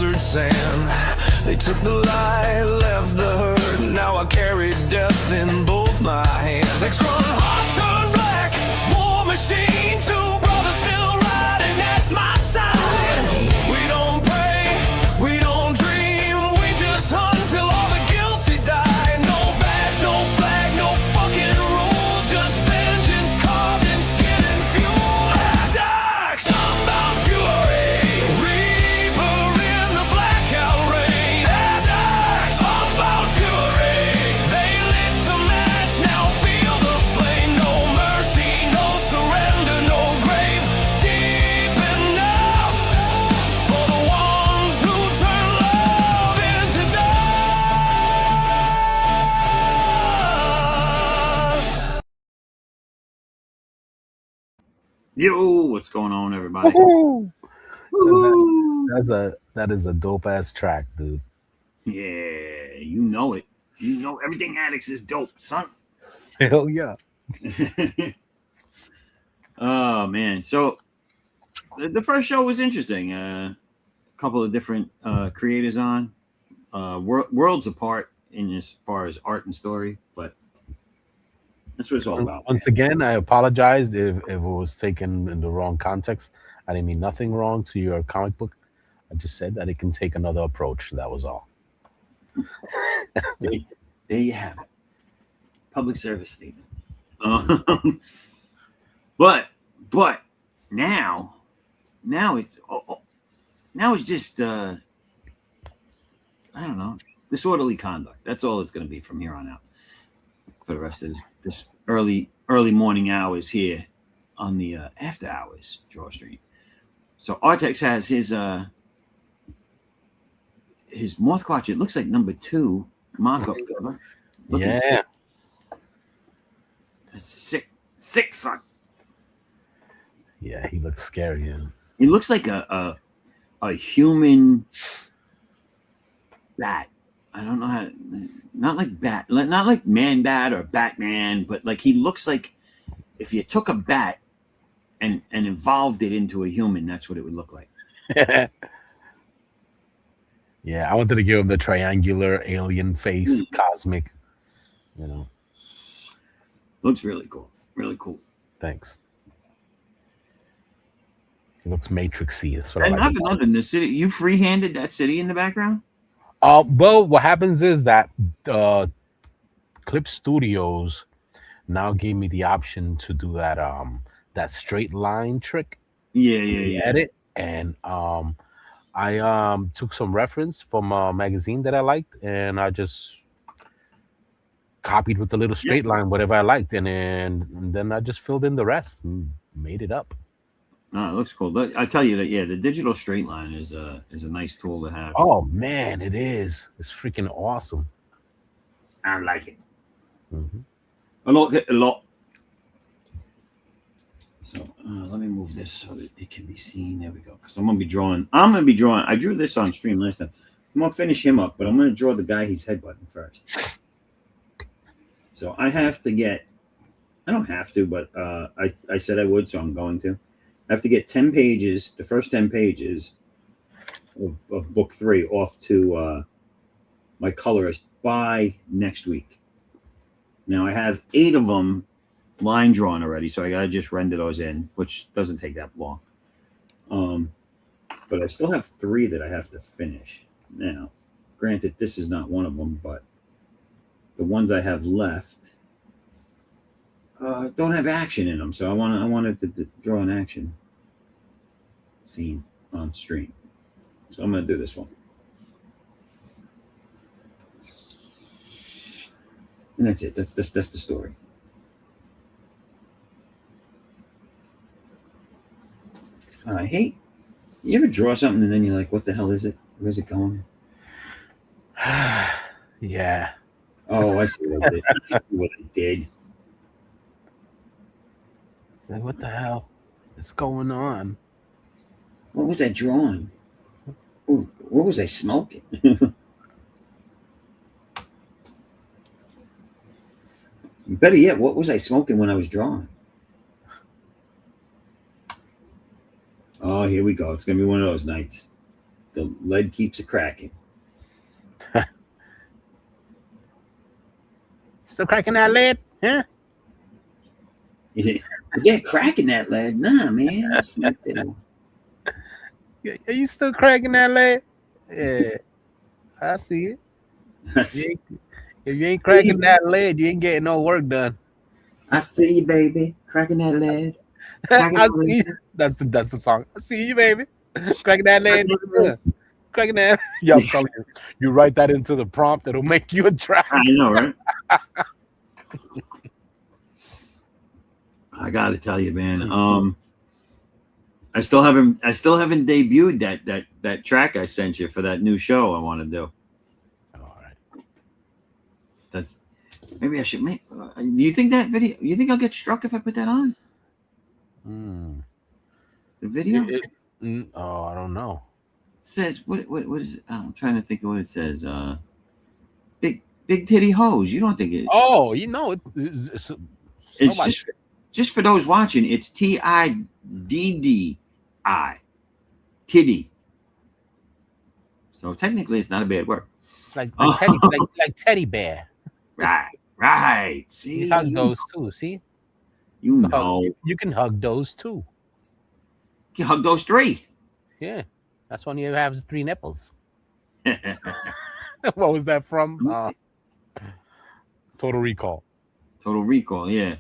desert sand. They took the light, left the hurt. Now I carry death in both my hands. Extra heart turned black, war machine. Two brothers still riding at my side. We don't pray, we don't dream. We just hunt till all the guilty die. No badge, no flag, no fucking rules. Just vengeance carved in skin and fuel. Dark, sunbound fury. Reaper in the blackout rain. Dark, sunbound fury. They lit the match, now feel the flame. No mercy, no surrender, no grave. Deep enough for the ones who turn love into dust. Yo, what's going on, everybody? Woohoo! Woo! That is a dope ass track, dude. Yeah, you know it. You know everything Addicts is dope, son. Hell yeah. Oh man, so the first show was interesting. A couple of different creators on, worlds apart in as far as art and story, but that's what it's all about. Once again, I apologize if it was taken in the wrong context. I didn't mean nothing wrong to your comic book. I just said that it can take another approach. That was all. There you have it. Public service statement. But now it's just I don't know, disorderly conduct. That's all it's going to be from here on out for the rest of this early morning hours here on the after hours draw stream. So Artex has his Mothquatch. It looks like number 2 mock-up cover. Looking Yeah. sick. That's sick son. Yeah, he looks scary. Yeah. It looks like a human bat. I don't know how. Not like bat, not like Man Bat or Batman, but like he looks like if you took a bat and evolved it into a human, that's what it would look like. Yeah, I wanted to give him the triangular alien face, cosmic. You know, Looks really cool. Really cool. thanks. He looks matrixy. That's what And I like. not for nothing, the city, you free-handed that city in the background? Well, what happens is that Clip Studios now gave me the option to do that straight line trick. Yeah. Edit, and I took some reference from a magazine that I liked, and I just copied with the little straight line whatever I liked, and then I just filled in the rest and made it up. No, it looks cool. Look, I tell you that, yeah, the digital straight line is a nice tool to have. Oh man, it is. It's freaking awesome. I like it. Mhm. A lot. So let me move this so that it can be seen. There we go. Because I'm gonna be drawing. I drew this on stream last time. I'm gonna finish him up, but I'm gonna draw the guy he's headbutting first. So I have to get. I don't have to, but I said I would, so I'm going to. I have to get 10 pages, the first 10 pages of book 3 off to my colorist by next week. Now I have 8 of them line drawn already, so I gotta just render those in, which doesn't take that long. But I still have 3 that I have to finish. Now, granted, this is not one of them, but the ones I have left don't have action in them, so I wanted to draw an action scene on stream. So I'm going to do this one. And that's it. That's the story. I hate. You ever draw something and then you're like, "What the hell is it? Where's it going?" Yeah. Oh, I see what I did. I see what I did. It's like, what the hell is going on? What was I drawing? Ooh, what was I smoking? Better yet, what was I smoking when I was drawing? Oh, here we go. It's going to be one of those nights. the lead keeps it cracking. Still cracking that lead? Huh? Yeah, cracking that lead. Nah, man. It's not that. Are you still cracking that lead? Yeah, I see it. If you ain't cracking that lead, you ain't getting no work done. I see you, baby. Cracking that lead. Cracking I that see you. lead. That's the song. I see you, baby. Cracking that lead. Cracking that lead. Cracking that. Yeah, I'm telling you. You write that into the prompt, it'll make you a track. I know, right? I gotta tell you, man. I still haven't debuted that track I sent you for that new show I want to do. All right. That's maybe I should make. Do you think that video? You think I'll get struck if I put that on? The video? Oh, I don't know. It says what is it? I'm trying to think of what it says. Big titty hoes. You don't think it? Oh, you know it's just for those watching. It's TIDDI. Tiddy. So technically, it's not a bad word. It's like teddy bear. Right. See, You hug those too. See, you know, you can hug those too. you hug those three. Yeah, that's when you have 3 nipples. What was that from? Total Recall. Total Recall. Yeah,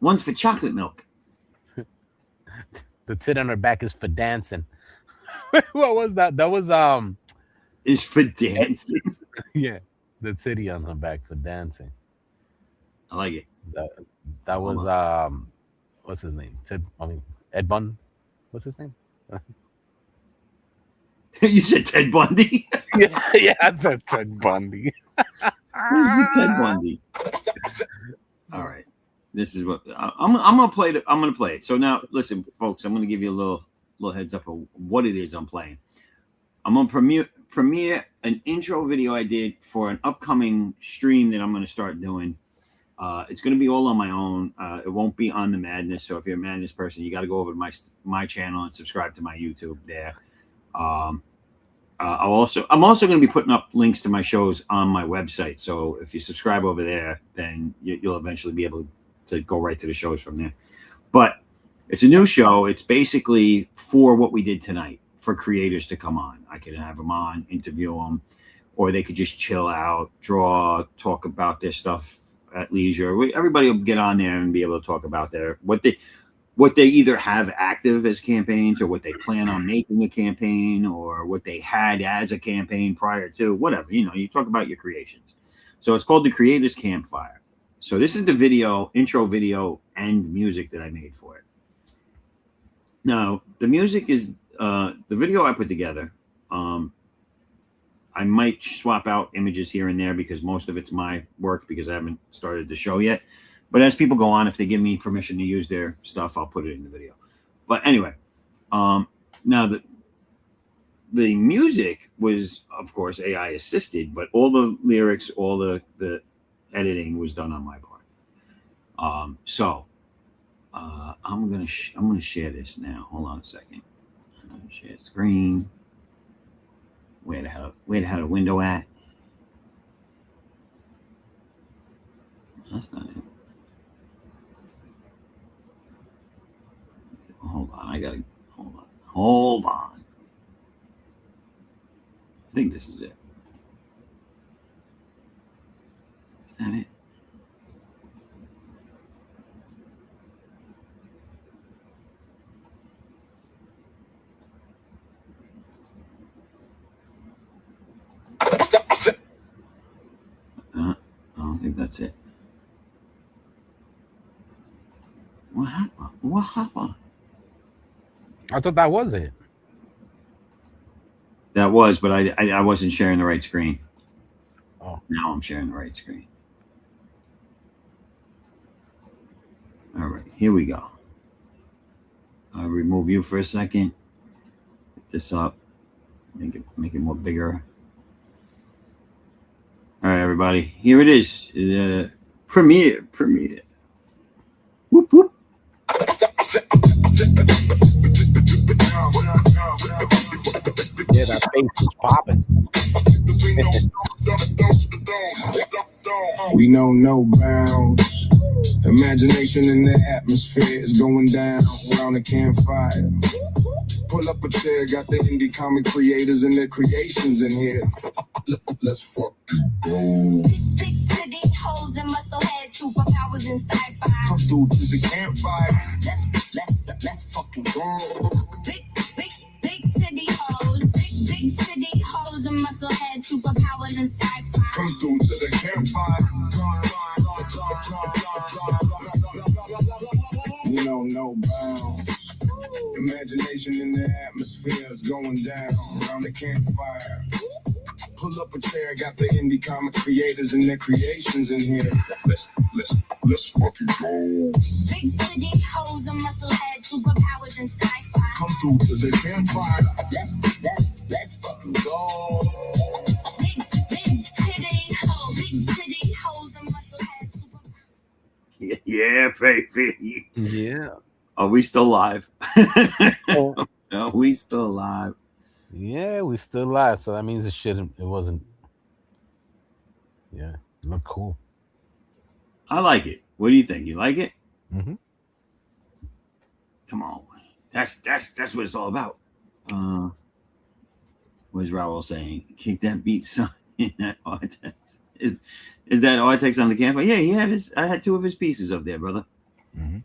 one's for chocolate milk. The tit on her back is for dancing. What was that? That was Is for dancing. yeah, the titty on her back for dancing. I like it. That was what's his name? Ed Bundy. What's his name? You said Ted Bundy. yeah, I said Ted Bundy. Ted Bundy. All right. This is what I'm gonna play. I'm gonna play it. So now, listen, folks. I'm gonna give you a little heads up of what it is I'm playing. I'm gonna premiere an intro video I did for an upcoming stream that I'm gonna start doing. It's gonna be all on my own. It won't be on the Madness. So if you're a Madness person, you got to go over to my channel and subscribe to my YouTube there. I'm also going to be putting up links to my shows on my website. So if you subscribe over there, then you'll eventually be able to go right to the shows from there. But it's a new show. It's basically for what we did tonight, for creators to come on. I could have them on, interview them, or they could just chill out, draw, talk about their stuff at leisure. Everybody will get on there and be able to talk about what they either have active as campaigns, or what they plan on making a campaign, or what they had as a campaign prior to, whatever. You talk about your creations. So it's called the Creators Campfire. So this is the intro video and music that I made for it. Now, the music is the video I put together. I might swap out images here and there because most of it's my work, because I haven't started the show yet. But as people go on, if they give me permission to use their stuff, I'll put it in the video. But anyway, now the music was, of course, AI assisted, but all the lyrics, all the editing was done on my part. So I'm gonna share this now. Hold on a second. I'm gonna share screen. Where the hell the window at? That's not it. Hold on, hold on. I think this is it. Is that it? I don't think that's it. What happened? I thought that was it. That was, but I wasn't sharing the right screen. Oh. Now I'm sharing the right screen. All right, here we go. I'll remove you for a second. Get this up. Make it more bigger. All right, everybody. Here it is. Premiere. Whoop whoop. Yeah, that bass is popping. We know no bounds. Imagination in the atmosphere is going down around the campfire. Pull up a chair, got the indie comic creators and their creations in here. Let's fucking go. Big titty hoes and muscle head, superpowers and sci-fi. Come through to the campfire. Let's fucking go. Big titty hoes, big titty hoes and muscle head, superpowers and sci-fi. Come through to the campfire. We know no bounds. Imagination in the atmosphere is going down around the campfire. Pull up a chair, got the indie comic creators and their creations in here. Let's fucking go. Big titty hoes and muscle head, superpowers and sci-fi. Come through to the campfire. Let's fucking go. Big titty hoes and muscle head, superpowers. Yeah, baby. Yeah. Are we still live? Oh, Are we still live? yeah, we still live, so that means it wasn't. Yeah, it looked cool. I like it. What do you think? You like it? Mm-hmm. Come on. That's what it's all about. What is Raul saying? Kick that beat, son. In that Artex. Is that Artex on the campfire? Yeah, I had two of his pieces up there, brother. Mm-hmm.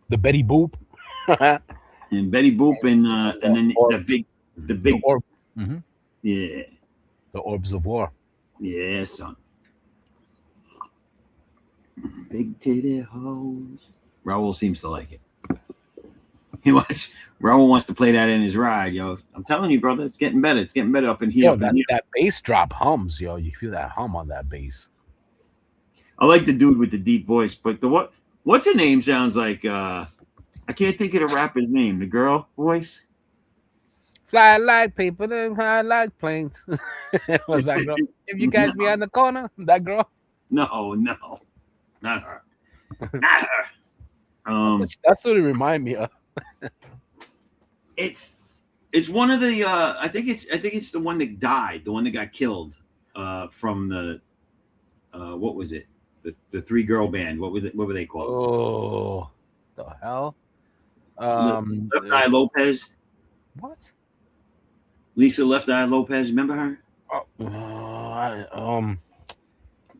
The Betty Boop. And Betty Boop and then the big orb. Mm-hmm. Yeah. The Orbs of War. Yeah, son. Big titty hoes. Raul seems to like it. Raul wants to play that in his ride, yo. I'm telling you, brother, it's getting better. It's getting better up in here. Yo, that bass drop hums, yo. You feel that hum on that bass. I like the dude with the deep voice, but what's her name sounds like I can't think of the rapper's name. The girl voice. Fly like paper, then fly like planes. Was that girl? If you guys be on the corner, that girl. No, not her. Not her. That's what it remind me of. It's one of the I think it's the one that died, the one that got killed from the what was it? The 3-girl band. What were they called? Oh, the hell. Left Eye Lopez. What? Lisa Left Eye Lopez. Remember her?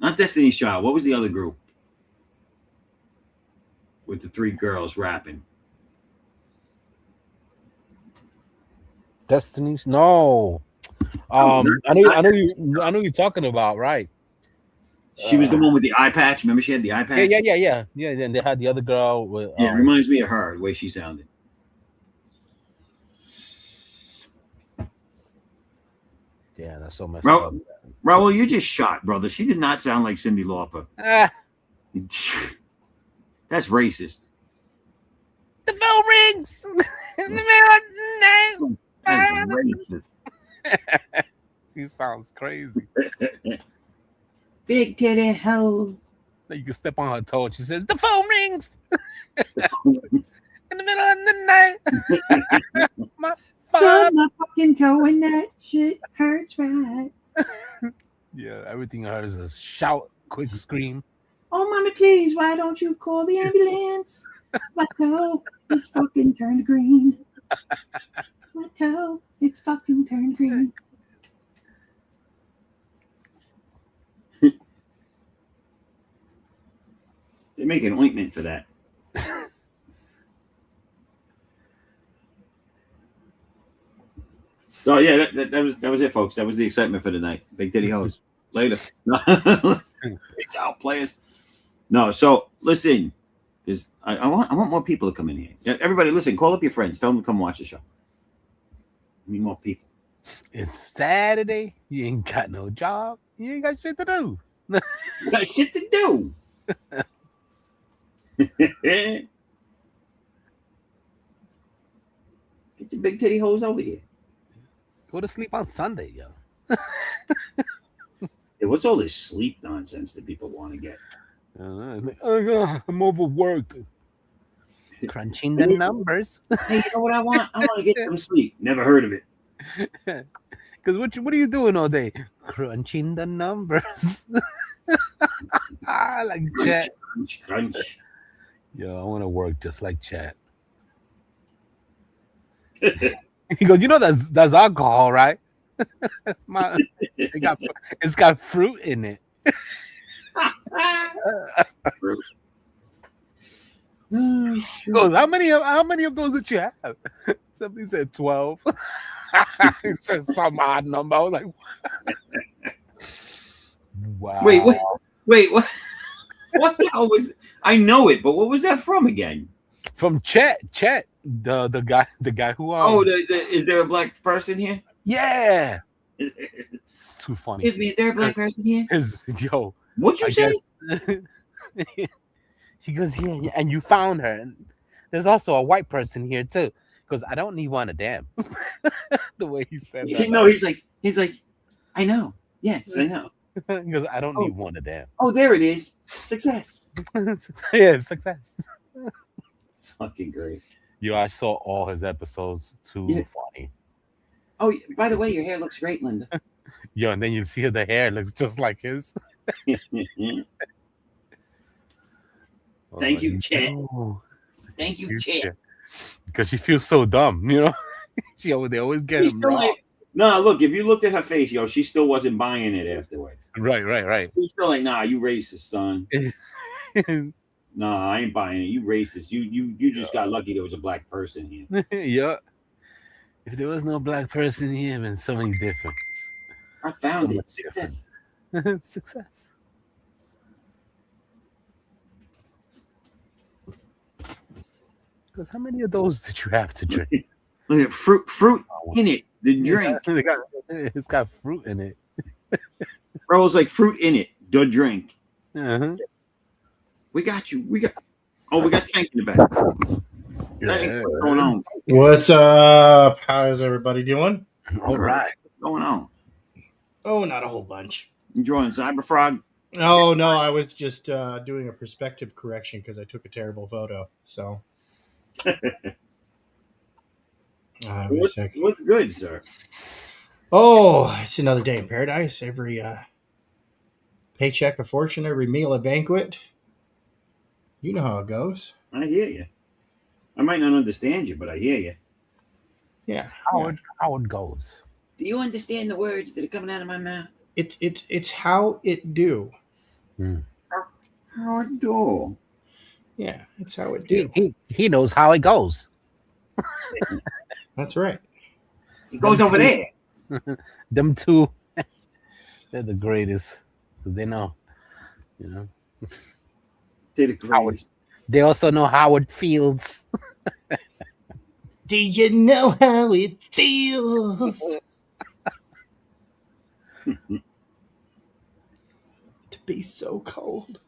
Not Destiny's Child. What was the other group with the 3 girls rapping? Destiny's? No. I know you're talking about, right? She was the one with the eye patch. Remember, she had the eye patch. Yeah. Then they had the other girl with. Yeah, it reminds me of her, the way she sounded. Yeah, that's so messed up. Raul, you just shot, brother. She did not sound like Cyndi Lauper. That's racist. The phone rings in the middle of the That's racist. She sounds crazy. Big titty hoe. You can step on her toe and she says, "The phone rings in the middle of the night." My fucking toe and that shit hurts, right? Yeah, everything I heard is a shout, quick scream. Oh, mommy, please, why don't you call the ambulance? My toe, it's fucking turned green. My toe, it's fucking turned green. They make an ointment for that. So yeah, that was it, folks. That was the excitement for tonight. Big titty hoes. Later. Peace out, players. No, so listen, because I want more people to come in here. Everybody, listen. Call up your friends. Tell them to come watch the show. We need more people. It's Saturday. You ain't got no job. You ain't got shit to do. You got shit to do. Get your big titty hoes over here. Go to sleep on Sunday, yo. Yeah, what's all this sleep nonsense that people want to get? I'm overworked. Crunching the numbers. Hey, you know what I want? I want to get some sleep. Never heard of it. Because what are you doing all day? Crunching the numbers. Like Crunch, Chat. crunch, crunch. Yo, I want to work just like Chat. He goes, that's alcohol, right? My, it's got fruit in it. He goes, how many of those did you have? Somebody said 12. He said some odd number. I was like, wow. Wait, what? What the hell was? I know it, but what was that from again? From Chet, the guy who Is there a black person here? yeah, it's too funny. Excuse me, is there a black person here? Yo, What'd you say? He goes, yeah, and you found her. And there's also a white person here too. Because I don't need one a damn. The way he said that. No, he's like, I know. Yes, I know. He goes, I don't need one a damn. Oh, there it is. Success. Yeah, success. Fucking great. Yo, I saw all his episodes. Too funny. Oh, by the way, your hair looks great, Linda. Yo, and then you see the hair looks just like his. Thank you, Chet. No. Thank you, Chet. Because she feels so dumb, they always get him wrong. No, look, if you looked at her face, yo, she still wasn't buying it afterwards. Right. She's still like, nah, you racist, son. Nah, I ain't buying it. You racist. You just got lucky there was a black person here. Yeah. If there was no black person here, then so many difference. I found So it. much Success. Success. Because how many of those did you have to drink? Look at fruit in it. The drink. It's got fruit in it. Bro, it's like fruit in it. The drink. Uh-huh. We got you. We got Tank in the back. Yeah. What's going on? What's up? How's everybody doing? All right. What's going on? Oh, not a whole bunch. Enjoying Cyberfrog? Oh, no, I was just doing a perspective correction because I took a terrible photo. So. What's good, sir? Oh, it's another day in paradise. Every paycheck a fortune, every meal a banquet. You know how it goes. I hear you. I might not understand you, but I hear you. Yeah. How it goes. Do you understand the words that are coming out of my mouth? It's how it do. How it do? Yeah, it's how it do. He knows how it goes. That's right. It goes over there. Them two, they're the greatest. They know, They're the greatest. They also know how it feels. Do you know how it feels? To be so cold.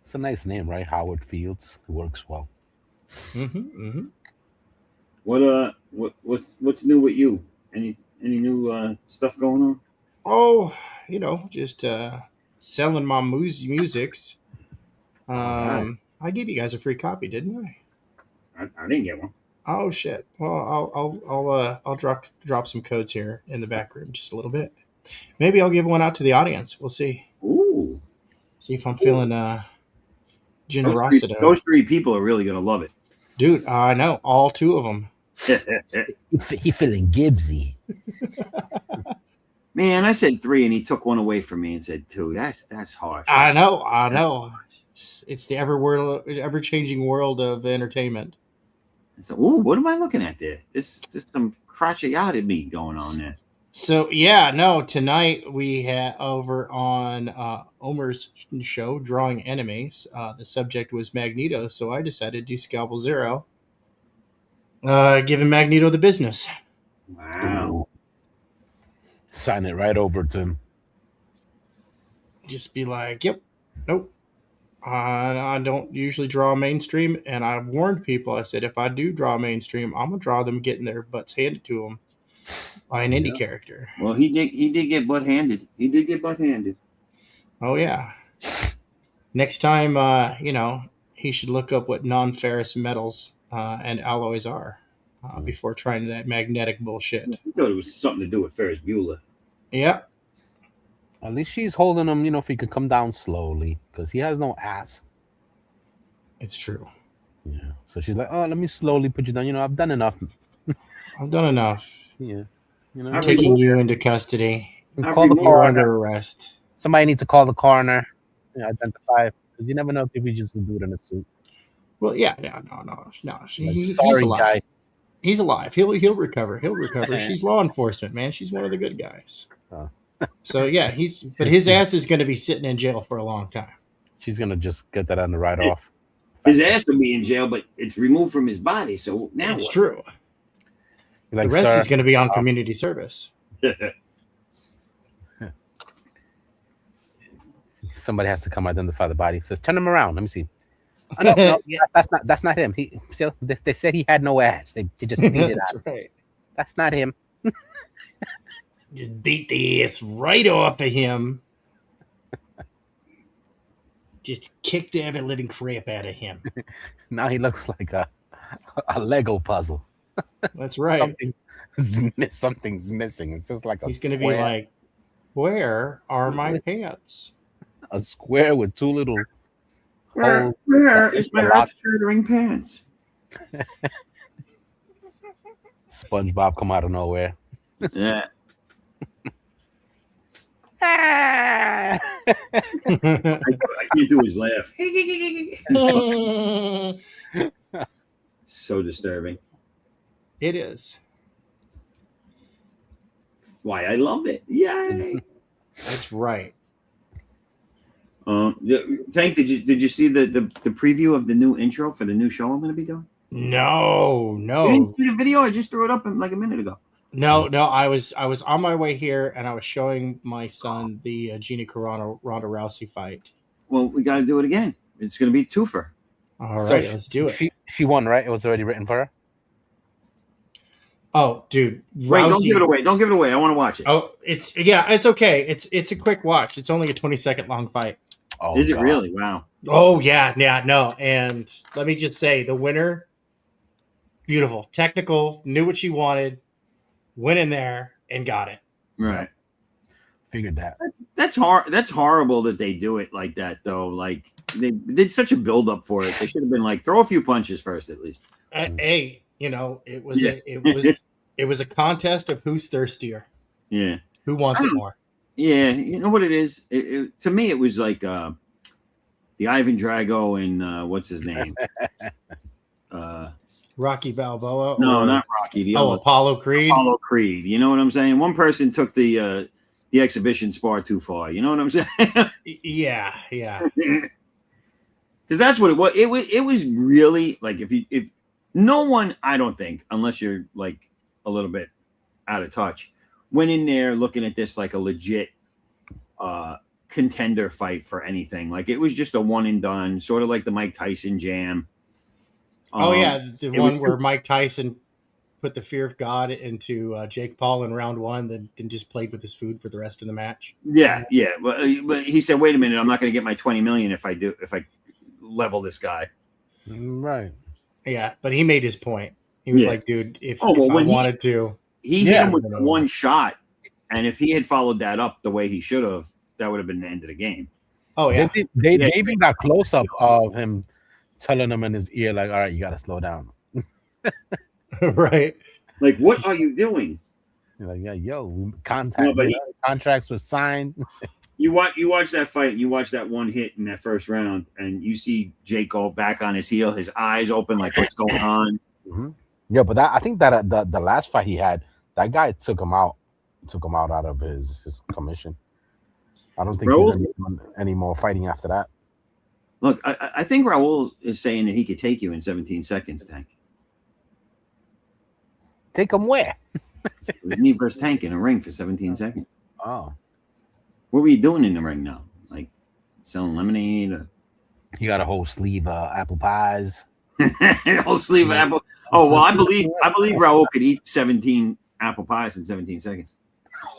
It's a nice name, right? Howard Fields. It works well. What's new with you? Any new stuff going on? Oh, just selling my musics. Right. I gave you guys a free copy, didn't I? I didn't get one. Oh shit. Well, I'll drop some codes here in the back room just a little bit. Maybe I'll give one out to the audience. We'll see. Ooh. See if I'm feeling generosity. Those three people are really gonna love it. Dude, I know all two of them. He feeling Gibbsy. Man, I said 3 and he took one away from me and said 2. That's harsh. I know. It's the ever changing world of entertainment. So, ooh, what am I looking at there? This some crotchety me going on there. So yeah, no. Tonight we had over on Omer's show, Drawing Enemies. The subject was Magneto, so I decided to do Scalpel Zero, giving Magneto the business. Wow. Sign it right over to him. Just be like, yep, nope. I don't usually draw mainstream, and I warned people. I said if I do draw mainstream, I'm gonna draw them getting their butts handed to them by an indie character. Well, he did get butt handed. He did get butt handed. Oh yeah. Next time, he should look up what non-ferrous metals and alloys are. before trying that magnetic bullshit. I thought it was something to do with Ferris Bueller. Yeah, At least she's holding him, if he could come down slowly, because he has no ass. it's true. Yeah. So she's like, oh, let me slowly put you down. I've done enough. I've done enough. Yeah. I've Taking you into custody. Call the removed- You're coroner. under arrest. Somebody needs to call the coroner. Identify. Because you never know if he just a dude in a suit. Well, yeah, no. Like, He's sorry, alive. guy. He's alive. He'll recover. He'll recover. She's law enforcement, man. She's one of the good guys. Oh. So yeah, but his ass is going to be sitting in jail for a long time. She's gonna just get that on the write off. His ass would be in jail, but it's removed from his body. So now It's what? true. Like, The rest sir, is going to be on community service. somebody has to come identify the body. Says, turn him around. Let me see. Oh, no, Yeah. that's not him. They said he had no ass. They just beat it That's out. right. That's not him. Just beat the ass right off of him. Just kick the ever living crap out of him. Now he looks like a Lego puzzle. That's right. Something's missing. It's just like He's going to be like, where are my pants? a square with two little holes. Where is my earth-shattering pants? SpongeBob come out of nowhere. Yeah. Ah! I can't do his laugh. So disturbing. It is. Why I love it. Yay. That's right. Tank, did you see the preview of the new intro for the new show I'm going to be doing? No. You didn't see the video? I just threw it up like a minute ago. No. I was on my way here, and I was showing my son the Gina Carano Ronda Rousey fight. Well, we got to do it again. It's going to be twofer. All So right, let's do it. She won, right? It was already written for her. Oh, dude, Wait, don't give it away. Don't give it away. I want to watch it. Oh, it's okay. It's a quick watch. It's only a 20-second long fight. Oh, Is it God. really? Wow. Oh yeah, no. And let me just say, the winner, beautiful, technical, knew what she wanted, went in there and got it. Right. Figured that. That's hard. That's horrible that they do it like that, though. Like they did such a build up for it. They should have been like, throw a few punches first, at least. Hey, it was Yeah. it was a contest of who's thirstier, Yeah. who wants it more. Yeah. You know what it is? To me, it was like the Ivan Drago and what's his name? Rocky Balboa? No, or- not Rocky. The Oh, other Apollo Creed. Apollo Creed. You know what I'm saying? One person took the exhibition spar too far. You know what I'm saying? Yeah. Because that's what it was. It was really like if no one, I don't think, unless you're like a little bit out of touch, went in there looking at this like a legit contender fight for anything. Like it was just a one and done, sort of like the Mike Tyson jam. Oh yeah, the it was one where Mike Tyson put the fear of God into Jake Paul in round one, then just played with his food for the rest of the match. Yeah. But he said, "Wait a minute, I'm not going to get my 20 million if I level this guy." Right. Yeah, but he made his point. He was Yeah. like, dude, if Oh, well, I when he- wanted to, He hit him with no. one shot, and if he had followed that up the way he should have, that would have been the end of the game. oh yeah, They even got close up of him telling him in his ear, like, all right, you got to slow down. right. Like, what are you doing? You're like, yeah, No, but contracts were signed. You watch that fight, and you watch that one hit in that first round, and you see Jake go back on his heel, his eyes open, like what's going on. Mm-hmm. Yeah, but I think that the last fight he had, that guy took him out out of his commission. I don't think Raul? he's any more fighting after that. Look, I think Raul is saying that he could take you in 17 seconds, Tank. Take him where? Me versus Tank in a ring for 17 seconds. Oh, What were you doing in the ring now? Like selling lemonade? Or... he got a whole sleeve of apple pies. Whole sleeve of apple. Oh well, I believe Raul could eat 17 apple pies in 17 seconds.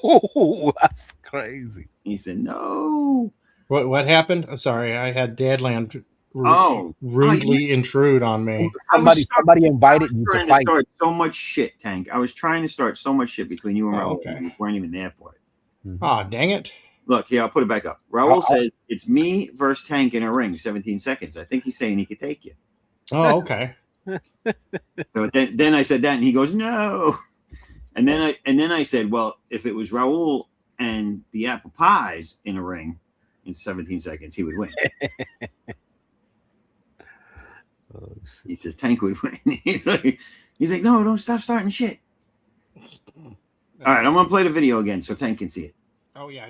Oh, that's crazy. He said no. What happened? I'm sorry, I had Dadland rudely intrude on me. Somebody invited you to trying to fight. start so much shit, Tank. I was trying to start so much shit between you and Raul. Okay. You weren't even there for it. Oh, dang it. Look, here, I'll put it back up. Raul says it's me versus Tank in a ring, 17 seconds. I think he's saying he could take you. Oh, okay. So then I said that, and he goes, no. And then I said, well, if it was Raul and the apple pies in a ring in 17 seconds, he would win. He says Tank would win. He's like, no, don't stop starting shit. All right, I'm gonna play the video again so Tank can see it. Oh yeah.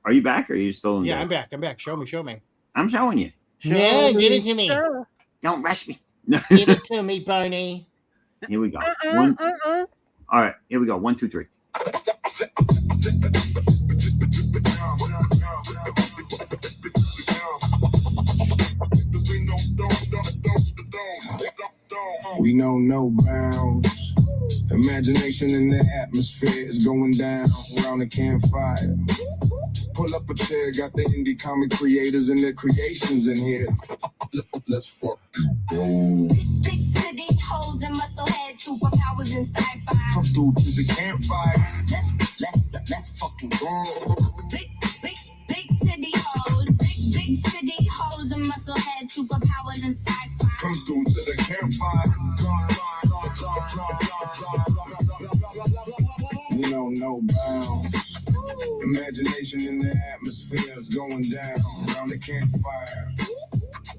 Are you back, or are you still in? Yeah, bed? I'm back. Show me. I'm showing you. Yeah, give it to me. Don't rush me. Give it to me, Barney. Here we go. All right, here we go. 1, 2, 3. We know no bounds. Imagination in the atmosphere is going down around the campfire. Pull up a chair, got the indie comic creators and their creations in here. Let's fucking go. Big titty hoes and muscle head, superpowers and sci-fi. Come through to the campfire. Let's fucking go. Big titty hoes, big titty hoes and muscle head, superpowers and sci-fi. Come through to the campfire. We know no bounds. Imagination in the atmosphere is going down around the campfire.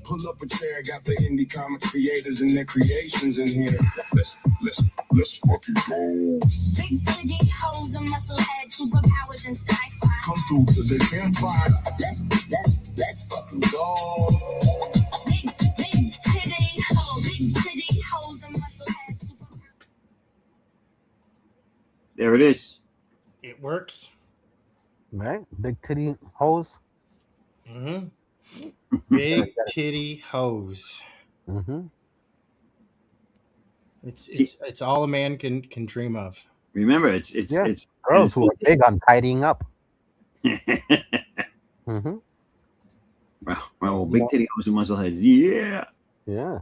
Pull up a chair, got the indie comic creators and their creations in here. Let's fucking go. Big titty hoes and muscle head, superpowers and sci-fi. Come through to the campfire. Let's fucking go. Big titty hoes and muscle head, superpowers. There it is. It works. Right? Big titty hoes. Mm-hmm. Big titty hose. Mm-hmm. It's all a man can dream of. Remember, it's girls who are big on tidying up. Mm-hmm. Well, big titty hoes and muscle heads. Yeah. Yeah.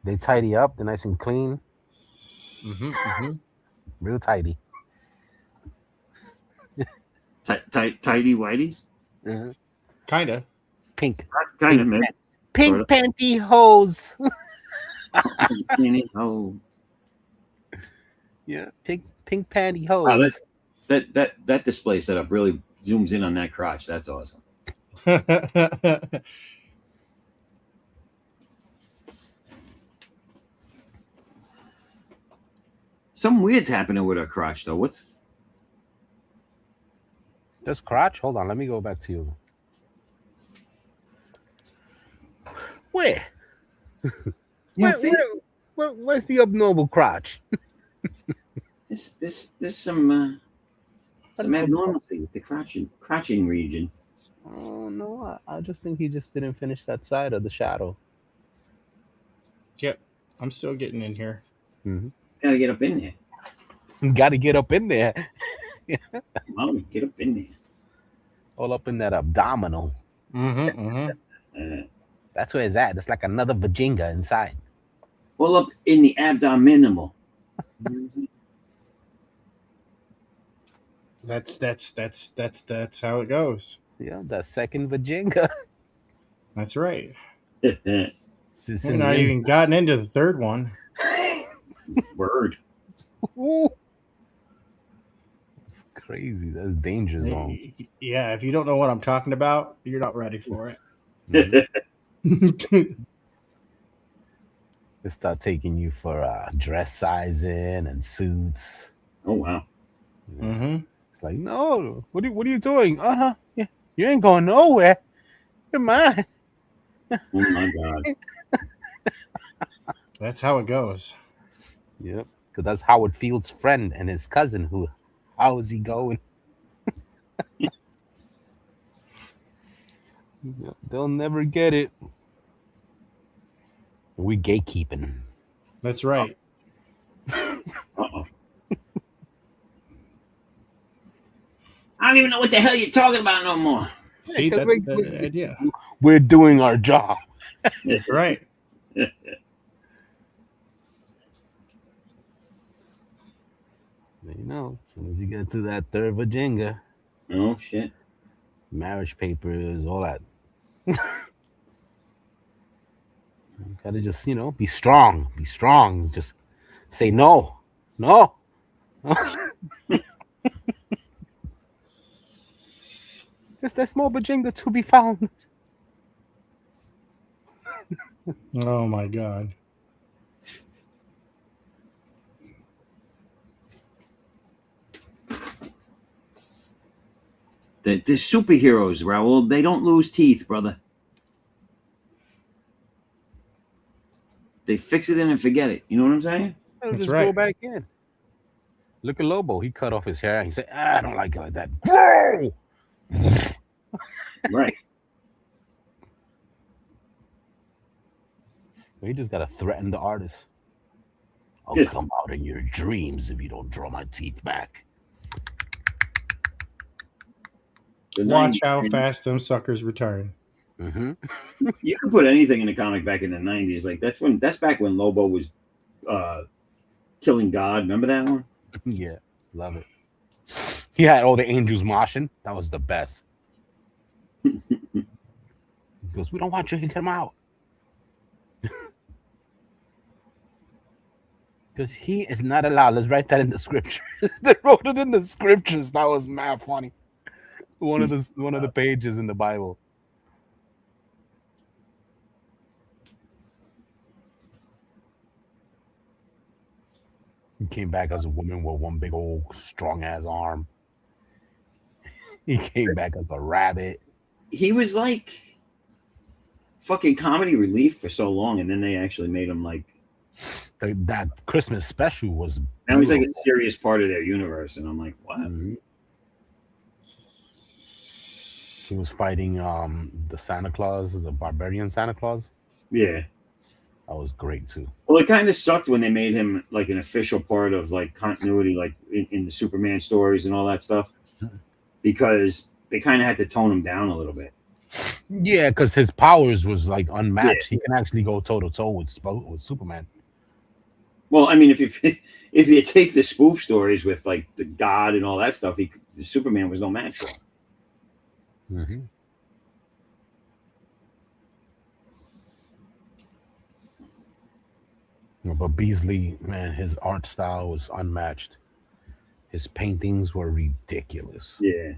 They tidy up. They're nice and clean. Mm-hmm. Real tidy. Tidy whiteys. Uh-huh. Kinda. Pink. Kind of, man. Pink Sort of. pantyhose. Oh. Yeah. Pink pantyhose. Wow, that display setup really zooms in on that crotch. That's awesome. Something weird's happening with her crotch, though. What's This crotch? Hold on. Let me go back to you. Where? Where's the abnormal crotch? There's some abnormalcy with the crotching region. Oh no, I just think he just didn't finish that side of the shadow. Yep. I'm still getting in here. Mm-hmm. Gotta get up in there. Got to get up in there. Come on, get up in there. All up in that abdominal. That's where it's at. It's like another vajinga inside. All up in the abdominal. That's how it goes. Yeah, the second vajinga. That's right. Word. We're not even gotten into the third one. Ooh. That's crazy. That's danger zone. Yeah, if you don't know what I'm talking about, you're not ready for it. Mm-hmm. They start taking you for dress sizing and suits. Oh wow. Mm-hmm. It's like, no, what are you doing? Yeah, you ain't going nowhere. You're mine. Oh my god. That's how it goes. Yep. Because that's Howard Field's friend and his cousin. How is he going? Yep, they'll never get it. We gatekeeping. That's right. Uh-oh. I don't even know what the hell you're talking about no more. See, 'cause that's the idea. we're doing our job. Right. You know, as soon as you get to that third Virginia, Oh shit. marriage papers, all that. You gotta just, be strong. Be strong. Just say no. No. There's more Virginia to be found. Oh my god. They're superheroes, Raoul. They don't lose teeth, brother. They fix it in and forget it. You know what I'm saying? It'll That's just right. grow back in. Look at Lobo. He cut off his hair. He said, I don't like it like that. Grow! Right. He just gotta threaten the artist. I'll Yeah. come out in your dreams if you don't draw my teeth back. The Watch 90s, how man. fast them suckers return. Mm-hmm. You could put anything in a comic back in the 90s. Like that's back when Lobo was killing God. Remember that one? Yeah, love it. He had all the angels moshing. That was the best. He goes, we don't want you to get him out. Because he is not allowed. Let's write that in the scripture. They wrote it in the scriptures. That was mad funny. One of the pages in the Bible. He came back as a woman with one big old strong ass arm. He came back as a rabbit. He was like fucking comedy relief for so long, and then they actually made him like That Christmas special was now he's like a beautiful. serious part of their universe, and I'm like, what? Mhm. He was fighting the Santa Claus, the barbarian Santa Claus. Yeah. That was great too. Well, it kind of sucked when they made him like an official part of like continuity, like in the Superman stories and all that stuff, because they kind of had to tone him down a little bit. Yeah, because his powers was like unmatched. He can actually go toe to toe with Superman. Well, I mean, if you take the spoof stories with like the God and all that stuff, the Superman was no match for him. Mm-hmm. But Beasley, man, his art style was unmatched. His paintings were ridiculous. Yeah.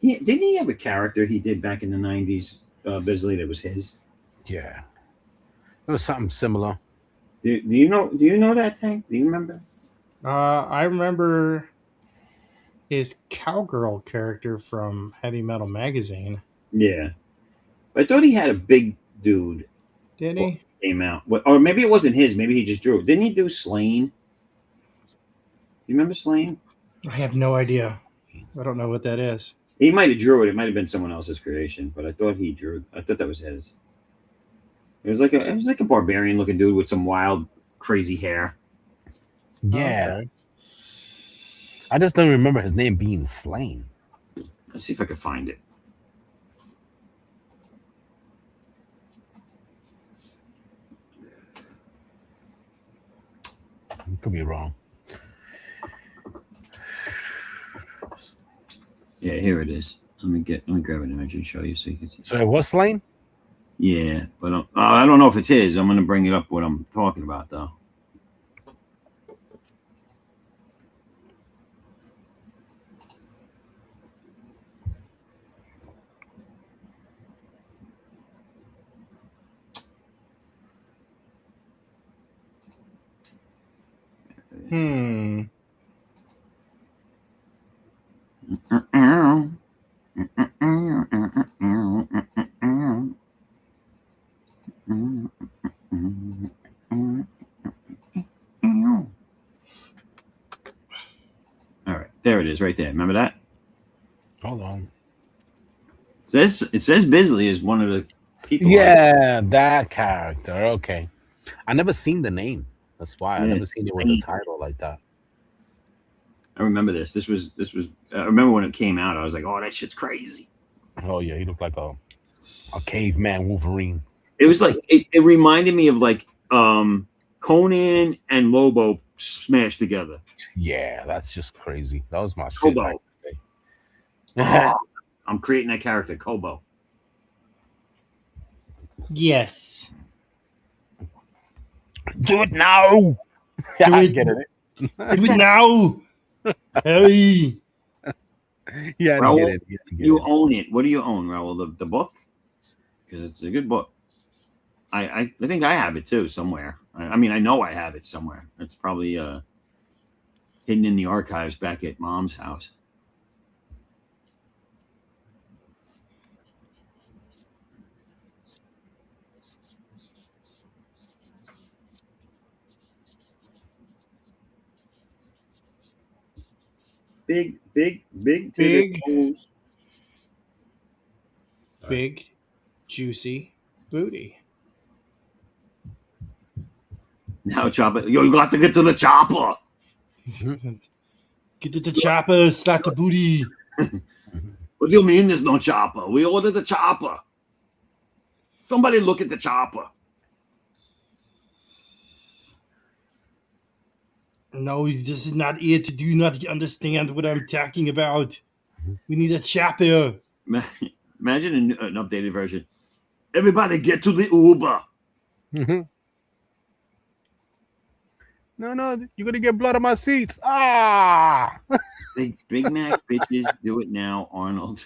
Didn't he have a character he did back in the 90s, Bisley, that was his? Yeah, it was something similar. Do you know that thing? Do you remember? I remember his cowgirl character from Heavy Metal Magazine. Yeah. I thought he had a big dude Did when he? it came out. Or maybe it wasn't his. Maybe he just drew it. Didn't he do Slain? You remember Slain? I have no idea. I don't know what that is. He might have drew it. It might have been someone else's creation, but I thought he drew. I thought that was his. It was like a barbarian looking dude with some wild, crazy hair. Yeah, Okay. I just don't remember his name being Slain. Let's see if I can find it. Could be wrong. Yeah, here it is. Let me grab an image and show you so you can see. So it was Slain? Yeah, but I don't know if it's his. I'm going to bring it up what I'm talking about though. Hmm. All right, there it is, right there. Remember that? Hold on. It says Bisley is one of the people. Yeah, that character. Okay. I never seen the name. That's why I Yeah. never seen it with a title like that. I remember this. This was. I remember when it came out. I was like, "Oh, that shit's crazy." Oh yeah, he looked like a caveman Wolverine. It was like it reminded me of like Conan and Lobo smashed together. Yeah, that's just crazy. That was my shit back Kobo. in the day. Oh, I'm creating that character, Kobo. Yes. Do it now. Do I it. get it. Do it now. Hey. Yeah, I Raul, get it. Yeah, I get you it. own it. What do you own, Raul? The book? Because it's a good book. I think I have it too somewhere. I mean, I know I have it somewhere. It's probably hidden in the archives back at Mom's house. Big to Big. the toes. Big, juicy booty. Now chopper. Yo, you got to get to the chopper. Get to the chopper, slap the booty. What do you mean there's no chopper? We ordered the chopper. Somebody look at the chopper. No, this is not it. Do you not understand what I'm talking about? We need a chopper. Imagine an updated version. Everybody get to the Uber. No, you're gonna get blood on my seats. Ah. Big Mac bitches, do it now, Arnold.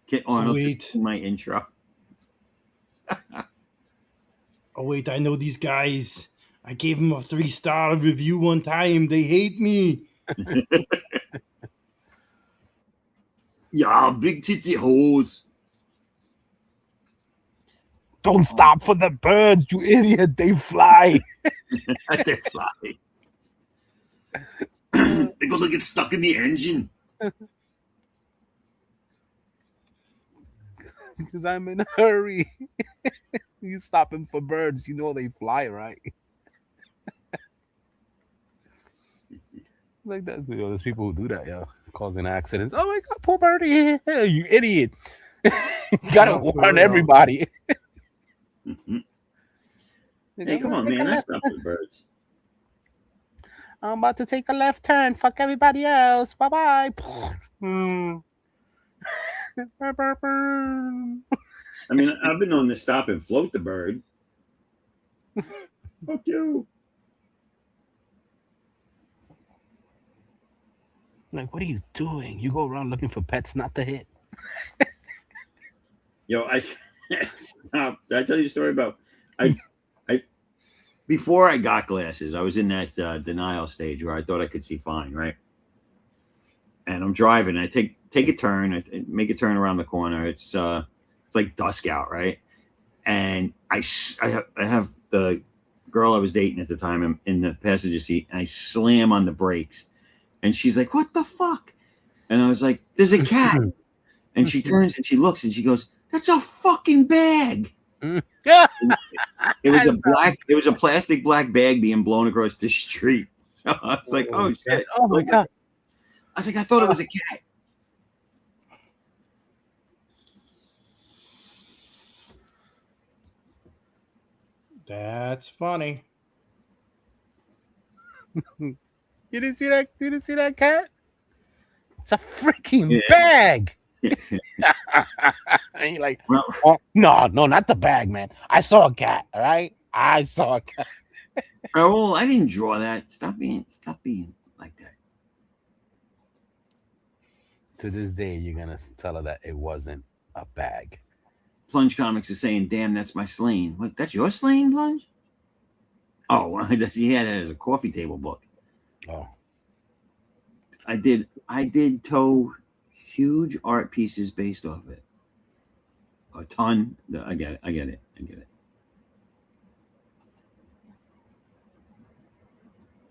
Get Arnold to wait. sing my intro. Oh, wait, I know these guys. I gave them a 3-star review one time. They hate me. Yeah, big titty hoes. Don't stop for the birds, you idiot. They fly. They fly. They're gonna get stuck in the engine. Because I'm in a hurry. You stopping for birds, you know they fly, right? Like that. You know, there's people who do that, yeah, causing accidents. Oh my god, poor birdie! You idiot! You gotta No, for warn real. everybody. Hey, come on, man. I stopped the birds. I'm about to take a left turn. Fuck everybody else. Bye bye. I mean, I've been known to stop and float the bird. Fuck you. Like, what are you doing? You go around looking for pets not to hit. Yo, did I tell you a story about I before I got glasses, I was in that denial stage where I thought I could see fine, right? And I'm driving. I take a turn. I make a turn around the corner. It's like dusk out, right? And I have the girl I was dating at the time in the passenger seat, and I slam on the brakes, and she's like, "What the fuck?" And I was like, "There's a cat." And she turns and she looks and she goes, "That's a fucking bag." It was a plastic black bag being blown across the street. So I was like, "Oh shit!" Oh my god! I was like, "I thought it was a cat." That's funny. You didn't see that? You didn't see that cat? It's a freaking bag. And you're like, Well, oh, no, not the bag, man. I saw a cat. All right, I saw a cat. Raul, I didn't draw that. Stop being like that. To this day, you're gonna tell her that it wasn't a bag. Plunge Comics is saying, "Damn, that's my slaying." What? That's your slaying, Plunge? Oh, well, he had it as a coffee table book. Oh, I did tow huge art pieces based off it. A ton. I get it.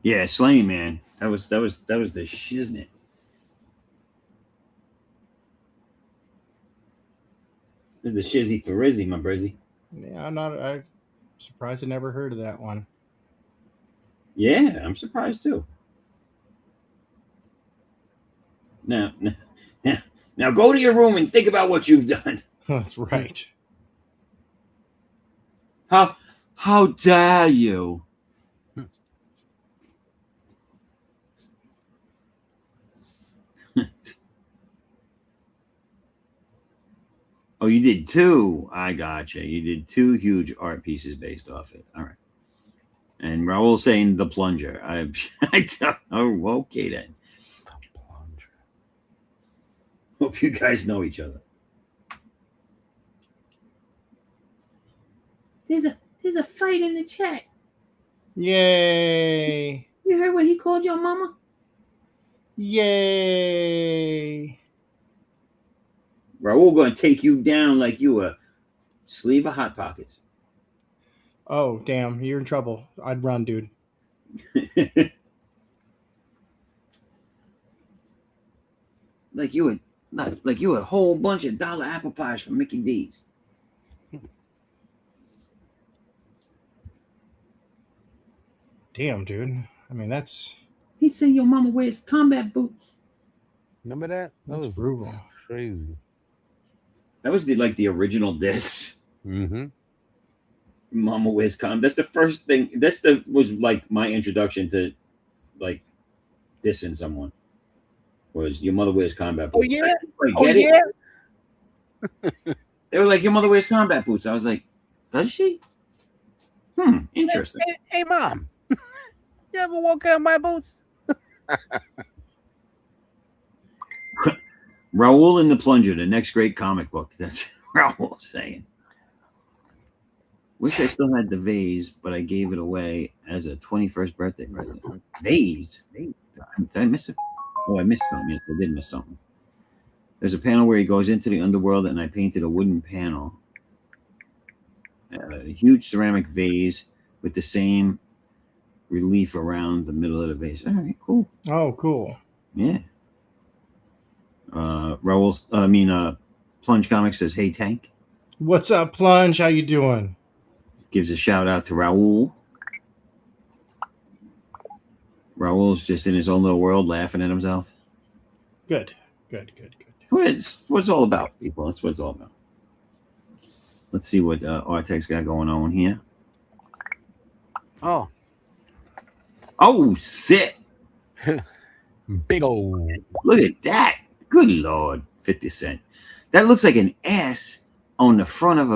Yeah, slaying, man. That was the shiznit. The shizzy for Rizzy, my brizzy. Yeah, I'm surprised I never heard of that one. Yeah, I'm surprised too. Now, now go to your room and think about what you've done. That's right. How dare you? Oh, you did two. I gotcha. You did two huge art pieces based off it. All right. And Raul saying the plunger. Oh, okay then. Hope you guys know each other. There's a fight in the chat. Yay! You heard what he called your mama? Yay! Raul gonna take you down like you a sleeve of Hot Pockets. Oh, damn. You're in trouble. I'd run, dude. like you a whole bunch of dollar apple pies from Mickey D's. Damn, dude. I mean, that's He said your mama wears combat boots. Remember that? That that's was brutal. crazy. That was the original diss. Mm-hmm. Mama wears combat. That's the first thing. Was like my introduction to like dissing someone. Was your mother wears combat boots? yeah? It? They were like, your mother wears combat boots. I was like, does she? Interesting. Hey, mom. You ever walk out my boots? Raul and the Plunger, the next great comic book. That's Raul saying. Wish I still had the vase, but I gave it away as a 21st birthday present. Vase? Did I miss it? Oh, I missed something. Yes, I did miss something. There's a panel where he goes into the underworld, and I painted a wooden panel. A huge ceramic vase with the same relief around the middle of the vase. All right, cool. Oh, cool. Yeah. Plunge Comics says, hey, Tank. What's up, Plunge? How you doing? Gives a shout out to Raul. Raul's just in his own little world laughing at himself. Good. It's what it's all about, people. That's what it's all about. Let's see what Artek's got going on here. Oh. Oh, sit. Big old. Look at that. Good Lord. 50 Cent. That looks like an ass on the front of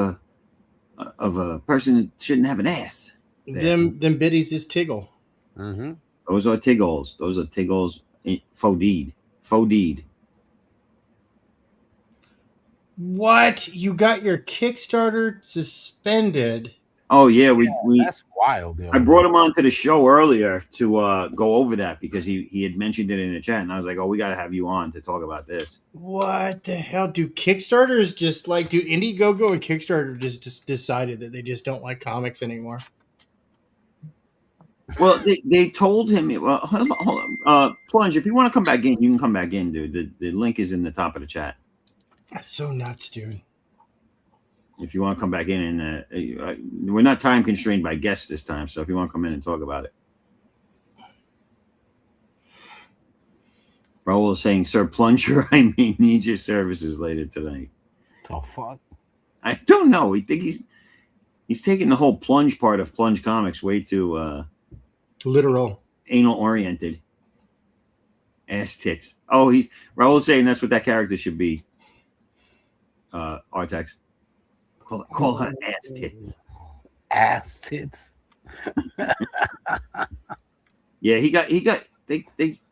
a person that shouldn't have an ass. Them biddies is Tiggle. Mm-hmm. Those are Tiggles. Those are Tiggles. Faux deed. What? You got your Kickstarter suspended? Oh yeah, we That's wild. Yo. I brought him onto the show earlier to go over that because he had mentioned it in the chat, and I was like, oh, we got to have you on to talk about this. What the hell? Do Kickstarters just like, do Indiegogo and Kickstarter just decided that they just don't like comics anymore? Well, they told him, hold on. Plunge, if you want to come back in, you can come back in, dude. The link is in the top of the chat. That's so nuts, dude. If you want to come back in, and we're not time constrained by guests this time, so if you want to come in and talk about it. Raul is saying, Sir Plunger, I may need your services later tonight. The fuck? I don't know. I think he's taking the whole plunge part of Plunge Comics way too literal, anal oriented. Ass tits. Oh, Raul's saying that's what that character should be. Artex. Call her ass tits. Ass tits. Yeah,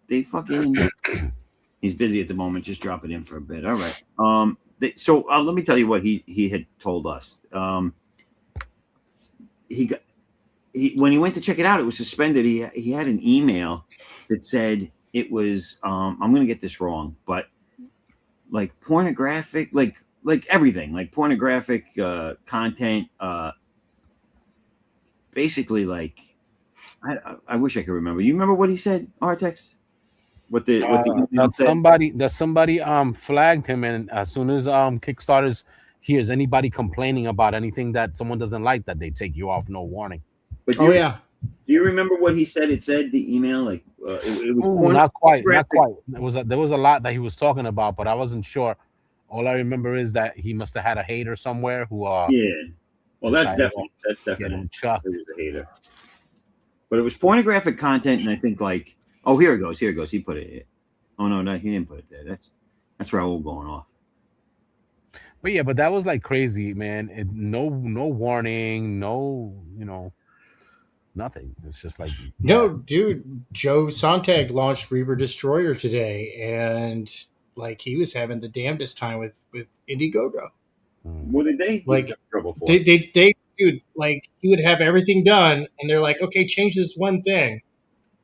they fucking. He's busy at the moment, just dropping in for a bit. All right. So let me tell you what he had told us. When he went to check it out, it was suspended. He had an email that said it was. I'm going to get this wrong, but like pornographic, like everything, like pornographic content. Basically, like I wish I could remember. You remember what he said, Artex? That somebody flagged him, and as soon as Kickstarters hears anybody complaining about anything that someone doesn't like, that they take you off, no warning. But oh yeah, Do you remember what he said? It said the email like it was Ooh, not quite, not pornographic. quite. There was a lot that he was talking about, but I wasn't sure. All I remember is that he must have had a hater somewhere who Yeah. Well, decided to that's get definite. him It chucked. was a hater, but it was pornographic content, and I think like, oh, here it goes. Here it goes. He put it. Oh no, he didn't put it there. That's Raul going off. But yeah, but that was like crazy, man. No warning, no, nothing. It's just like, yeah. No, dude, Joe Sontag launched Reaper Destroyer today, and like he was having the damnedest time with Indiegogo. Mm. What did they get in Like trouble for? they dude, like he would have everything done, and they're like, okay, change this one thing,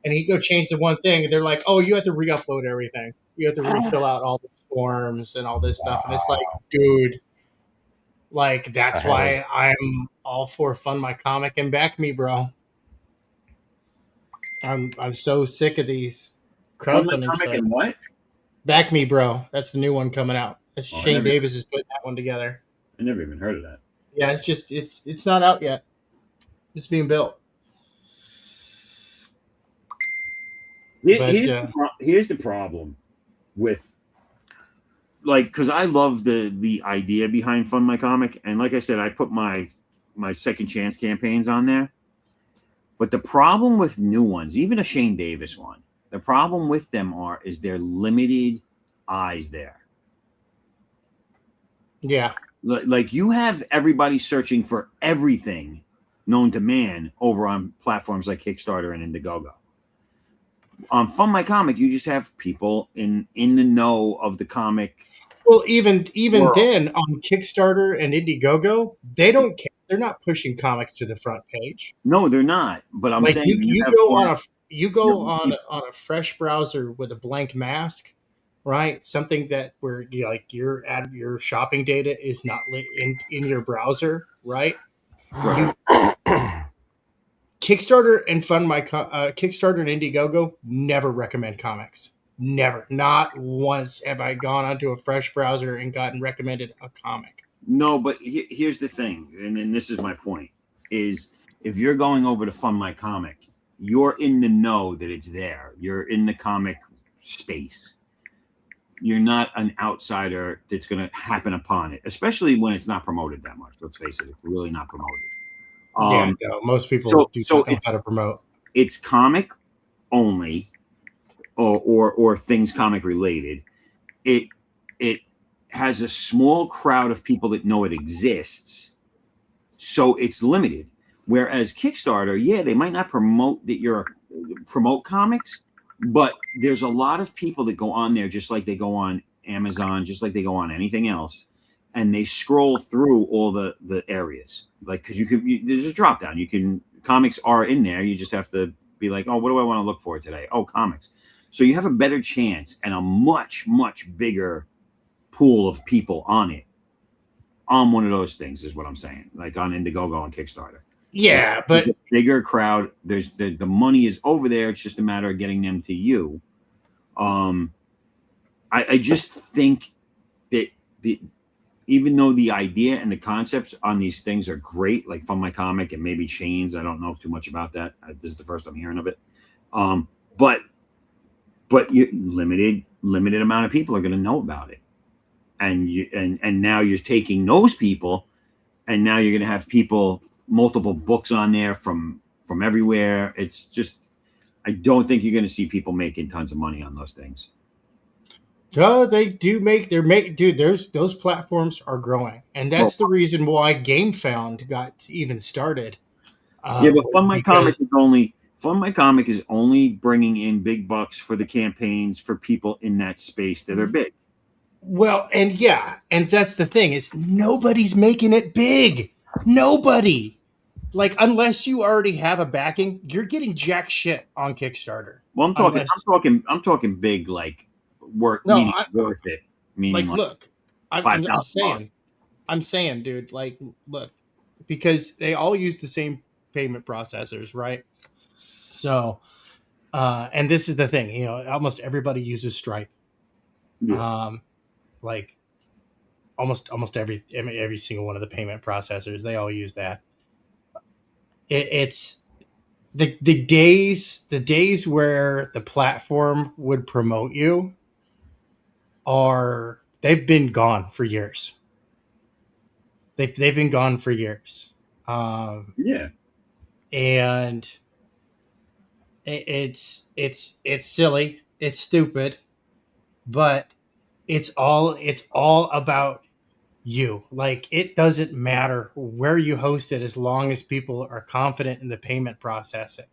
and he'd go change the one thing, and they're like, oh, you have to re-upload everything. You have to refill out all the forms and all this stuff, and it's like, Wow. dude, like A that's headache. why I'm all for Fund My Comic and back me, bro. I'm so sick of these Fun my crowdfunding comic sites. and what? Back me, bro. That's the new one coming out. That's Oh, Shane Davis is putting that one together. I never even heard of that. Yeah, it's not out yet. It's being built. But Here's the problem with like because I love the idea behind Fund My Comic, and like I said, I put my second chance campaigns on there. But the problem with new ones, even a Shane Davis one, the problem with them is they're limited eyes there. yeah, Like you have everybody searching for everything known to man over on platforms like Kickstarter and Indiegogo. On Fund My Comic, you just have people in the know of the comic. well, even world. then on Kickstarter and Indiegogo, they don't care. They're not pushing comics to the front page. No, they're not. But I'm Like saying you have go one. on a you go on a fresh browser with a blank mask, right? Something that where you like your shopping data is not in your browser, right? Right. Kickstarter and Kickstarter and Indiegogo never recommend comics. Never, not once have I gone onto a fresh browser and gotten recommended a comic. No, but here's the thing, and this is my point: is if you're going over to Fund My Comic, you're in the know that it's there. You're in the comic space. You're not an outsider that's going to happen upon it, especially when it's not promoted that much. Let's face it; it's really not promoted. Yeah, no, most people do So not know how to promote. it's comic only, or things comic related. It has a small crowd of people that know it exists, so it's limited. Whereas Kickstarter, yeah, they might not promote comics, but there's a lot of people that go on there just like they go on Amazon, just like they go on anything else, and they scroll through all the areas. Like because there's a drop down. Comics are in there. You just have to be like, oh, what do I want to look for today? Oh, comics. So you have a better chance and a much bigger pool of people on it. On one of those things is what I'm saying. Like on Indiegogo and Kickstarter. Yeah, but bigger crowd. There's the money is over there. It's just a matter of getting them to you. I just think that even though the idea and the concepts on these things are great, like Fund My Comic and maybe Shane's, I don't know too much about that. This is the first I'm hearing of it. But you limited amount of people are going to know about it, and now you're taking those people, and now you're going to have multiple books on there from everywhere. It's just I don't think you're going to see people making tons of money on those things. they do dude. Those platforms are growing, and that's the reason why GameFound got even started. Yeah, but Fund My Comic is only bringing in big bucks for the campaigns for people in that space that are big. Well, and that's the thing is nobody's making it big. Nobody. Like unless you already have a backing, you're getting jack shit on Kickstarter. Well, I'm talking big, like worth it. Meaning like look, I'm saying, dude, like look, because they all use the same payment processors, right? So, and this is the thing, almost everybody uses Stripe. Yeah. Like almost every single one of the payment processors, they all use that. It's the days where the platform would promote you they've been gone for years. They've been gone for years. Yeah. And it's silly, it's stupid, but it's all about you. Like, it doesn't matter where you host it as long as people are confident in the payment processing.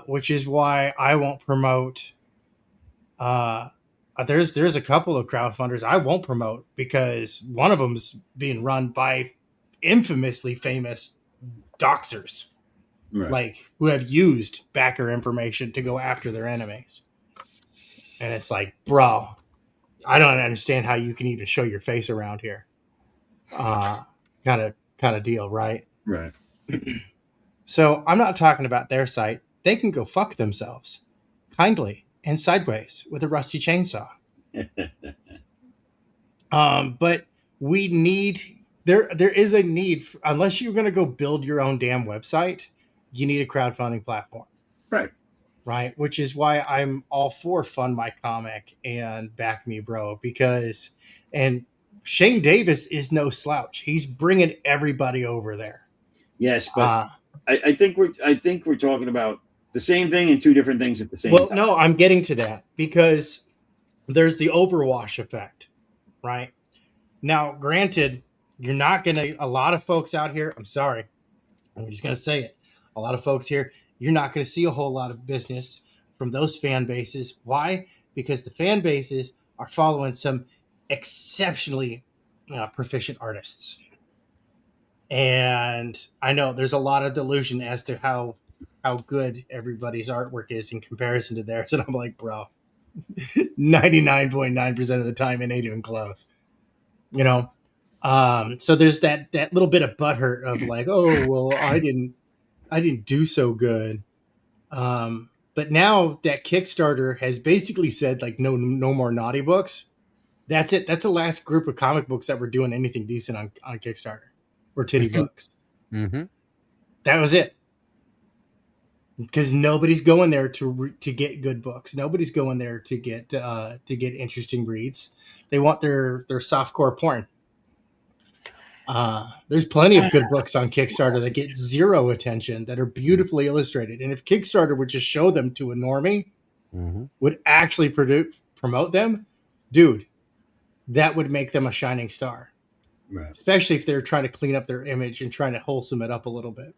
Which is why I won't promote. There's a couple of crowdfunders I won't promote because one of them's being run by infamously famous doxers, Right. like, who have used backer information to go after their enemies. And it's like, bro, I don't understand how you can even show your face around here. Kind of deal, right? Right. So I'm not talking about their site. They can go fuck themselves, kindly and sideways with a rusty chainsaw. But we need there is a need unless you're going to go build your own damn website, you need a crowdfunding platform. Right, which is why I'm all for Fund My Comic and Back Me Bro, because and Shane Davis is no slouch. He's bringing everybody over there. Yes, but I think we're talking about the same thing and two different things at the same time. No, I'm getting to that because there's the overwash effect, right? Now, granted, you're not going to, a lot of folks out here, I'm sorry, I'm just going to say it. A lot of folks here, you're not going to see a whole lot of business from those fan bases. Why? Because the fan bases are following some exceptionally proficient artists. And I know there's a lot of delusion as to how good everybody's artwork is in comparison to theirs. And I'm like, bro, 99.9% of the time, it ain't even close. You know? So there's that little bit of butthurt of like, oh, well, I didn't do so good. But now that Kickstarter has basically said, like, no more naughty books. That's it. That's the last group of comic books that were doing anything decent on Kickstarter, or titty books. Mm-hmm. That was it. Because nobody's going there to get good books. Nobody's going there to get interesting reads. They want their softcore porn. There's plenty of good books on Kickstarter that get zero attention, that are beautifully illustrated. And if Kickstarter would just show them to a normie, would actually promote them, dude, that would make them a shining star. Right. Especially if they're trying to clean up their image and trying to wholesome it up a little bit.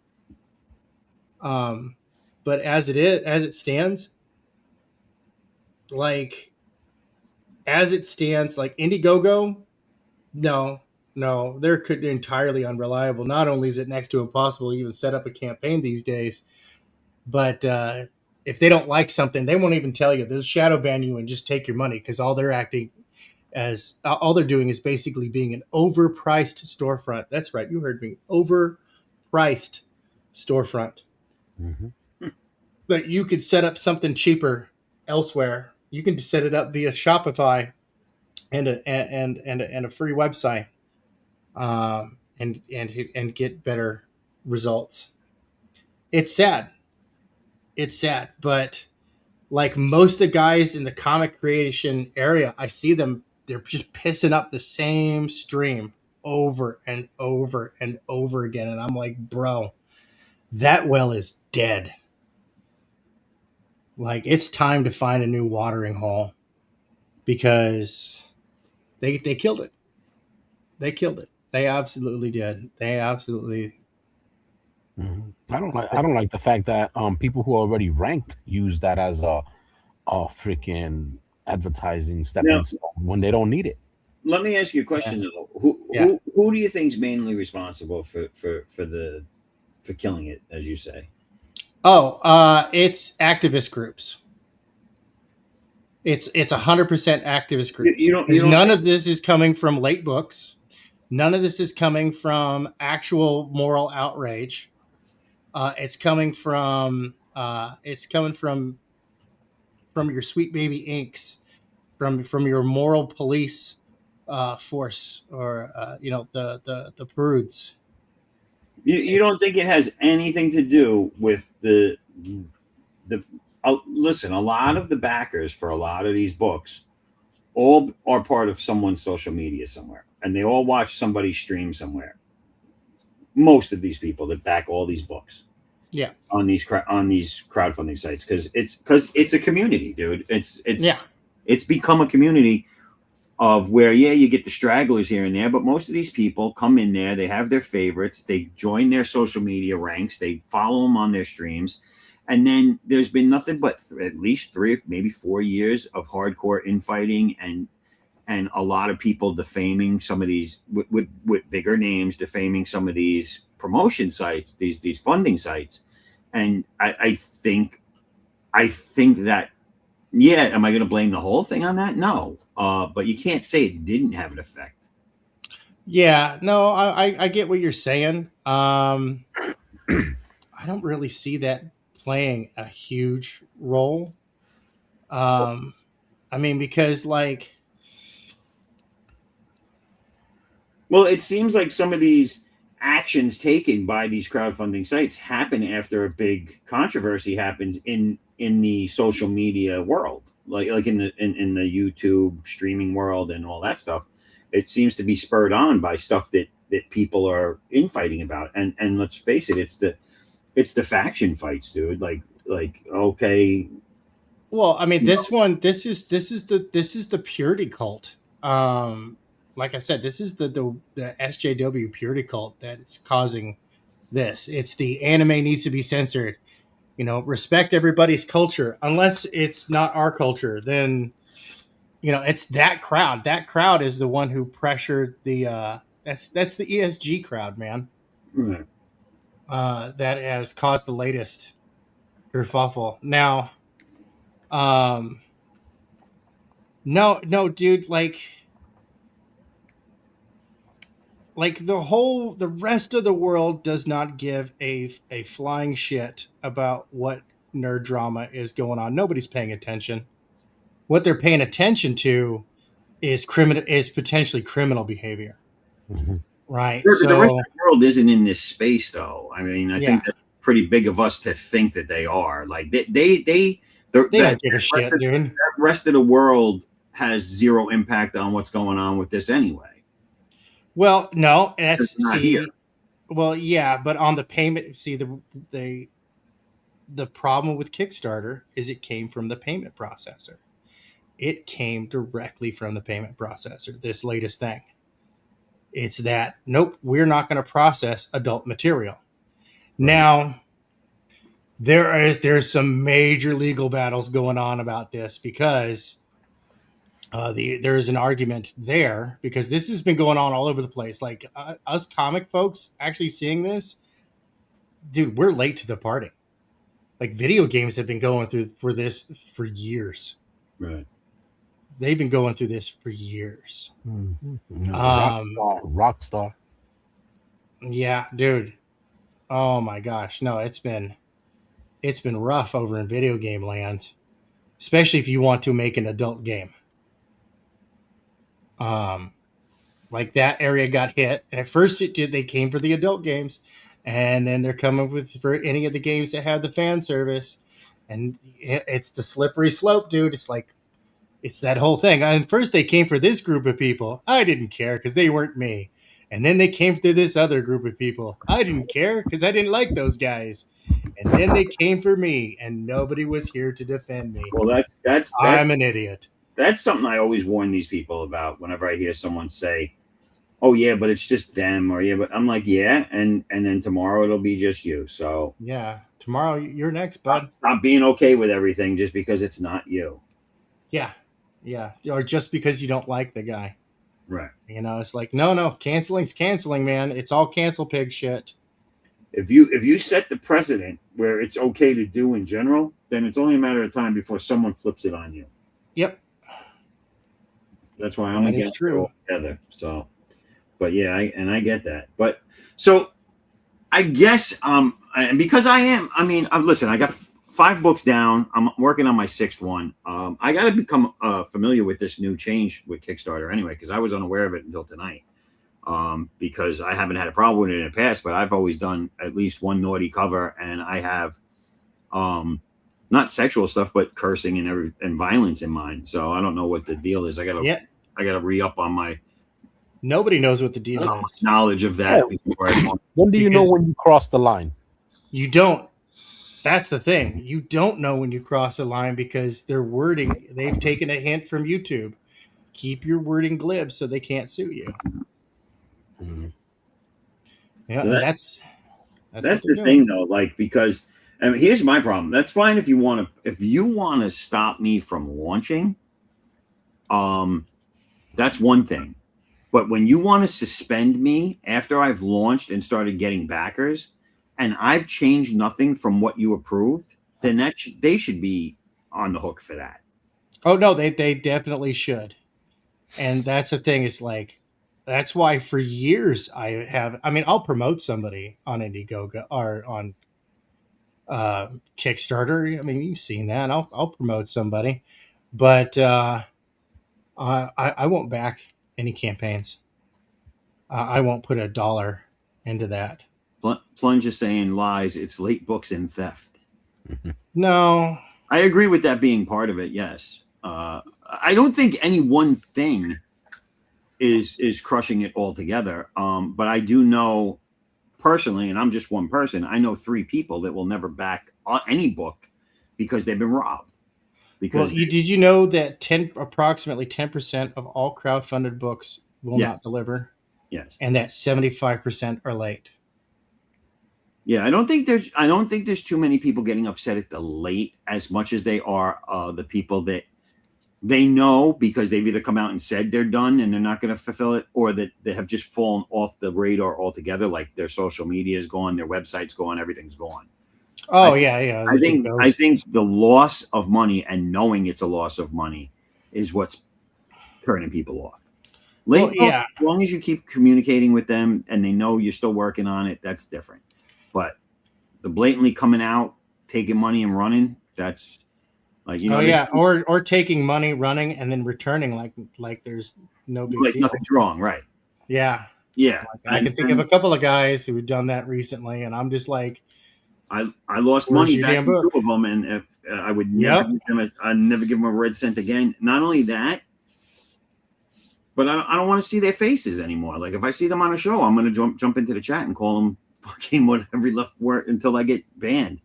But as it stands, like Indiegogo, no, they're entirely unreliable. Not only is it next to impossible to even set up a campaign these days, but if they don't like something, they won't even tell you. They'll shadow ban you and just take your money, because all they're doing is basically being an overpriced storefront. That's right, you heard me. Overpriced storefront. Mm-hmm. But you could set up something cheaper elsewhere. You can set it up via Shopify and a free website, and get better results. It's sad, but like most of the guys in the comic creation area, I see them, they're just pissing up the same stream over and over and over again, and I'm like, bro, that well is dead. Like, it's time to find a new watering hole, because they killed it. They killed it. They absolutely did. They absolutely. Mm-hmm. I don't like the fact that people who are already ranked use that as a freaking advertising stepping stone when they don't need it. Let me ask you a question though. Who do you think is mainly responsible for killing it, as you say? Oh, it's activist groups. It's 100% activist groups. None of this is coming from late books. None of this is coming from actual moral outrage. It's coming from your sweet baby inks, from your moral police force, or the prudes. You don't think it has anything to do with the listen, a lot of the backers for a lot of these books all are part of someone's social media somewhere, and they all watch somebody stream somewhere. Most of these people that back all these books Yeah. on these crowdfunding sites, because it's a community, dude. It's become a community of where, yeah, you get the stragglers here and there, but most of these people come in there, they have their favorites, they join their social media ranks, they follow them on their streams, and then there's been nothing but at least 3, maybe 4 years of hardcore infighting and a lot of people defaming some of these with bigger names, defaming some of these promotion sites, these funding sites, and I think that, yeah, am I going to blame the whole thing on that? No, but you can't say it didn't have an effect. Yeah, no, I get what you're saying. I don't really see that playing a huge role. I mean, because like, well, it seems like some of these actions taken by these crowdfunding sites happen after a big controversy happens in the social media world, like in the YouTube streaming world and all that stuff. It seems to be spurred on by stuff that people are infighting about, and let's face it, it's the faction fights, dude. Like okay, well, I mean, this is the purity cult. Like I said, this is the SJW purity cult that's causing this. It's the anime needs to be censored. You know, respect everybody's culture. Unless it's not our culture, then it's that crowd. That crowd is the one who pressured the that's the ESG crowd, man. right. That has caused the latest kerfuffle. Now, no, dude, like the rest of the world does not give a flying shit about what nerd drama is going on. Nobody's paying attention. What they're paying attention to is potentially criminal behavior. Mhm. Right. Sure, but the rest So of the world isn't in this space, though. I mean, I yeah, think that's pretty big of us to think that they are. Like they they don't give a shit, dude. that rest of the world has zero impact on what's going on with this anyway. Well, no, It's not here. well, yeah, but on the payment, see the problem with Kickstarter is it came from the payment processor. It came directly from the payment processor. This latest thing. It's that, nope, we're not going to process adult material. Now, there's some major legal battles going on about this because there's an argument there because this has been going on all over the place. Like us comic folks actually seeing this, dude, we're late to the party. Like video games have been going through this for years. Right. They've been going through this for years. Mhm. Rockstar. Yeah, dude. Oh my gosh, no, it's been rough over in video game land, especially if you want to make an adult game. Like that area got hit, and at first they came for the adult games, and then they're coming for any of the games that have the fan service, and it's the slippery slope, dude. It's like it's that whole thing. And first they came for this group of people. I didn't care because they weren't me. And then they came for this other group of people. I didn't care because I didn't like those guys. And then they came for me, and nobody was here to defend me. Well, that's I'm an idiot. That's something I always warn these people about whenever I hear someone say, "Oh yeah, but it's just them," or "Yeah, but," I'm like, "Yeah," and then tomorrow it'll be just you. So Yeah, tomorrow you're next, bud. stop being okay with everything just because it's not you. Yeah, or just because you don't like the guy. Right. It's like no, canceling's canceling, man. It's all cancel pig shit. If you set the precedent where it's okay to do in general, then it's only a matter of time before someone flips it on you. Yep. That's why I'm That is against it true. altogether. So, but yeah, I get that. But so I guess and because listen, I got 5 books down. I'm working on my 6th one. I got to become familiar with this new change with Kickstarter anyway, because I was unaware of it until tonight. because I haven't had a problem with it in the past, but I've always done at least one naughty cover, and I have not sexual stuff, but cursing and violence in mine. So I don't know what the deal is. I gotta re-up on my Nobody knows what the deal is. knowledge of that before I When do you know Because- when you cross the line? You don't. That's the thing. You don't know when you cross a line because their wording, they've taken a hint from YouTube. Keep your wording glib so they can't sue you. Mhm. Yeah, So and that- that's That's what the they're thing, doing. though. Like, because here's my problem. That's fine if you want to stop me from launching. That's one thing. But when you want to suspend me after I've launched and started getting backers, and I've changed nothing from what you approved, then they should be on the hook for that. Oh no, they definitely should. And that's the thing, is like, that's why for years I'll promote somebody on Indiegogo or on Kickstarter. I mean, you've seen that. I'll promote somebody, but I won't back any campaigns. I won't put $1 into that. Plunge is saying lies. It's late books and theft. No, I agree with that being part of it. Yes. I don't think any one thing is crushing it altogether. But I do know personally, and I'm just one person, I know 3 people that will never back any book because they've been robbed. Because did you know that approximately 10% of all crowdfunded books will Yes. not deliver, yes. and that 75% are late? Yeah, I don't think there's too many people getting upset at the late as much as they are the people that they know because they've either come out and said they're done and they're not going to fulfill it, or that they have just fallen off the radar altogether. Like their social media is gone, their website's gone, everything's gone. Oh, yeah. I think the loss of money and knowing it's a loss of money is what's turning people off. Well, Late, yeah. as long as you keep communicating with them and they know you're still working on it, that's different. But the blatantly coming out, taking money and running, that's like, you know, or taking money, running, and then returning like there's no big like deal. nothing's wrong, right? Yeah, Yeah. I can think of a couple of guys who've done that recently, and I'm just like, I lost Where's money your back damn in book? 2 of them, and if, I would never I'd never give them a red cent again. Not only that, but I don't want to see their faces anymore. Like if I see them on a show, I'm going to jump into the chat and call them fucking whatever left word until I get banned,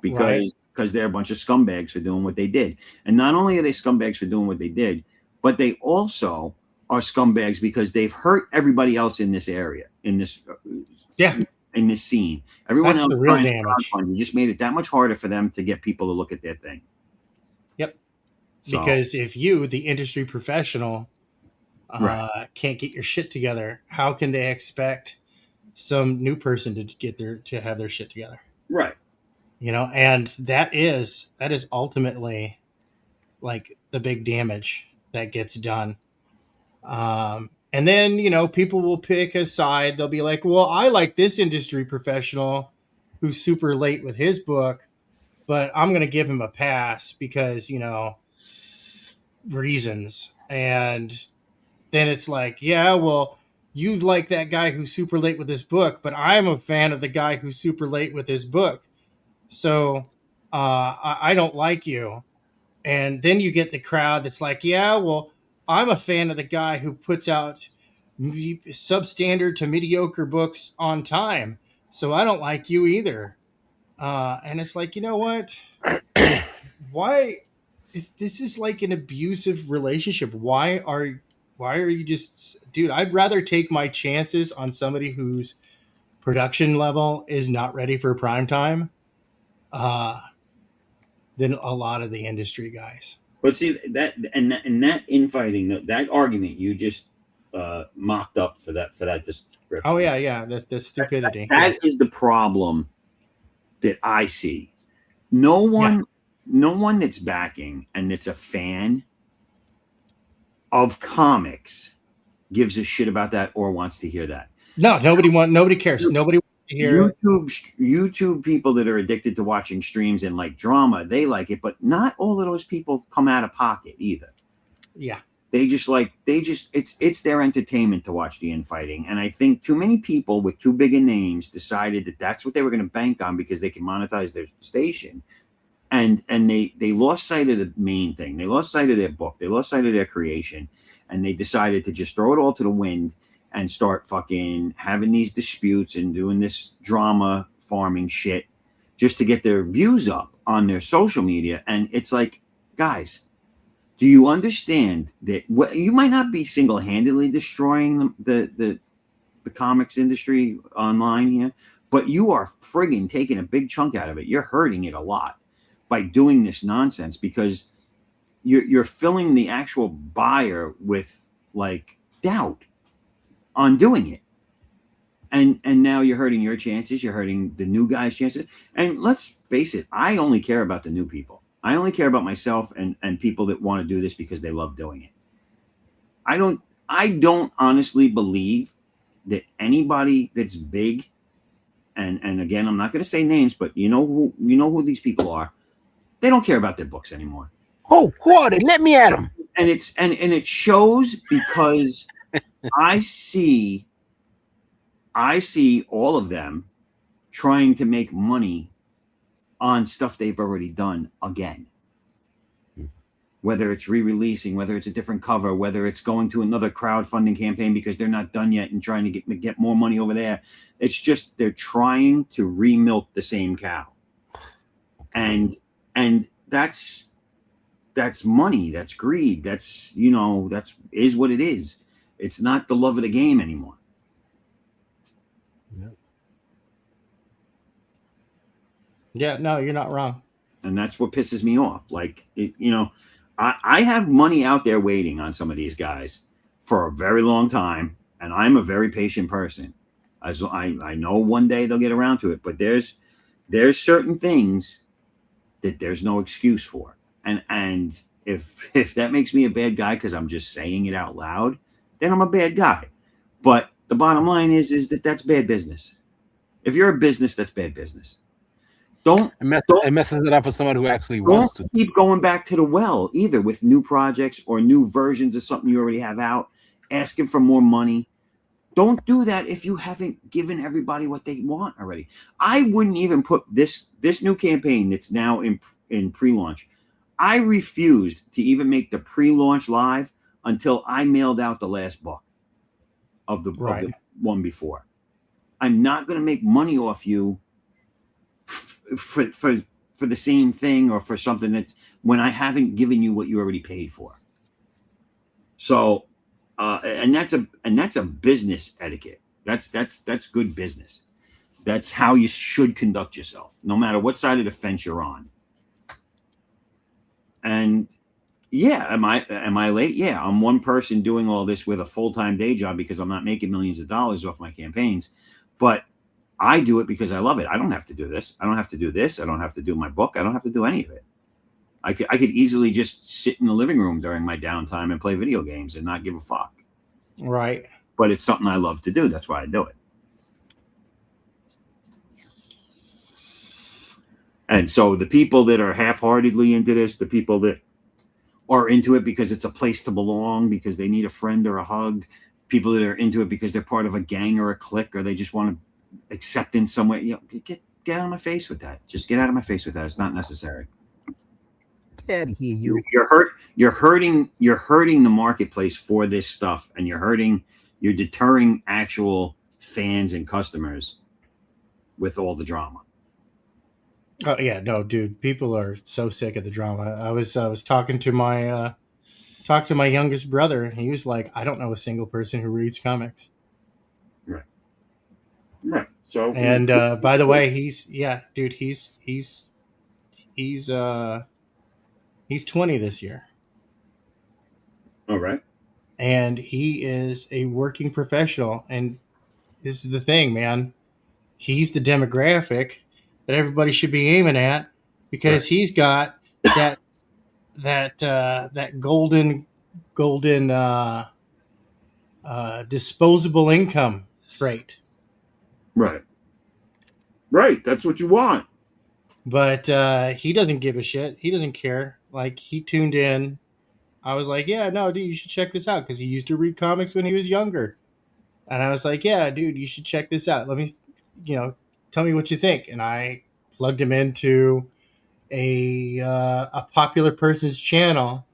because they're a bunch of scumbags for doing what they did. And not only are they scumbags for doing what they did, but they also are scumbags because they've hurt everybody else in this area, in this in this scene. Everyone That's else the real trying to damage. crowdfund, you just made it that much harder for them to get people to look at their thing. Yep. So, Because if you, the industry professional, Right. can't get your shit together, how can they expect some new person to have their shit together? right. You know, and that is ultimately like the big damage that gets done. And then, you know, people will pick a side. They'll be like, well, I like this industry professional who's super late with his book, but I'm going to give him a pass because, you know, reasons. And then it's like, yeah, well, you like that guy who's super late with his book, but I'm a fan of the guy who's super late with his book. So I don't like you. And then you get the crowd that's like, yeah, well, I'm a fan of the guy who puts out substandard to mediocre books on time. So I don't like you either. And it's like, you know what? Why? This is like an abusive relationship. Why are you just, dude? I'd rather take my chances on somebody whose production level is not ready for prime time than a lot of the industry guys. But see that infighting, that argument you just mocked up for that description. Oh yeah, the stupidity. That is the problem that I see. No one that's backing and that's a fan of comics gives a shit about that or wants to hear that. No, nobody cares. Nobody wants to hear YouTube people that are addicted to watching streams and like drama, they like it, but not all of those people come out of pocket either. Yeah. it's their entertainment to watch the infighting. And I think too many people with too big a names decided that that's what they were going to bank on because they can monetize their station. And they lost sight of the main thing. They lost sight of their book. They lost sight of their creation. And they decided to just throw it all to the wind and start fucking having these disputes and doing this drama farming shit just to get their views up on their social media. And it's like, guys, do you understand that you might not be single-handedly destroying the comics industry online here, but you are friggin' taking a big chunk out of it. You're hurting it a lot by doing this nonsense because you're filling the actual buyer with like doubt on doing it. And now you're hurting your chances. You're hurting the new guy's chances. And let's face it, I only care about the new people. I only care about myself and people that want to do this because they love doing it. I don't honestly believe that anybody that's big, and again, I'm not going to say names, but you know who these people are. They don't care about their books anymore. Oh, who are they? Let me at them. And it shows because I see all of them trying to make money on stuff they've already done again. Whether it's re-releasing, whether it's a different cover, whether it's going to another crowdfunding campaign because they're not done yet and trying to get more money over there. It's just they're trying to re-milk the same cow. And that's money, that's greed, that's is what it is. It's not the love of the game anymore. Yeah, no, you're not wrong. And that's what pisses me off. Like, I have money out there waiting on some of these guys for a very long time. And I'm a very patient person. As I know one day they'll get around to it. But there's certain things that there's no excuse for. And if that makes me a bad guy because I'm just saying it out loud, then I'm a bad guy. But the bottom line is that that's bad business. If you're a business, that's bad business. It messes it up for someone who actually wants to. Don't keep going back to the well either with new projects or new versions of something you already have out, asking for more money. Don't do that if you haven't given everybody what they want already. I wouldn't even put this new campaign that's now in pre-launch. I refused to even make the pre-launch live until I mailed out the last book of the one before. I'm not going to make money off you for the same thing or for something that's when I haven't given you what you already paid for. So, and that's a business etiquette. That's good business. That's how you should conduct yourself, no matter what side of the fence you're on. And yeah, am I late? Yeah, I'm one person doing all this with a full-time day job because I'm not making millions of dollars off my campaigns, but I do it because I love it. I don't have to do this. I don't have to do this. I don't have to do my book. I don't have to do any of it. I could easily just sit in the living room during my downtime and play video games and not give a fuck. Right. But it's something I love to do. That's why I do it. And so the people that are half-heartedly into this, the people that are into it because it's a place to belong, because they need a friend or a hug, people that are into it because they're part of a gang or a clique, or they just want to accept in some way, get out of my face with that. Just get out of my face with that. It's not necessary. Get out of here, you. You're hurting the marketplace for this stuff, and you're deterring actual fans and customers with all the drama. Oh yeah, no, dude. People are so sick of the drama. I was talking to my youngest brother. He was like, I don't know a single person who reads comics. Right. So, and by the way, he's 20 this year. All right. And he is a working professional. And this is the thing, man. He's the demographic that everybody should be aiming at because he's got that golden disposable income trait. Right. That's what you want. But he doesn't give a shit. He doesn't care. Like, he tuned in I was like, yeah, no, dude, you should check this out because he used to read comics when he was younger. And I was like, yeah, dude, you should check this out. Let me, tell me what you think. And I plugged him into a popular person's channel.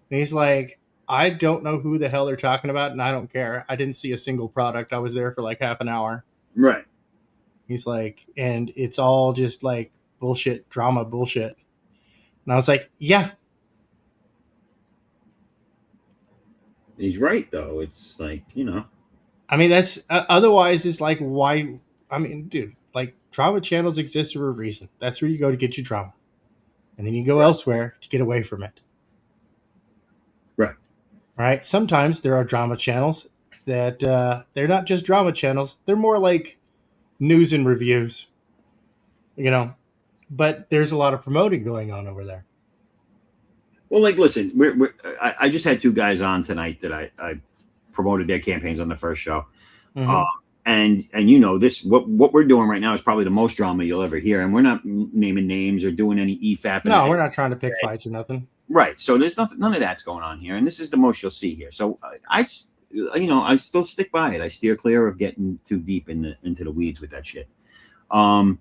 And he's like, I don't know who the hell they're talking about, and I don't care. I didn't see a single product. I was there for like half an hour. Right. He's like, and it's all just like bullshit, drama bullshit. And I was like, yeah. He's right, though. It's like, I mean, that's otherwise, it's like, why? I mean, dude, like drama channels exist for a reason. That's where you go to get your drama. And then you go elsewhere to get away from it. Right. Right. Sometimes there are drama channels that they're not just drama channels. They're more like news and reviews, but there's a lot of promoting going on over there. Well, like, listen, I just had two guys on tonight that I promoted their campaigns on the first show. Mm-hmm. And this, what we're doing right now is probably the most drama you'll ever hear. And we're not naming names or doing any EFAP. No, we're not trying to pick fights or nothing. Right. So there's none of that's going on here. And this is the most you'll see here. So I still stick by it. I steer clear of getting too deep into the weeds with that shit. But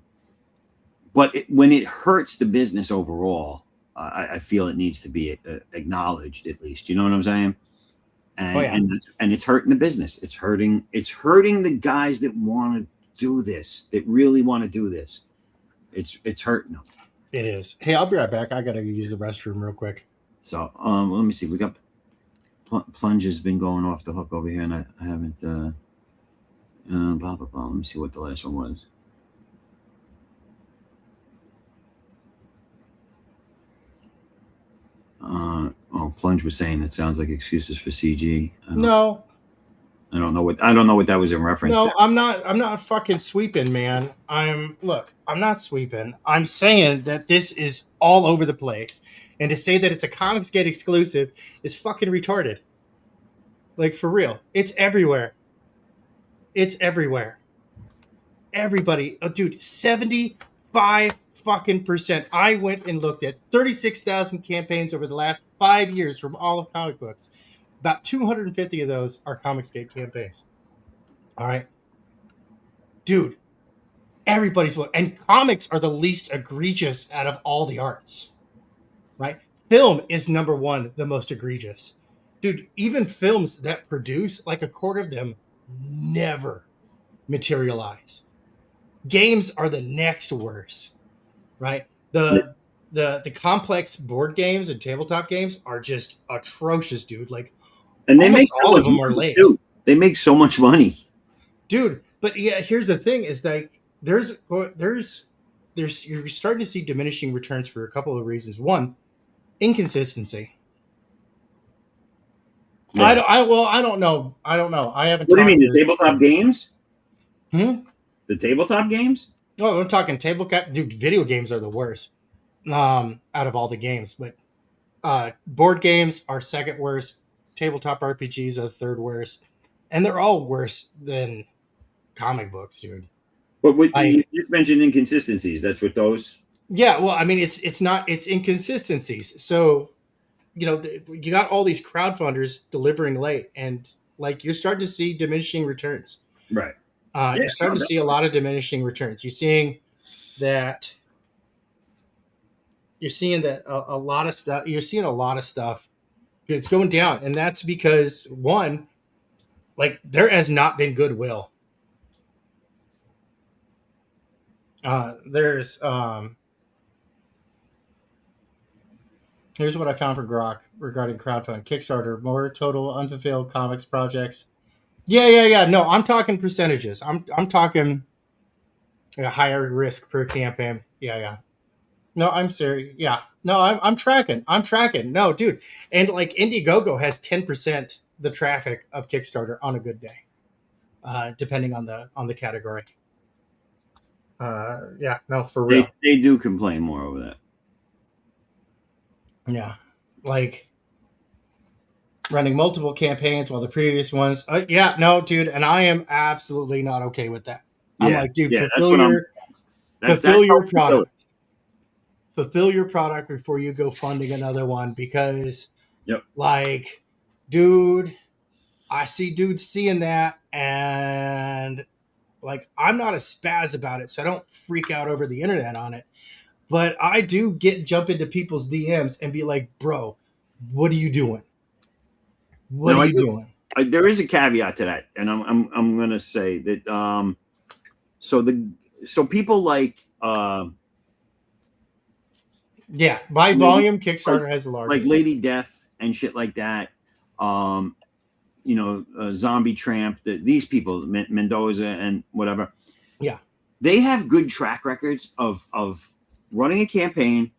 when it hurts the business overall, I feel it needs to be acknowledged at least. You know what I'm saying? And and it's hurting the business. It's hurting the guys that want to do this, that really want to do this. It's hurting them. It is. Hey, I'll be right back. I gotta use the restroom real quick. So let me see. We got Plunge has been going off the hook over here, and I haven't. Blah blah blah. Let me see what the last one was. Plunge was saying it sounds like excuses for CG. I don't know what that was in reference to. I'm not fucking sweeping, man. I'm not sweeping. I'm saying that this is all over the place. And to say that it's a Comicsgate exclusive is fucking retarded. Like, for real. It's everywhere. It's everywhere. Everybody, dude, 75 fucking percent. I went and looked at 36,000 campaigns over the last 5 years from all of comic books. About 250 of those are Comicsgate campaigns. All right. Dude, everybody's look. And comics are the least egregious out of all the arts. Right? Film is number one, the most egregious. Dude, even films that produce, like a quarter of them never materialize. Games are the next worst. Right? The complex board games and tabletop games are just atrocious, dude. Like, and they make all of them are late. Too. They make so much money, dude. But yeah, here's the thing: is that there's you're starting to see diminishing returns for a couple of reasons. One, inconsistency. Yeah. I don't know. I haven't. What do you mean, the tabletop games? The tabletop games? Oh, I'm talking tabletop. Dude, video games are the worst out of all the games. But board games are second worst. Tabletop RPGs are the third worst. And they're all worse than comic books, dude. But you just mentioned inconsistencies. That's what those... Yeah, well, I mean, it's inconsistencies. So, you got all these crowdfunders delivering late, and like you're starting to see diminishing returns. Right. You're starting to see a lot of diminishing returns. You're seeing that a lot of stuff. You're seeing a lot of stuff. It's going down, and that's because one, like, there has not been goodwill. Here's what I found for Grok regarding crowdfunding. Kickstarter, more total unfulfilled comics projects. Yeah. No, I'm talking percentages. I'm talking a higher risk per campaign. Yeah. No, I'm serious. Yeah. No, I'm tracking. No, dude. And like Indiegogo has 10% the traffic of Kickstarter on a good day, depending on the category. Yeah. No, for real. They do complain more over that. Yeah, like running multiple campaigns while the previous ones. Yeah, no, dude, and I am absolutely not okay with that. I'm like, dude, fulfill your product. Fulfill your product before you go funding another one, because Yep. Like, dude, I see dudes seeing that, and like, I'm not a spaz about it, so I don't freak out over the internet on it. But I do jump into people's DMs and be like, bro, what are you doing? What Now, are I you do. doing? There is a caveat to that, and I'm going to say that. So people like Yeah, by Lady, volume, Kickstarter has the like largest. Lady Death and shit like that. Zombie Tramp. These people, Mendoza and whatever. Yeah. They have good track records of running a campaign,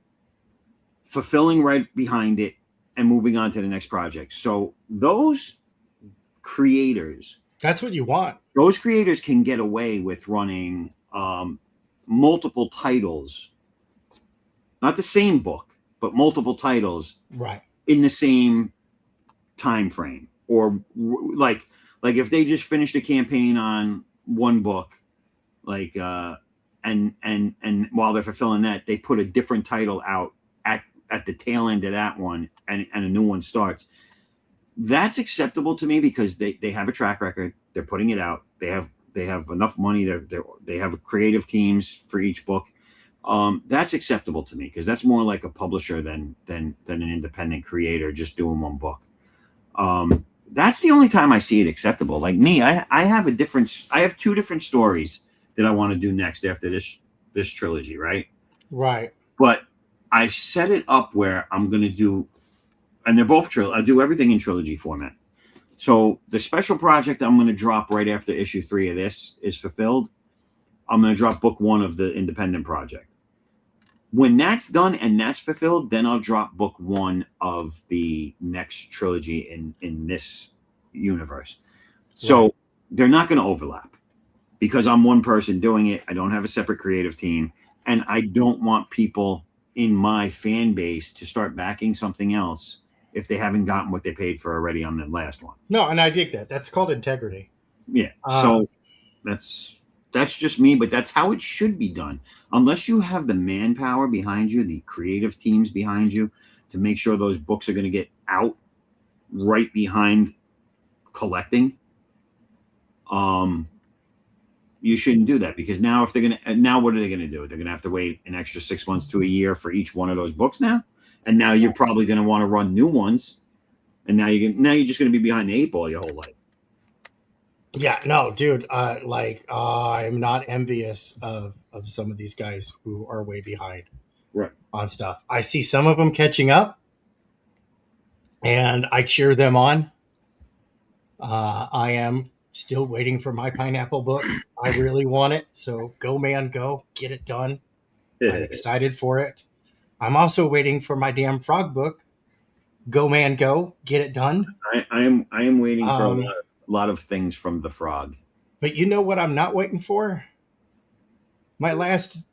fulfilling right behind it, and moving on to the next project. So those creators That's what you want. can get away with running multiple titles, not the same book, but multiple titles Right. in the same time frame. Or like if they just finished a campaign on one book, like and while they're fulfilling that, they put a different title out at the tail end of that one, and a new one starts. That's acceptable to me because they have a track record. They're putting it out. They have enough money. They have creative teams for each book. That's acceptable to me because that's more like a publisher than an independent creator just doing one book. That's the only time I see it acceptable. Like me, I have two different stories that I want to do next after this trilogy, right? Right. But I set it up where I'm going to do, and they're both I do everything in trilogy format. So the special project I'm going to drop right after issue 3 of this is fulfilled. I'm going to drop book 1 of the independent project. When that's done and that's fulfilled, then I'll drop book 1 of the next trilogy in this universe. So they're not going to overlap because I'm one person doing it. I don't have a separate creative team, and I don't want people in my fan base to start backing something else if they haven't gotten what they paid for already on the last one. No, and I dig that. That's called integrity. Yeah. So that's just me, but that's how it should be done. Unless you have the manpower behind you, the creative teams behind you to make sure those books are going to get out right behind collecting. You shouldn't do that because now what are they going to do? They're going to have to wait an extra 6 months to a year for each one of those books now. And now you're probably going to want to run new ones. And now you're just going to be behind the 8 ball your whole life. Yeah, no, dude. I'm not envious of some of these guys who are way behind on stuff. I see some of them catching up, and I cheer them on. I am still waiting for my pineapple book. I really want it, so go, man, go get it done. I'm excited for it. I'm also waiting for my damn frog book. Go, man, go get it done. I am waiting for a lot of things from the frog. But you know what I'm not waiting for? My last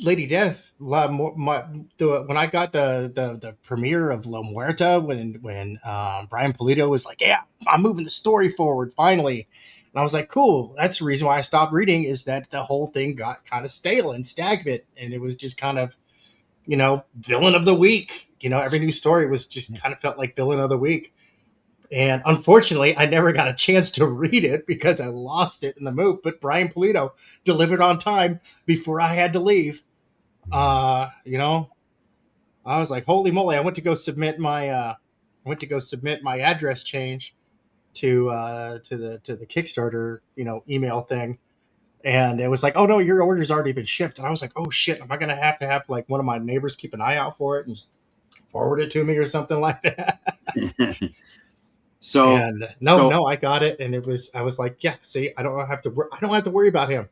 Lady Death. When I got the premiere of La Muerta, when Brian Pulido was like, "Yeah, I'm moving the story forward finally," and I was like, "Cool." That's the reason why I stopped reading, is that the whole thing got kind of stale and stagnant, and it was just kind of, villain of the week. Every new story was just kind of felt like villain of the week. And unfortunately, I never got a chance to read it because I lost it in the move. But Brian Pulido delivered on time before I had to leave. I was like, holy moly! I went to go submit my address change to the Kickstarter email thing, and it was like, oh no, your order's already been shipped. And I was like, oh shit, am I gonna have like one of my neighbors keep an eye out for it and just forward it to me or something like that? No, I got it, and I was like, yeah, see, I don't have to worry about him.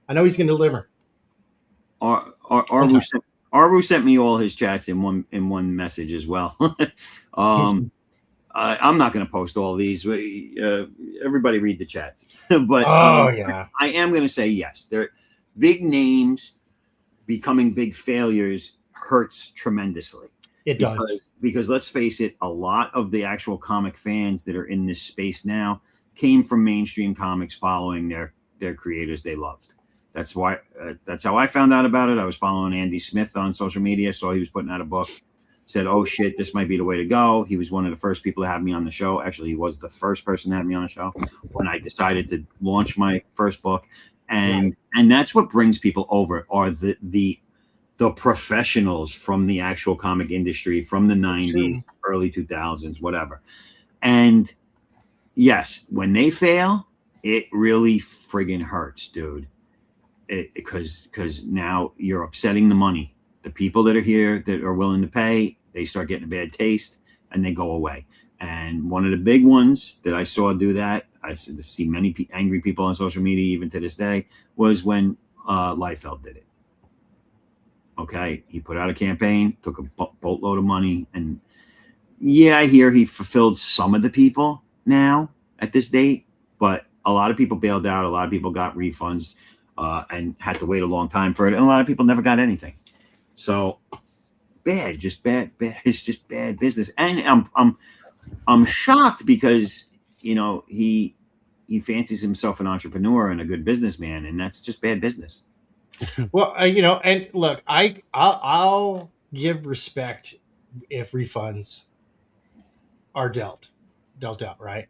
I know he's going to deliver. Aru sent me all his chats in one message as well. I'm not going to post all these. Everybody read the chats, but yeah, I am going to say yes. They're big names becoming big failures hurts tremendously. It does. Because let's face it, a lot of the actual comic fans that are in this space now came from mainstream comics following their creators they loved. That's why that's how I found out about it. I was following Andy Smith on social media, saw he was putting out a book. said, "Oh shit, this might be the way to go." He was one of the first people to have me on the show. Actually, he was the first person to have me on the show when I decided to launch my first book, and that's what brings people over are the professionals from the actual comic industry from the 90s, early 2000s, whatever. And yes, when they fail, it really friggin' hurts, dude. Because now you're upsetting the money. The people that are here that are willing to pay, they start getting a bad taste and they go away. And one of the big ones that I saw do that, I see many angry people on social media even to this day, was when Liefeld did it. Okay, he put out a campaign, took a boatload of money, and yeah, I hear he fulfilled some of the people now at this date, but a lot of people bailed out. A lot of people got refunds and had to wait a long time for it, and a lot of people never got anything. So bad. It's just bad business, and I'm shocked because he fancies himself an entrepreneur and a good businessman, and that's just bad business. Well, and look, I'll give respect if refunds are dealt out, right?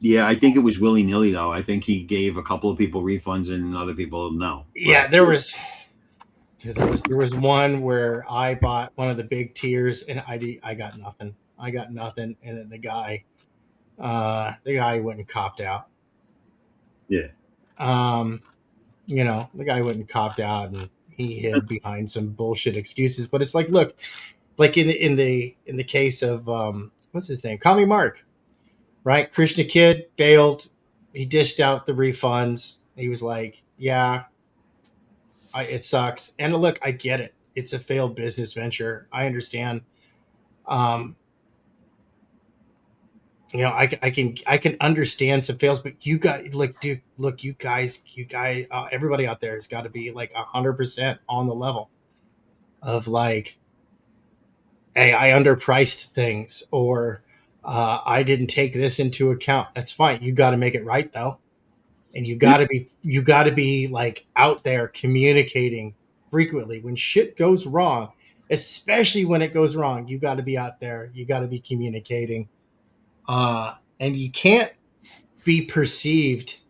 Yeah, I think it was willy-nilly though. I think he gave a couple of people refunds and other people no. Yeah, there was one where I bought one of the big tiers and I got nothing. And then the guy went and copped out. Yeah. The guy went and copped out and he hid behind some bullshit excuses. But it's like, look, like in the case of what's his name, Kami Mark, right? Krishna Kid failed. He dished out the refunds. He was like, "Yeah, it sucks." And look, I get it. It's a failed business venture. I understand. I can understand some fails, but you guys, you guys, everybody out there has got to be like 100% on the level of like, hey, I underpriced things, or I didn't take this into account. That's fine. You got to make it right though, and you got to be like out there communicating frequently when shit goes wrong, especially when it goes wrong. You got to be out there. You got to be communicating. And you can't be perceived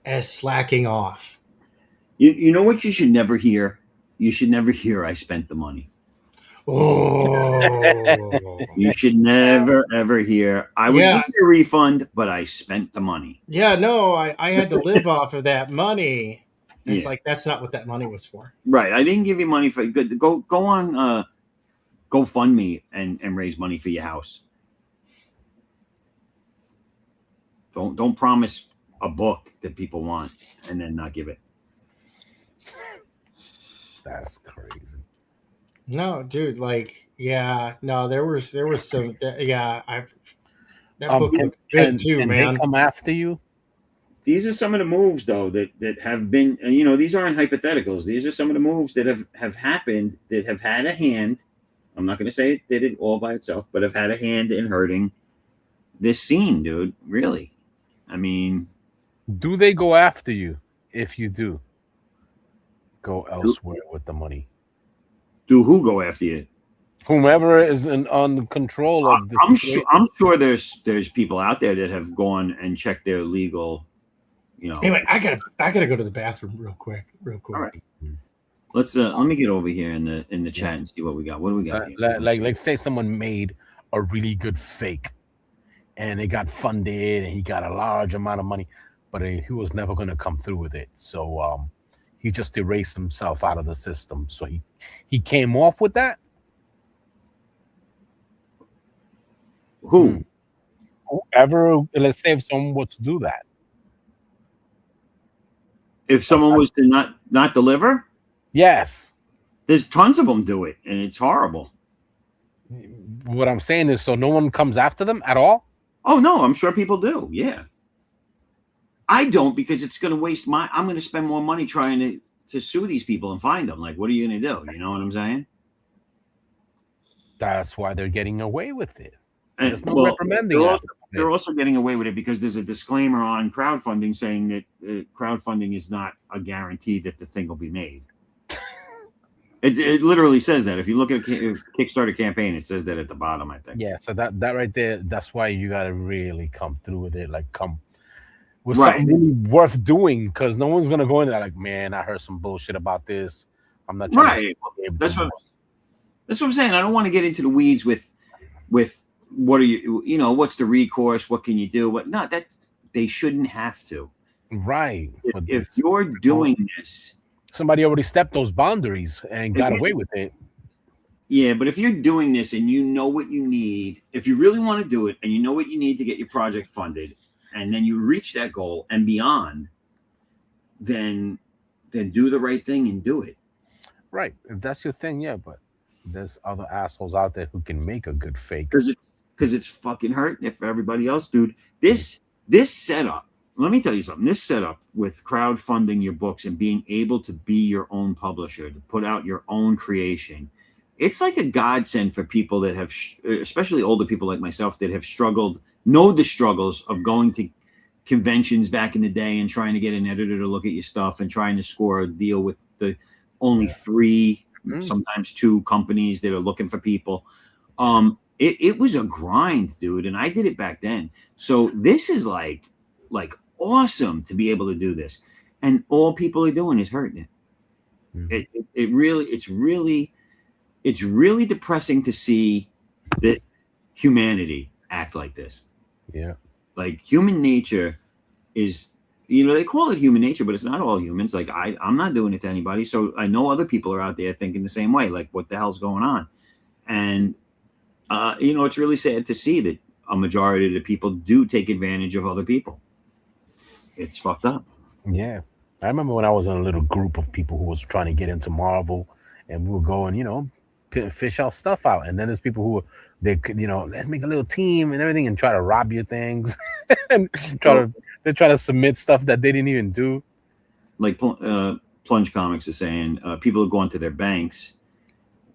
as slacking off. You know what you should never hear? You should never hear I spent the money. Oh. You should never, ever hear I would give you a refund, but I spent the money. Yeah, no, I had to live off of that money. It's like, that's not what that money was for. Right. I didn't give you money for good. Go on GoFundMe and raise money for your house. Don't promise a book that people want and then not give it. That's crazy. No, dude, like, yeah, no, there was some, that book looked good too, man. They come after you. These are some of the moves though that have been, these aren't hypotheticals. These are some of the moves that have happened that have had a hand. I'm not going to say it did it all by itself, but have had a hand in hurting this scene, dude. Really. I mean, do they go after you? If you do, go elsewhere with the money. Do who go after you? Whomever is on control of the situation. I'm sure there's people out there that have gone and checked their legal, Anyway, I gotta go to the bathroom real quick. All right. Let's let me get over here in the chat and see what we got. What do we got here? Like say someone made a really good fake. And it got funded, and he got a large amount of money, but he was never going to come through with it. So he just erased himself out of the system. So he came off with that. Who? Whoever. Let's say if someone was to do that. If someone was to not deliver, yes, there's tons of them do it, and it's horrible. What I'm saying is, so no one comes after them at all. Oh no, I'm sure people do. Yeah, I don't because it's going to waste I'm going to spend more money trying to sue these people and find them. Like, what are you going to do? You know what I'm saying? That's why they're getting away with it. And there's no reprimanding. They're also getting away with it because there's a disclaimer on crowdfunding saying that crowdfunding is not a guarantee that the thing will be made. It literally says that. If you look at Kickstarter campaign, it says that at the bottom, I think. Yeah, so that right there, that's why you gotta really come through with it, like come with Right. something really worth doing, because no one's gonna go in there like, man, I heard some bullshit about this. I'm not trying Right. to able That's to what I'm saying. I don't want to get into the weeds with what are you know, what's the recourse? What can you do? What not? That they shouldn't have to. right. But If you're doing this, somebody already stepped those boundaries and got away with it. yeah, but if you're doing this and you know what you need, if you really want to do it and you know what you need to get your project funded, and then you reach that goal and beyond, then do the right thing and do it. Right. If that's your thing, yeah, but there's other assholes out there who can make a good fake. Because it's fucking hurting it for everybody else, dude. This setup, let me tell you something. This setup with crowdfunding your books and being able to be your own publisher, to put out your own creation, it's like a godsend for people that have, especially older people like myself, that have struggled, know the struggles of going to conventions back in the day and trying to get an editor to look at your stuff and trying to score a deal with the only 3, sometimes 2 companies that are looking for people. It was a grind, dude, and I did it back then. So this is like awesome to be able to do this, and all people are doing is hurting it. It's really depressing to see that humanity act like this. Yeah. Like human nature is, you know, they call it human nature, but it's not all humans. Like I'm not doing it to anybody. So I know other people are out there thinking the same way. Like, what the hell's going on? And you know, it's really sad to see that a majority of the people do take advantage of other people. It's fucked up. Yeah. I remember when I was in a little group of people who was trying to get into Marvel, and we were going, you know, fish out stuff out. And then there's people who they could, you know, let's make a little team and everything and try to rob your things and they try to submit stuff that they didn't even do. Like Plunge Comics is saying, people are going to their banks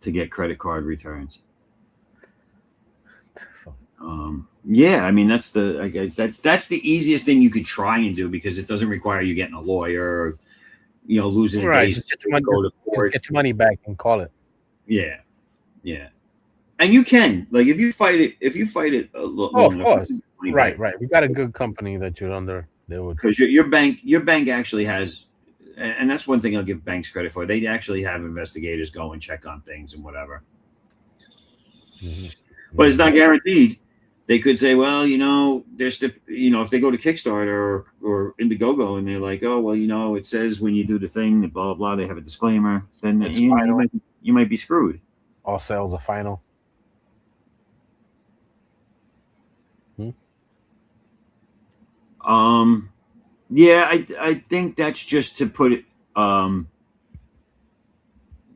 to get credit card returns. Yeah, I mean that's the easiest thing you could try and do, because it doesn't require you getting a lawyer or, you know, losing a day's Just to go to court. Just get your money back and call it. Yeah, and you can, like, if you fight it long of course. enough, Right. We got a good company that you're under. They would, because your bank actually has, and that's one thing I'll give banks credit for. They actually have investigators go and check on things and whatever. But it's not guaranteed. They could say, well, you know, there's the, you know, if they go to Kickstarter or Indiegogo and they're like, oh, well, you know, it says when you do the thing, blah blah blah, they have a disclaimer, then you might be screwed. all sales are final. Yeah, I think that's just to put it.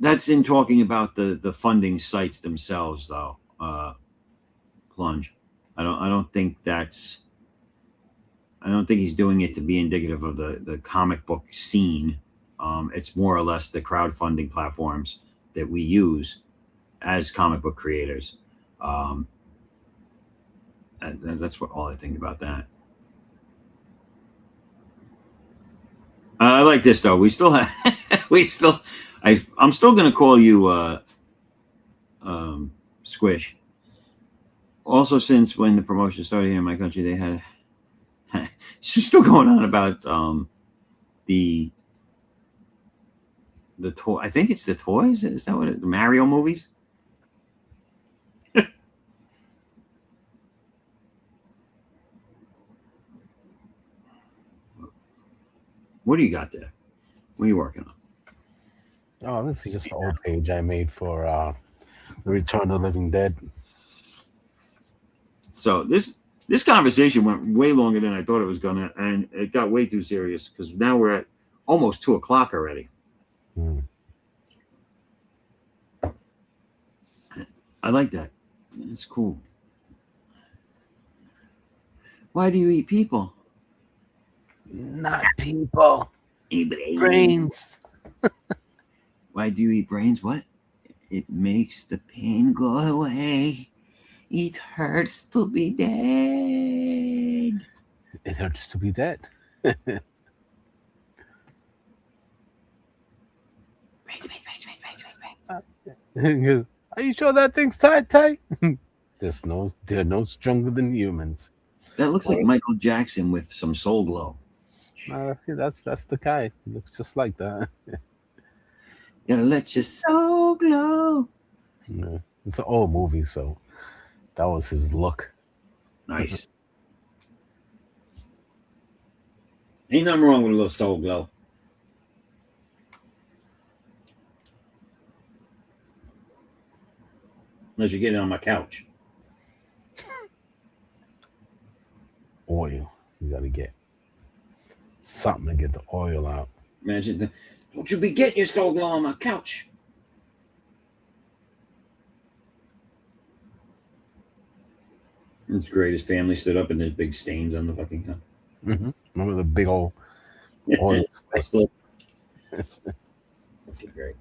That's in talking about the funding sites themselves, though. Plunge. I don't think he's doing it to be indicative of the comic book scene. It's more or less the crowdfunding platforms that we use as comic book creators. That's all I think about that. I like this though. I'm still gonna call you Squish. Also, since when the promotion started here in my country, they had she's still going on about the toy. I think it's the toys. Is that what the Mario movies? What do you got there? What are you working on? Oh, this is just an old page I made for the Return of the Living Dead. So this conversation went way longer than I thought it was gonna, and it got way too serious because now we're at almost 2:00 already. I like that. That's cool. Why do you eat people? Not people. Brains. Why do you eat brains? What? It makes the pain go away. It hurts to be dead. It hurts to be dead. Brains. He goes, are you sure that thing's tight? They're no stronger than humans. That looks like Michael Jackson with some soul glow. See, that's the guy. He looks just like that. Gotta let your soul glow. Yeah. It's an old movie, so that was his look. Nice. Ain't nothing wrong with a little soul glow. Unless you get it on my couch. Oil. You gotta get something to get the oil out. Imagine that. Don't you be getting your soul glow on my couch. It's great. His family stood up and there's big stains on the fucking couch. Mm-hmm. Remember the big old oil slick? Okay, great.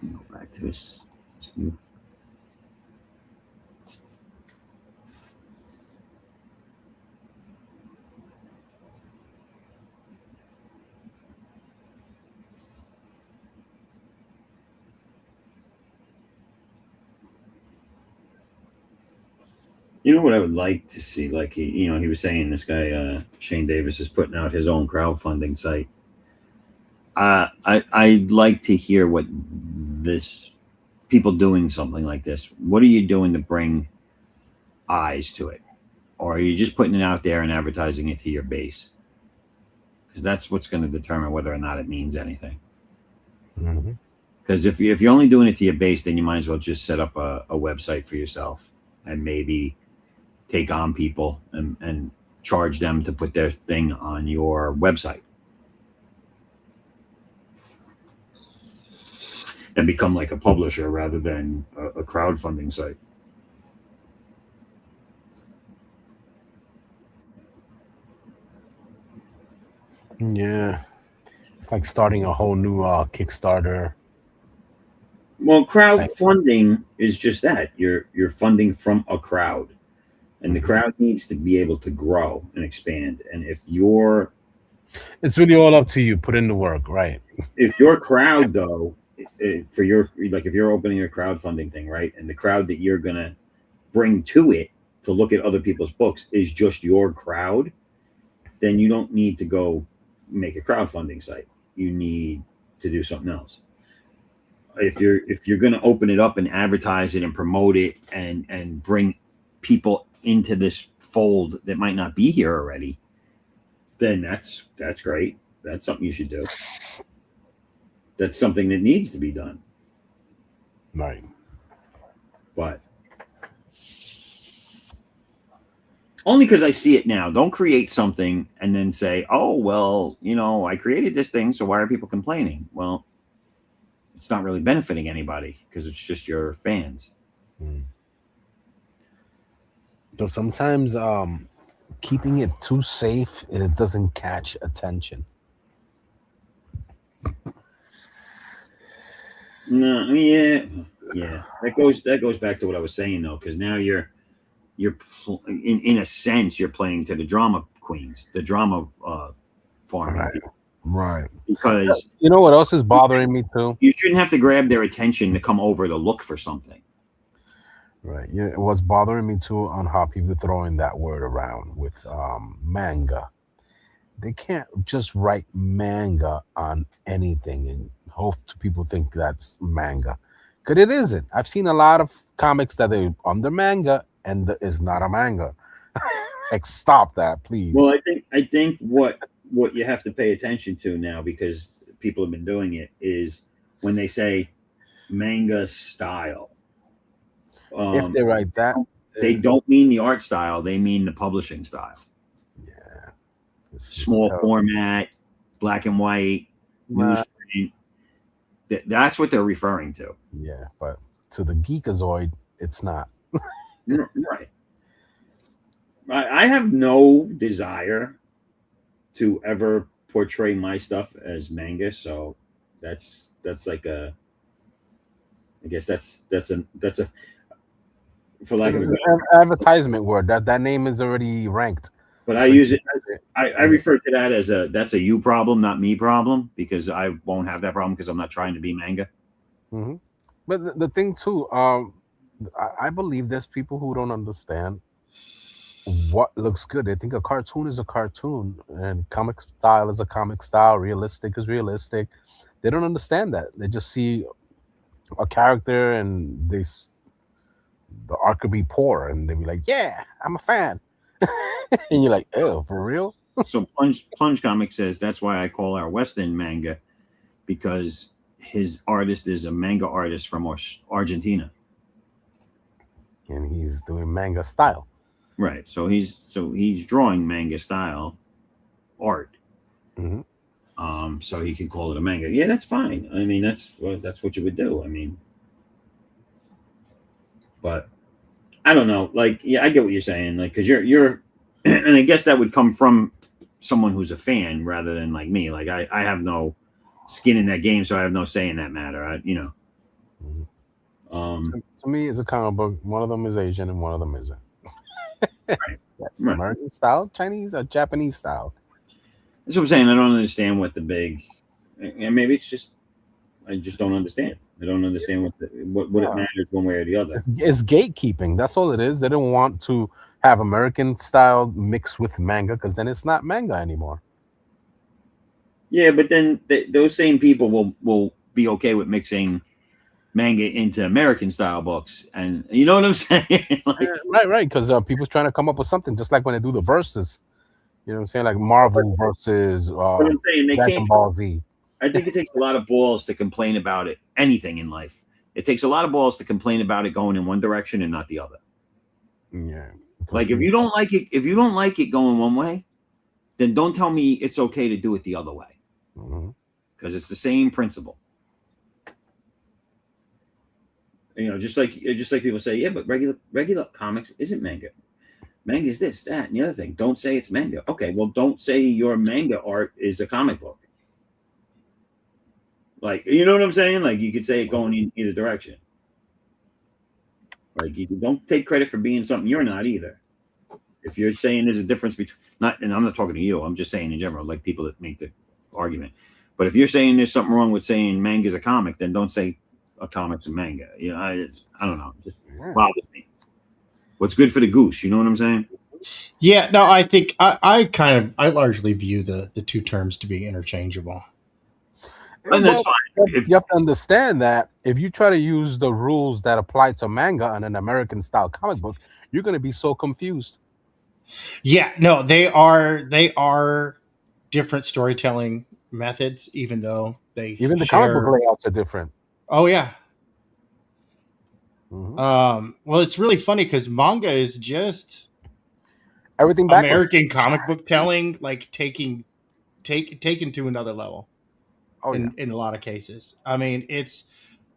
Go back to this. You know what I would like to see? Like he was saying, this guy Shane Davis is putting out his own crowdfunding site. I'd like to hear what this people doing something like this. What are you doing to bring eyes to it, or are you just putting it out there and advertising it to your base? Because that's what's going to determine whether or not it means anything. Mm-hmm. Because if you're only doing it to your base, then you might as well just set up a website for yourself and maybe take on people and charge them to put their thing on your website and become like a publisher rather than a crowdfunding site. Yeah. It's like starting a whole new Kickstarter. Well, crowdfunding is just that. You're funding from a crowd. And the crowd needs to be able to grow and expand. And if it's really all up to you. Put in the work, right? If your crowd, though, for your, like, if you're opening a crowdfunding thing, right, and the crowd that you're gonna bring to it to look at other people's books is just your crowd, then you don't need to go make a crowdfunding site. You need to do something else. If you're gonna open it up and advertise it and promote it and bring people into this fold that might not be here already, then that's great. That's something you should do. That's something that needs to be done. Right. But only because I see it now. Don't create something and then say, oh, well, I created this thing, so why are people complaining? Well, it's not really benefiting anybody because it's just your fans. But sometimes keeping it too safe, it doesn't catch attention. No, yeah. That goes back to what I was saying though, because now you're in a sense you're playing to the drama queens, the drama farming people. Right. Because you know what else is bothering me too? You shouldn't have to grab their attention to come over to look for something. Right. Yeah, it was bothering me too on how people throwing that word around with manga. They can't just write manga on anything and hope people think that's manga, because it isn't. I've seen a lot of comics that are under manga and it's not a manga. Like, stop that, please. Well, I think what you have to pay attention to now, because people have been doing it, is when they say manga style. If they write that, they don't mean the art style; they mean the publishing style. Yeah, small format, black and white, newsprint. That's what they're referring to. Yeah, but to the geekazoid, it's not. Right. I have no desire to ever portray my stuff as manga, so that's like a. I guess that's a for lack It's of a an better. advertisement word. That name is already ranked. But I So use it. I refer to that as that's a you problem, not me problem, because I won't have that problem because I'm not trying to be manga. hmm But the thing too, I believe there's people who don't understand what looks good. They think a cartoon is a cartoon, and comic style is a comic style. Realistic is realistic. They don't understand that. They just see a character and the art could be poor, and they be like, "Yeah, I'm a fan," and you're like, "Oh, for real?" So Plunge Comic says that's why I call our Western manga, because his artist is a manga artist from Argentina. And he's doing manga style. Right. So he's drawing manga style art. hmm So he can call it a manga. Yeah, that's fine. I mean, that's what you would do. I mean, but I don't know. Like, yeah, I get what you're saying. Like, because you're, and I guess that would come from someone who's a fan rather than like me. Like, I have no skin in that game, so I have no say in that matter. Mhm. Um, To me, it's a comic book. One of them is Asian, and one of them isn't. right, That's right. American style, Chinese, or Japanese style. That's what I'm saying. I don't understand what the big, and maybe it's just I just don't understand. I don't understand what it Yeah. matters one way or the other. It's gatekeeping. That's all it is. They don't want to have American style mixed with manga because then it's not manga anymore. Yeah, but then those same people will be okay with mixing manga into American style books, and you know what I'm saying? Like, Right. Because people's trying to come up with something, just like when they do the verses. You know what I'm saying? Like Marvel versus what I'm saying, they Dragon can't. Ball Z. I think it takes a lot of balls to complain about it. Anything in life, it takes a lot of balls to complain about it going in one direction and not the other. Yeah. Like if you don't like it going one way, then don't tell me it's okay to do it the other way, Mhm. because it's the same principle. You know, just like people say, yeah, but regular comics isn't manga. Manga is this, that, and the other thing. Don't say it's manga. Okay, well, don't say your manga art is a comic book. Like, you know what I'm saying? Like, you could say it going in either direction. Like, you don't take credit for being something you're not either. If you're saying there's a difference between and I'm not talking to you, I'm just saying in general, like people that make the argument. But if you're saying there's something wrong with saying manga is a comic, then don't say a comic's a manga. You know, I don't know. It just bothers me. What's good for the goose? You know what I'm saying? Yeah, no, I think I largely view the two terms to be interchangeable. And that's Well, fine. you have to understand that if you try to use the rules that apply to manga and an American style comic book, you're going to be so confused. Yeah, no, they are different storytelling methods, even though they Even the share. comic book layouts are different. Oh yeah. Mhm. Well, it's really funny because manga is just Everything backwards. American comic book telling, like taken to another level. Oh yeah. In a lot of cases, I mean, it's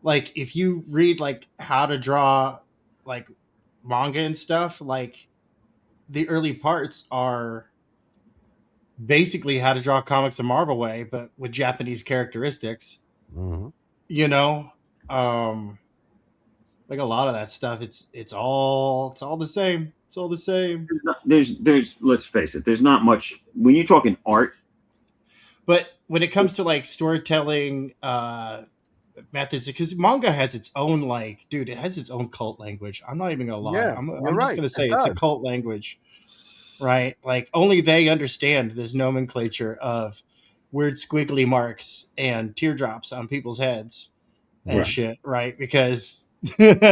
like if you read like how to draw like manga and stuff, like the early parts are basically how to draw comics the Marvel way, but with Japanese characteristics. hmm You know, like a lot of that stuff, it's all the same. It's all the same. There's let's face it, there's not much when you're talking art. But when it comes to like storytelling methods, because manga has its own like, dude, it has its own cult language. I'm not even gonna lie. Yeah, I'm you're just right. gonna It say it's a does. cult language, right? Like only they understand this nomenclature of weird squiggly marks and teardrops on people's heads and Right. shit, right? Because Right,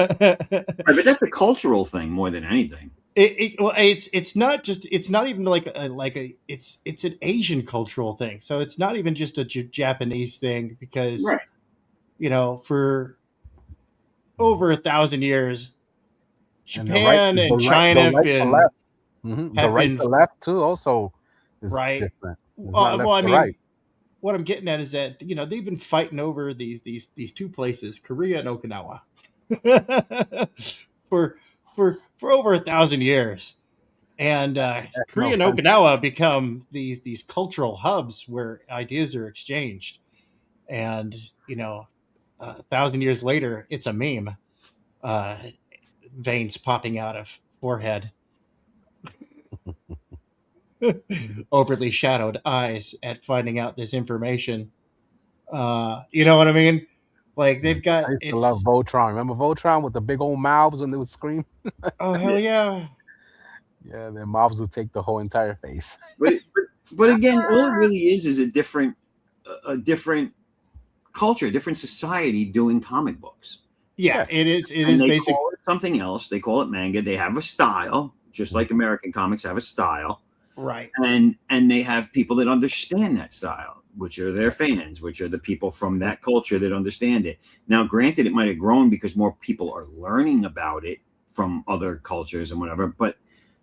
but that's a cultural thing more than anything. it's not just, it's not even like a it's an Asian cultural thing. So it's not even just a Japanese thing, because Right. you know, for over 1,000 years, And the right, Japan and the right, China the have right to been left. The have right been to left too also is right. different. It's not left Well, I to mean, right. what I'm getting at is that they've been fighting over these two places, Korea and Okinawa, for for over 1,000 years, and No Korea and offense. Okinawa become these cultural hubs where ideas are exchanged, and 1,000 years later, it's a meme. Uh, Veins popping out of forehead, overly shadowed eyes at finding out this information. You know what I mean? Like they've got I used to love it's. Voltron. Remember Voltron with the big old mouths when they would scream? Oh hell Yeah. yeah! Yeah, their mouths would take the whole entire face. But again, all it really is a different culture, a different society doing comic books. Yeah, Yeah. it is. It And is they basic. call it something else. They call it manga. They have a style, just like American comics have a style. Right. And they have people that understand that style, which are their fans, which are the people from that culture that understand it. Now, granted, it might have grown because more people are learning about it from other cultures and whatever, but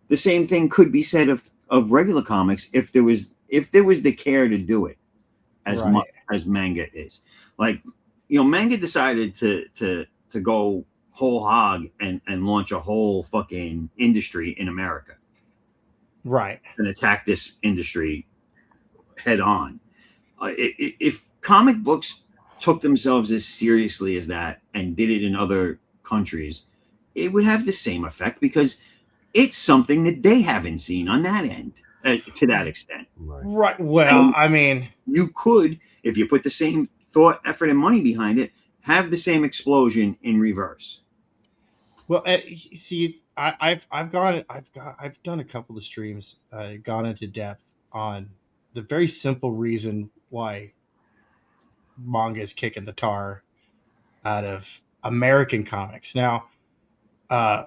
the same thing could be said of regular comics if there was the care to do it as Right. much as manga is. Like, manga decided to go whole hog and launch a whole fucking industry in America Right. and attack this industry head on. If comic books took themselves as seriously as that and did it in other countries, it would have the same effect because it's something that they haven't seen on that end to that extent. Right. Right. Well, And I mean, you could, if you put the same thought, effort, and money behind it, have the same explosion in reverse. well, see, I've done a couple of streams, gone into depth on the very simple reason why manga is kicking the tar out of American comics. Now, uh,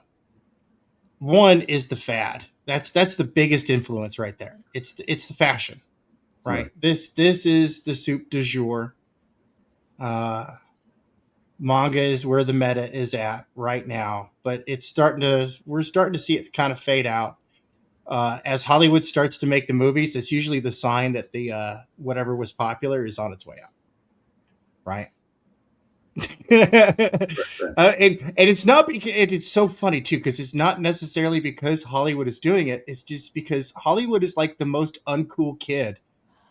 one is the fad. That's the biggest influence right there. It's the fashion, right? Right. This is the soup du jour. Uh, Manga is where the meta is at right now, but we're starting to see it kind of fade out. As Hollywood starts to make the movies, it's usually the sign that the whatever was popular is on its way out, right? And it's not because it's so funny too because it's not necessarily because Hollywood is doing it. It's just because Hollywood is like the most uncool kid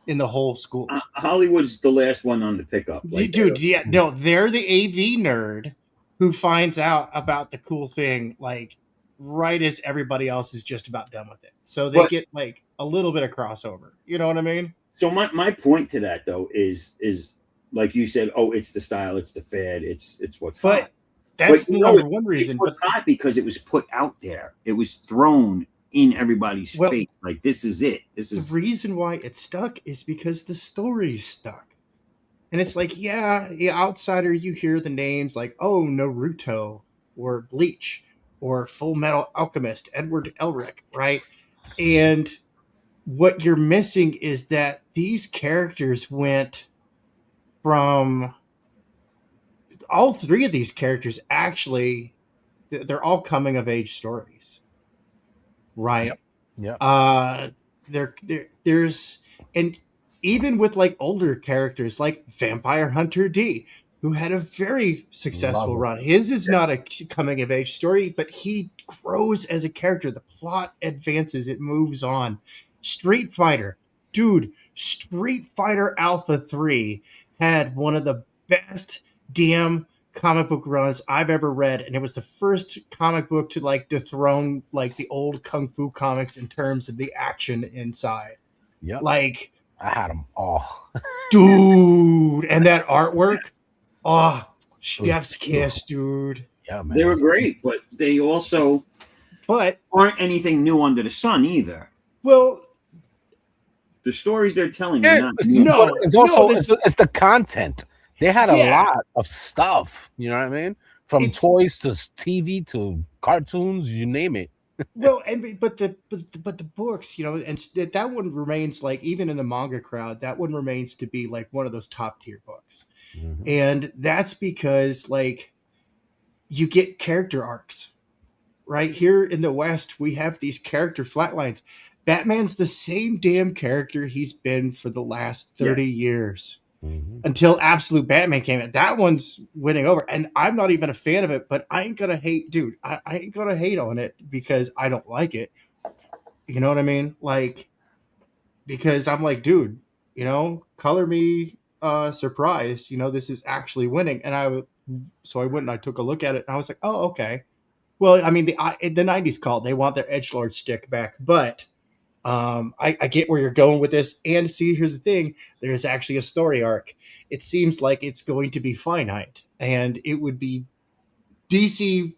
in the whole school. Hollywood's the last one on the pickup. Like, Dude, yeah, no, they're the AV nerd who finds out about the cool thing like right as everybody else is just about done with it. So they But- get like a little bit of crossover. You know what I mean? So my point to that though is like you said, oh, it's the style, it's the fad, it's what's But hot. that's But the you know, number one It's reason. what's But hot because it was put out there. It was thrown in everybody's Well, face. Like, this is it. This the is reason why it's stuck is because the story's stuck. And it's like, yeah, outsider, you hear the names like, oh, Naruto or Bleach or Full Metal Alchemist, Edward Elric, right? And what you're missing is that these characters went from all three of these characters actually, they're all coming of age stories, right? Yeah. There's and even with like older characters like Vampire Hunter D, who had a very successful Love it. run. His is not a coming of age story, but he grows as a character. The plot advances, it moves on. Street Fighter, dude, Street Fighter Alpha 3 had one of the best damn comic book runs I've ever read, and it was the first comic book to like dethrone like the old kung fu comics in terms of the action inside. Yep. Like, I had them all. dude, and that artwork, oh, chef's kiss, dude. Yeah, man. they were great, but they also But aren't anything new under the sun either. well, The stories they're telling Yeah, are not it's, new. No, but it's also this- it's the content. They had a Yeah. lot of stuff. You know what I mean? From It's- toys to TV to cartoons, you name it. well, and but the books, and that one remains like even in the manga crowd, that one remains to be like one of those top tier books. Mhm. And that's because like you get character arcs right here in the West. We have these character flatlines. Batman's the same damn character he's been for the last 30 years. Mhm. Until Absolute Batman came in. That one's winning over. And I'm not even a fan of it, but I ain't gonna hate, dude. I ain't gonna hate on it because I don't like it. You know what I mean? Like, because I'm like, dude, color me surprised, this is actually winning. And so I went and I took a look at it and I was like, oh, okay. Well, I mean, the 90s called, they want their edgelord stick back, but I get where you're going with this. And see, here's the thing: there's actually a story arc. It seems like it's going to be finite, and it would be DC.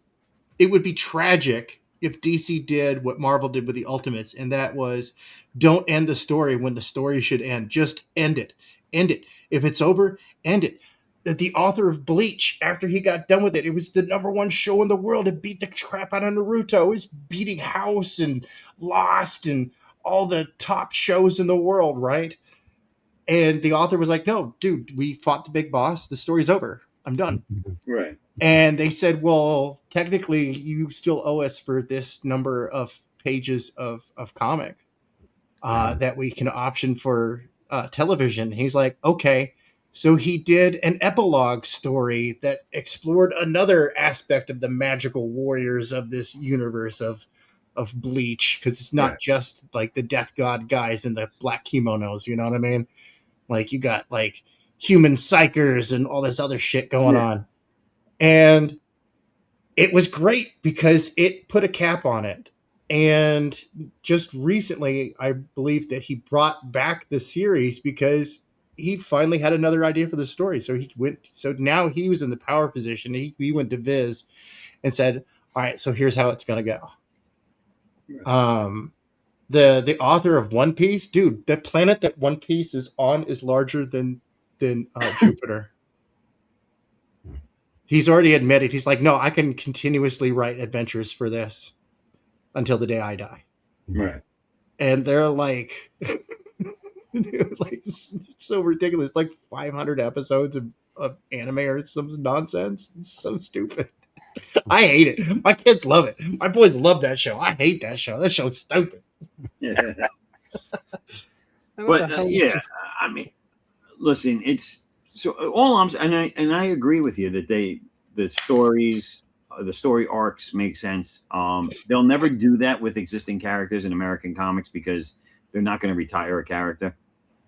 It would be tragic if DC did what Marvel did with the Ultimates, and that was don't end the story when the story should end. Just end it. End it. If it's over, end it. The author of Bleach, after he got done with it, it was the number one show in the world. It beat the crap out of Naruto. It was beating House and Lost and all the top shows in the world, right? And the author was like, no, dude, we fought the big boss. The story's over. I'm done. Right. And they said, well, technically, you still owe us for this number of pages of comic that we can option for television. He's like, okay. So he did an epilogue story that explored another aspect of the magical warriors of this universe of Bleach, because it's not just like the death god guys in the black kimonos. You know what I mean? Like, you got like human psychers and all this other shit going on. And it was great because it put a cap on it. And just recently, I believe that he brought back the series because he finally had another idea for the story. So now he was in the power position. He went to Viz and said, all right, so here's how it's going to go. The author of One Piece, dude, the planet that One Piece is on is larger than Jupiter. He's already admitted, he's like, no, I can continuously write adventures for this until the day I die. Right. And they're like, like so ridiculous, like 500 episodes of anime or some nonsense. It's so stupid. I hate it. My kids love it. My boys love that show. I hate that show. That show's stupid. Yeah. But I mean, listen, it's so all I'm and I agree with you that the story arcs make sense. They'll never do that with existing characters in American comics because they're not going to retire a character.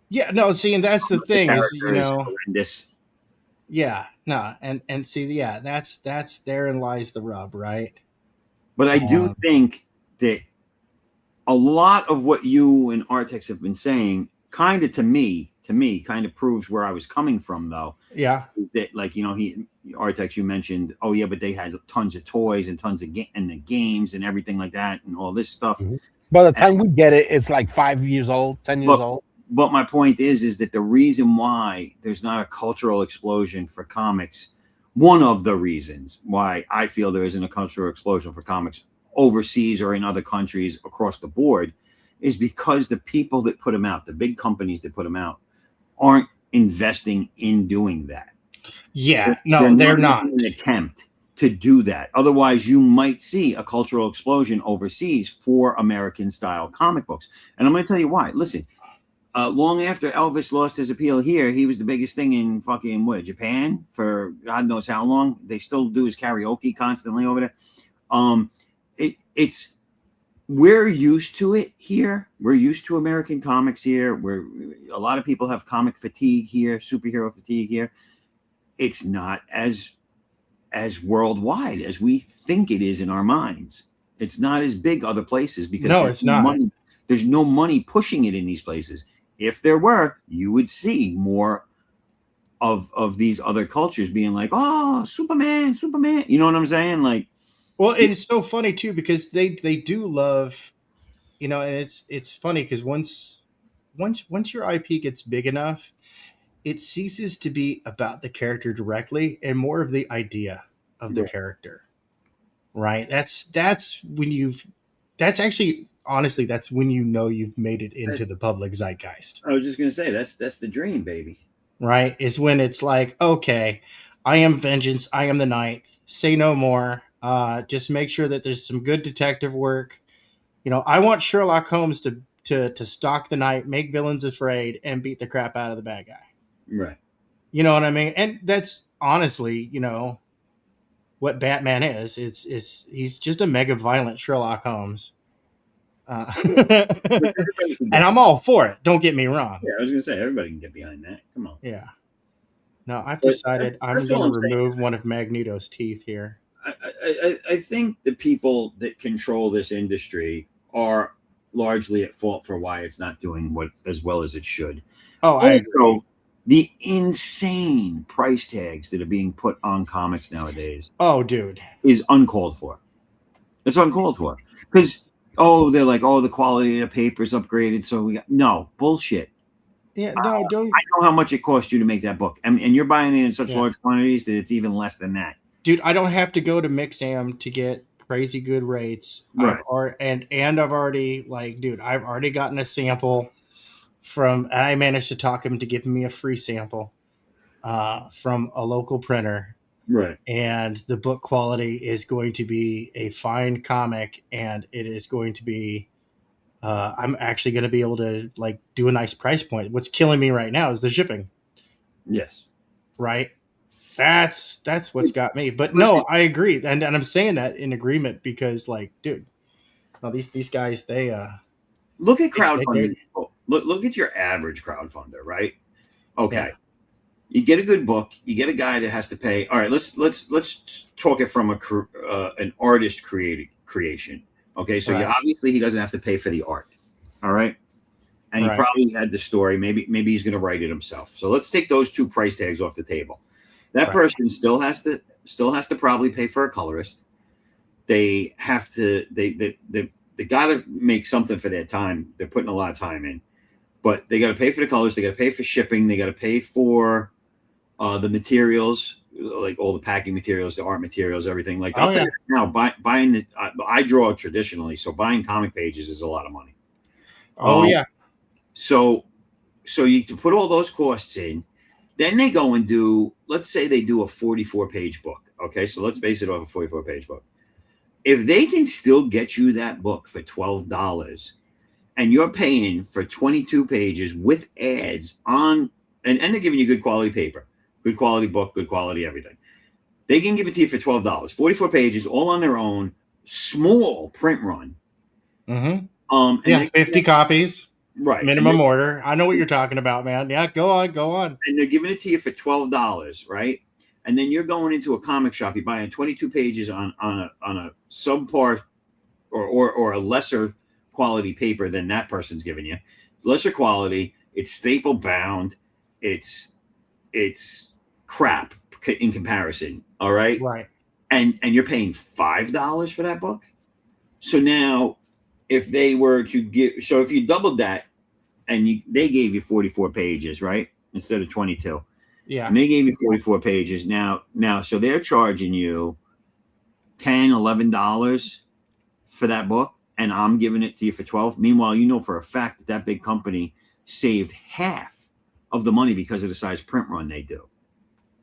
Yeah, no, see, and that's the thing is, horrendous. Yeah, no, and see, yeah, that's therein lies the rub, right? But I do think that a lot of what you and Artex have been saying, kind of to me, kind of proves where I was coming from, though. Yeah, is that like Artex, you mentioned, oh yeah, but they had tons of toys and tons of and the games and everything like that and all this stuff. Mm-hmm. By the time we get it, it's like 5 years old, 10 years old. But my point is that the reason why there's not a cultural explosion for comics, one of the reasons why I feel there isn't a cultural explosion for comics overseas or in other countries across the board, is because the people that put them out, the big companies that put them out, aren't investing in doing that. Yeah, they're not. An attempt to do that. Otherwise, you might see a cultural explosion overseas for American-style comic books. And I'm going to tell you why. Listen. Long after Elvis lost his appeal here, he was the biggest thing in fucking Japan for God knows how long. They still do his karaoke constantly over there. It's we're used to it here. We're used to American comics here. Where a lot of people have comic fatigue here, superhero fatigue here. It's not as worldwide as we think it is in our minds. It's not as big other places because it's not. There's no money pushing it in these places. If there were, you would see more of these other cultures being like, oh, Superman. You know what I'm saying? Like, well, it's so funny too, because they do love, and it's funny because once your IP gets big enough, it ceases to be about the character directly and more of the idea of the character. Right? That's when honestly, that's when you've made it into the public zeitgeist. I was just gonna say that's the dream, baby. Right? Is when it's like, okay, I am vengeance, I am the night, say no more. Just make sure that there's some good detective work. I want Sherlock Holmes to to stalk the night, make villains afraid, and beat the crap out of the bad guy. Right. You know what I mean? And that's honestly, what Batman is. He's just a mega violent Sherlock Holmes. Which everybody can And get. I'm all for it. Don't get me wrong. Yeah, I was gonna say everybody can get behind that. Come on. Yeah. No, I've But decided I'm that's going all to I'm saying. remove one of Magneto's teeth here. I think the people that control this industry are largely at fault for why it's not doing as well as it should. Oh, I agree. Also, the insane price tags that are being put on comics nowadays Oh, dude. is uncalled for. It's uncalled for because they're like, the quality of the paper's upgraded, so we got no bullshit. Yeah, no, don't. I know how much it cost you to make that book, and you're buying it in such Yeah. large quantities that it's even less than that. Dude, I don't have to go to Mixam to get crazy good rates. Right. I've already I've already gotten a sample and I managed to talk him to give me a free sample from a local printer. Right. And the book quality is going to be a fine comic, and it is going to be I'm actually going to be able to do a nice price point. What's killing me right now is the shipping. Yes. Right. That's what's got me. But no, I agree, and I'm saying that in agreement because, dude, no, these guys, they look at crowdfunding. Look at your average crowdfunder, right? Okay, Yeah. You get a good book. You get a guy that has to pay. All right, let's talk it from an artist creation. Okay, so Right. obviously he doesn't have to pay for the art. All right, and Right. he probably had the story. Maybe he's going to write it himself. So let's take those two price tags off the table. That Right. person still has to probably pay for a colorist. They have to they got to make something for their time. They're putting a lot of time in, but they got to pay for the colors. They got to pay for shipping. They got to pay for the materials, like all the packing materials, the art materials, everything. Like I'll tell you now, buying I draw traditionally, so buying comic pages is a lot of money. Oh yeah. So you can put all those costs in. Then they go and do, let's say they do a 44-page book. Okay, so let's base it off a 44-page book. If they can still get you that book for $12 and you're paying for 22 pages with ads on, and they're giving you good quality paper, good quality book, good quality everything. They can give it to you for $12. 44 pages, all on their own, small print run. Mm-hmm. 50 copies. Right. Minimum order. I know what you're talking about, man. Yeah, go on. And they're giving it to you for $12, right? And then you're going into a comic shop, you're buying 22 pages on a subpar or a lesser quality paper than that person's giving you. It's lesser quality, it's staple bound, it's crap in comparison. All right. Right. And you're paying $5 for that book. So now if they were to if you doubled that and they gave you 44 pages, right? Instead of 22. Yeah. And they gave you 44 pages. Now, so they're charging you $10, $11 for that book, and I'm giving it to you for $12. Meanwhile, you know for a fact that big company saved half of the money because of the size print run they do.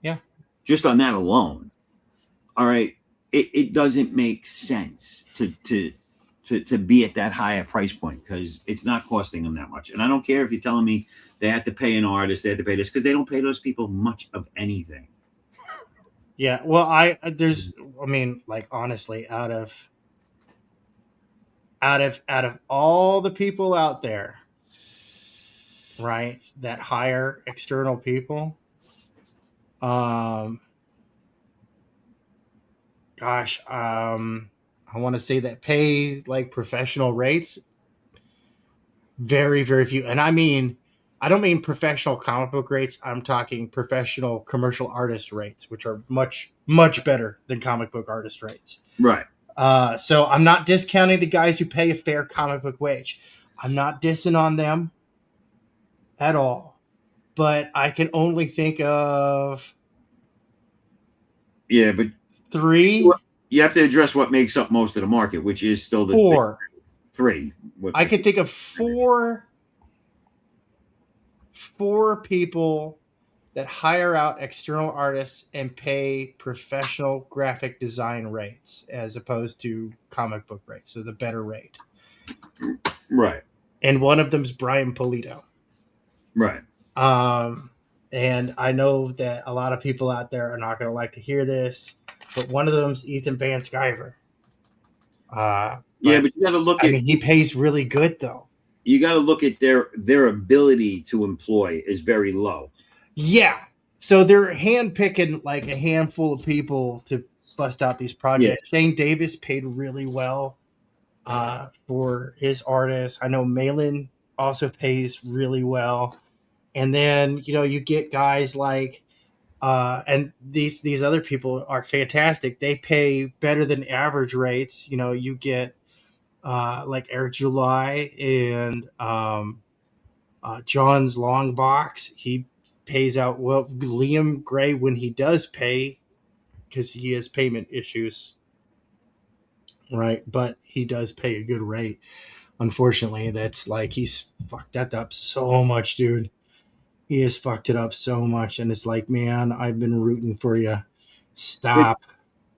Yeah. Just on that alone. All right. It doesn't make sense to be at that high a price point because it's not costing them that much. And I don't care if you're telling me they have to pay an artist, they have to pay this, because they don't pay those people much of anything. Yeah, well, honestly, out of all the people out there, right, that hire external people, I want to say that pay professional rates, very, very few. And I don't mean professional comic book rates. I'm talking professional commercial artist rates, which are much, much better than comic book artist rates. Right. So I'm not discounting the guys who pay a fair comic book wage. I'm not dissing on them at all. But I can only think of but 3. You have to address what makes up most of the market, which is still the 4. 3. I can think of 4 people that hire out external artists and pay professional graphic design rates as opposed to comic book rates, so the better rate. Right. and one of them's Brian Polito. Right. And I know that a lot of people out there are not going to like to hear this, but one of them's Ethan Van Sciver. Yeah, but you got to look I at. mean, he pays really good though. You got to look at their ability to employ is very low. Yeah. So they're handpicking like a handful of people to bust out these projects. Shane Davis paid really well for his artists. I know Malin also pays really well. And then, you know, you get guys like and these other people are fantastic. They pay better than average rates. You know, you get like Eric July and John's Long Box. He pays out well. Liam Gray, when he does pay, because he has payment issues, right? But he does pay a good rate. Unfortunately, that's like he's fucked that up so much, dude. He has fucked it up so much, and it's like, man, I've been rooting for you. Stop.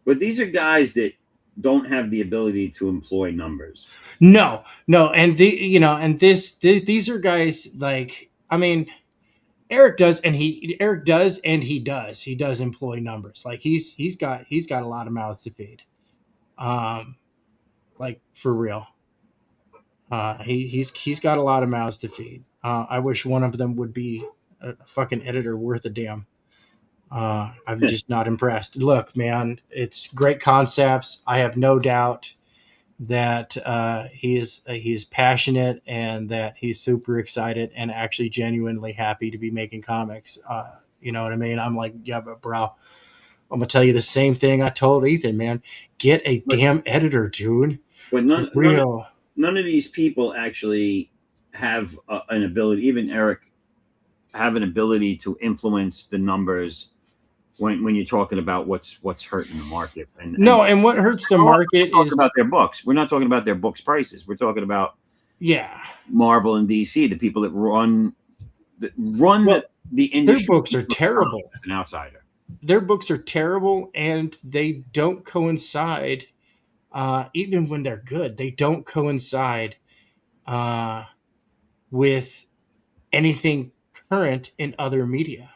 But these are guys that don't have the ability to employ numbers. No, and these are guys like, I mean, Eric does, and he does employ numbers. Like he's got a lot of mouths to feed, like for real. He's got a lot of mouths to feed. I wish one of them would be a fucking editor worth a damn. I'm just not impressed. Look, man, it's great concepts. I have no doubt that he's passionate and that he's super excited and actually genuinely happy to be making comics. You know what I mean? I'm like, yeah, but bro, I'm gonna tell you the same thing I told Ethan, man. Get a damn editor, dude. But none of these people actually have an ability. Even Eric have an ability to influence the numbers when you're talking about what's hurting the market. And what hurts the market is about their books. We're not talking about their books prices. We're talking about Marvel and DC, the people that run the industry. Their books are terrible. As an outsider, their books are terrible, and they don't coincide. Even when they're good, they don't coincide with anything current in other media.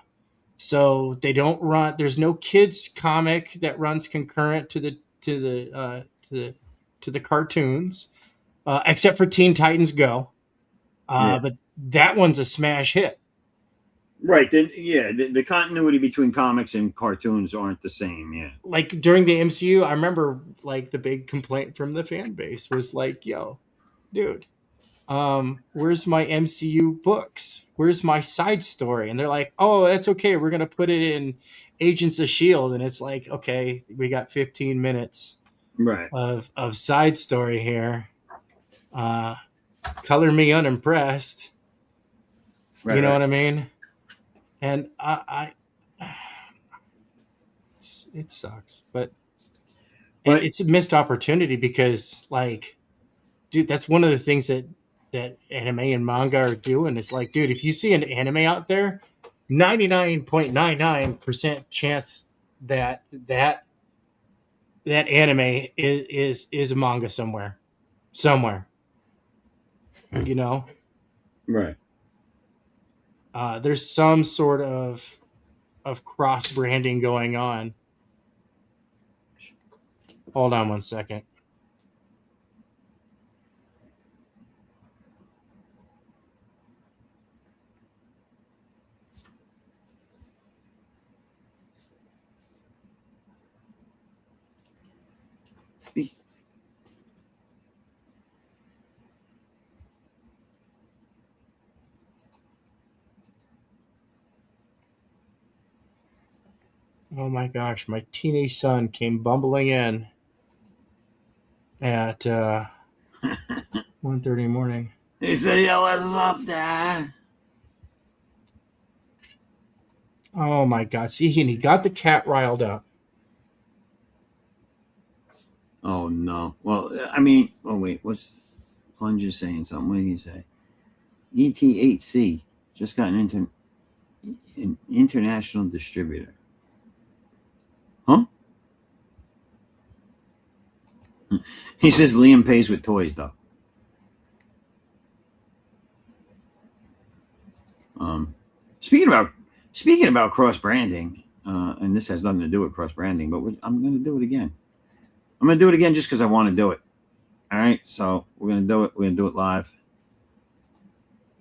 So they don't run. There's no kids comic that runs concurrent to the cartoons, except for Teen Titans Go. But that one's a smash hit. Right. Then the continuity between comics and cartoons aren't the same. Yeah. Like during the MCU, I remember like the big complaint from the fan base was like, "Yo, dude, where's my MCU books? Where's my side story?" And they're like, "Oh, that's okay. We're gonna put it in Agents of S.H.I.E.L.D." And it's like, okay, we got 15 minutes of side story here. Color me unimpressed. You know what I mean? And it sucks, but it's a missed opportunity because, like, dude, that's one of the things that anime and manga are doing. It's like, dude, if you see an anime out there, 99.99% chance that anime is a manga somewhere. You know, right? There's some sort of cross branding going on. Hold on one second. Oh my gosh, my teenage son came bumbling in at 1:30 in the morning. He said, "Yo, what's up, Dad?" Oh my god. See, and he got the cat riled up. Oh no. Well, I mean, oh wait, what's Plunger saying something? What did he say? ETHC just got an international distributor. Huh? He says Liam pays with toys, though. Speaking about cross branding, and this has nothing to do with cross branding, but I'm going to do it again. I'm going to do it again just because I want to do it. All right, so we're going to do it. We're going to do it live.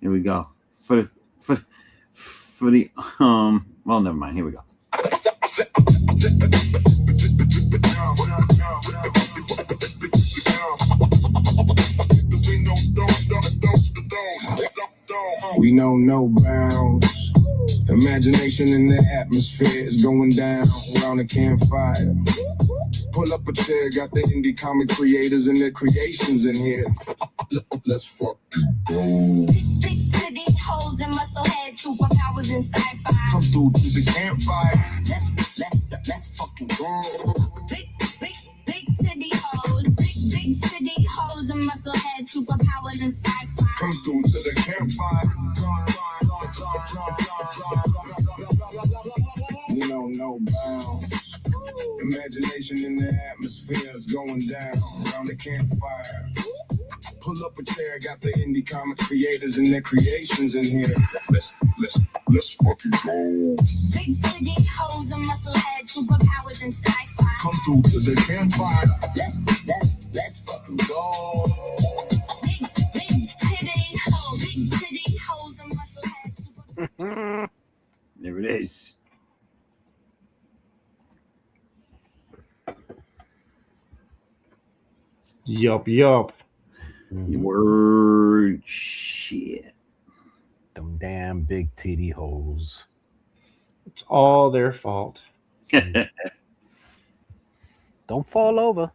Here we go. For the well, never mind. Here we go. We know no bounds. Imagination in the atmosphere is going down around a campfire. Pull up a chair, got the indie comic creators and their creations in here. Let's fucking go. Big titty hoes and muscle head superpowers in sci-fi. Come through to the campfire. Let's fucking go. Big titty hoes. Big titty hoes and muscle head superpowers in sci-fi. Come through to the campfire. We know no bounds. Imagination in the atmosphere is going down around the campfire. Pull up a chair, got the indie comic creators and their creations in here. Let's fucking go. Big titty hoes and muscle head superpowers in sci-fi. Come through to the campfire. Let's fucking go. Big titty hoes and muscle head superpowers. There it is. Yup. Word shit. Them damn big titty hoes. It's all their fault. Don't fall over.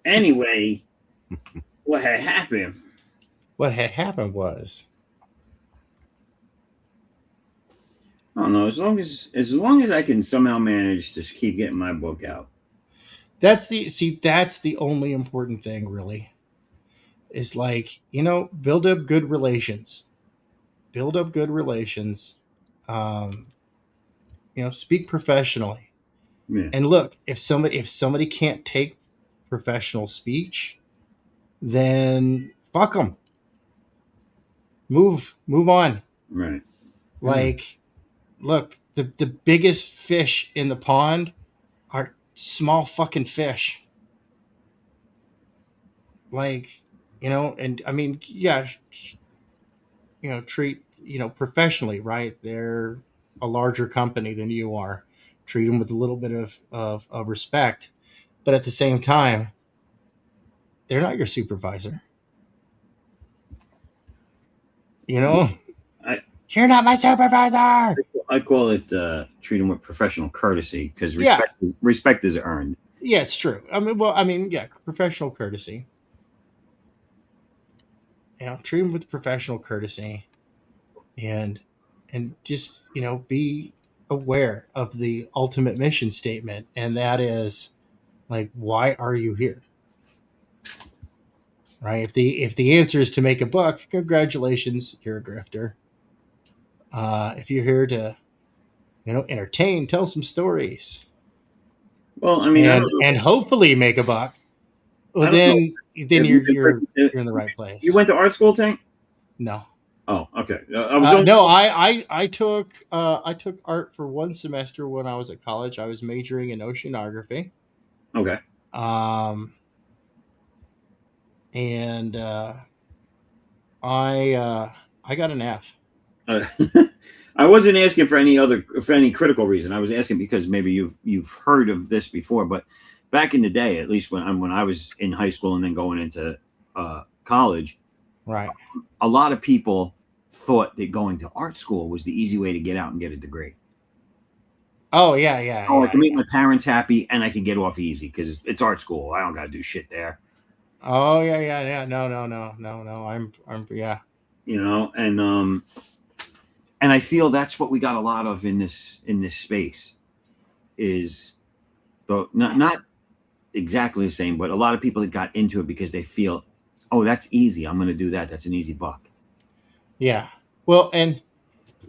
Anyway, what had happened? What had happened was, I don't know. As long as I can somehow manage to keep getting my book out. that's the only important thing, really. Is like, build up good relations. Speak professionally. Yeah. And look, if somebody can't take professional speech, then fuck them. Move on. Right. Like, look, the biggest fish in the pond are small fucking fish. Like, and I mean, yeah, treat, professionally, right? They're a larger company than you are. Treat them with a little bit of respect. But at the same time, they're not your supervisor. You're not my supervisor. I call it treat them with professional courtesy because Yeah. respect is earned. Yeah, it's true. Professional courtesy. Treat them with professional courtesy, and just be aware of the ultimate mission statement, and that is, like, why are you here? Right? If the answer is to make a buck, congratulations, you're a grifter. If you're here to, entertain, tell some stories, Well, I mean, I and don't know. and hopefully make a buck, well, I don't then Have you you're been- in the right place. You went to art school, Tank? No. Oh, okay. I was No, I took art for one semester when I was at college. I was majoring in oceanography. okay. And I got an F. I wasn't asking for any critical reason. I was asking because maybe you've heard of this before, but back in the day, at least when I was in high school and then going into college, Right. a lot of people thought that going to art school was the easy way to get out and get a degree. Oh yeah. Oh, I can make my parents happy and I can get off easy because it's art school. I don't got to do shit there. Oh yeah. No. I'm yeah. And I feel that's what we got a lot of in this space is not exactly the same, but a lot of people that got into it because they feel, oh, that's easy. I'm going to do that. That's an easy buck. Yeah. Well, and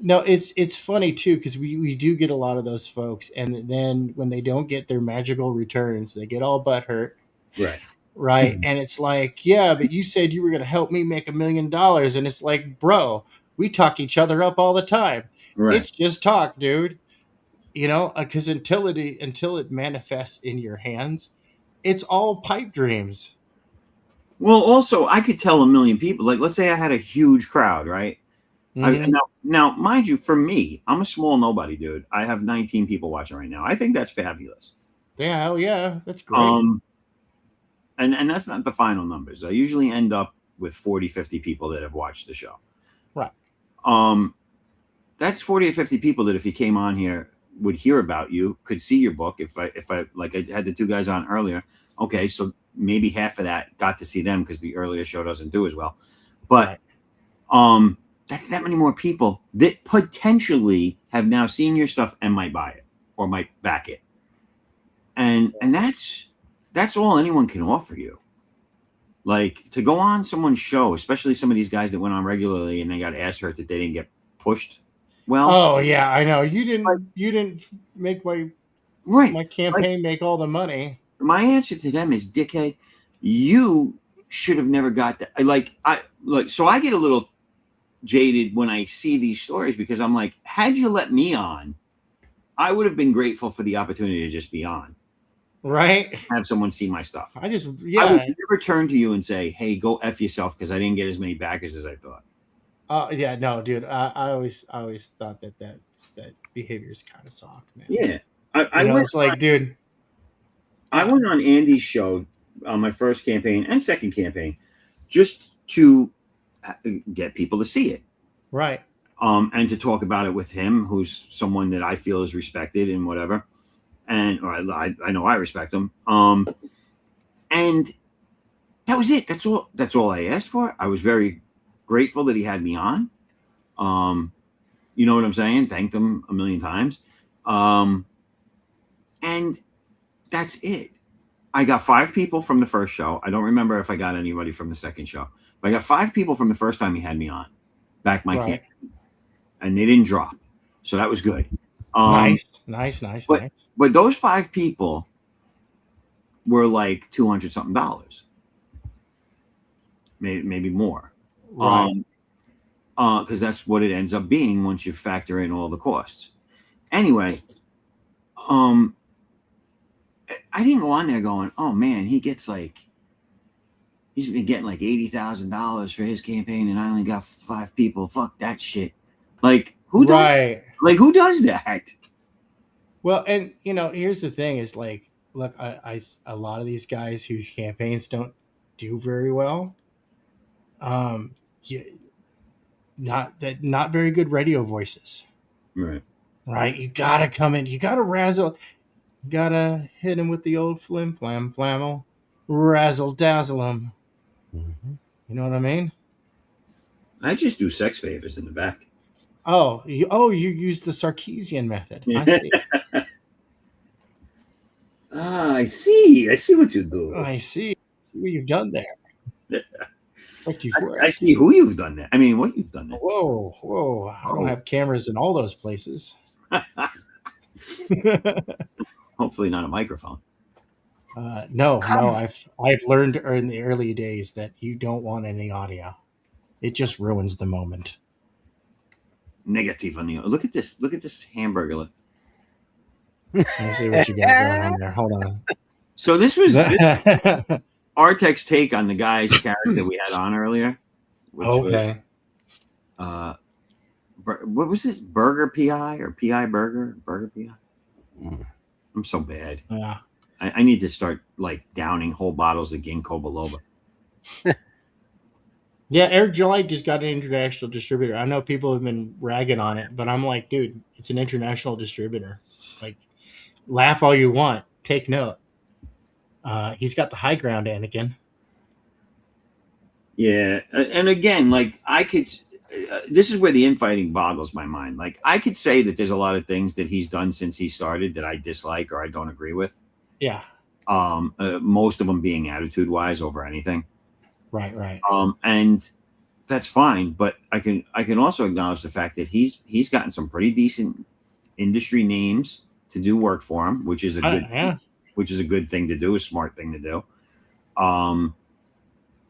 no, it's funny too, because we do get a lot of those folks, and then when they don't get their magical returns, they get all butthurt. Right. Right. And it's like, yeah, but you said you were going to help me make $1 million. And it's like, bro, We talk each other up all the time. Right. It's just talk, dude. Because until it manifests in your hands, it's all pipe dreams. Well, also, I could tell a million people. Like, let's say I had a huge crowd, right? Mhm. Now, mind you, for me, I'm a small nobody, dude. I have 19 people watching right now. I think that's fabulous. Yeah, hell yeah, that's great. And that's not the final numbers. I usually end up with 40, 50 people that have watched the show. Right. That's 40 or 50 people that if you came on here would hear about you, could see your book. If I like I had the two guys on earlier. Okay, so maybe half of that got to see them because the earlier show doesn't do as well. But that's that many more people that potentially have now seen your stuff and might buy it or might back it. And that's all anyone can offer you. Like, to go on someone's show, especially some of these guys that went on regularly and they got ass hurt that they didn't get pushed. Well, oh yeah, I know. You didn't make my campaign make all the money. My answer to them is, dickhead, you should have never got that. So I get a little jaded when I see these stories because I'm like, had you let me on, I would have been grateful for the opportunity to just be on. Right. Have someone see my stuff. I would never turn to you and say, hey, go F yourself because I didn't get as many backers as I thought. Yeah, no, dude. I always thought that behavior is kind of soft, man. Yeah. It's like, dude. I went on Andy's show on my first campaign and second campaign just to get people to see it. Right. And to talk about it with him, who's someone that I feel is respected and whatever. I know I respect him. And that was it. That's all I asked for. I was very grateful that he had me on. You know what I'm saying? Thanked him a million times. And that's it. I got 5 people from the first show. I don't remember if I got anybody from the second show, but I got 5 people from the first time he had me on. Back my camp. And they didn't drop. So that was good. Nice. But those 5 people were like $200 something, maybe more. Right. Because that's what it ends up being once you factor in all the costs. Anyway, I didn't go on there going, oh man, he's been getting like $80,000 for his campaign, and I only got 5 people. Fuck that shit. Like, who does? Right. Like, who does that? Well, and here's the thing: is like, look, I a lot of these guys whose campaigns don't do very well, not very good radio voices. Right. Right. You gotta come in. You gotta razzle. You gotta hit him with the old flim flam flammo, razzle dazzle him. Mm-hmm. You know what I mean? I just do sex favors in the back. Oh, you use the Sarkeesian method. I see. I see what you do. I see what you've done there. I see who you've done there. I mean, what you've done there. Whoa. I don't have cameras in all those places. Hopefully not a microphone. No. I've learned in the early days that you don't want any audio. It just ruins the moment. Negative on the. Look at this hamburger. I see what you got going on there. Hold on. So this was Artek's take on the guy's character we had on earlier. Which okay. Was, what was this? Burger PI or PI Burger? Burger PI? I'm so bad. Yeah. I need to start like downing whole bottles of Ginkgo biloba. Yeah, Eric July just got an international distributor. I know people have been ragging on it, but I'm like, dude, it's an international distributor. Like, laugh all you want. Take note. He's got the high ground, Anakin. Yeah, and again, like I could. This is where the infighting boggles my mind. Like I could say that there's a lot of things that he's done since he started that I dislike or I don't agree with. Yeah. Most of them being attitude-wise over anything. Right. And that's fine, but I can also acknowledge the fact that he's gotten some pretty decent industry names to do work for him, which is a good thing to do, a smart thing to do.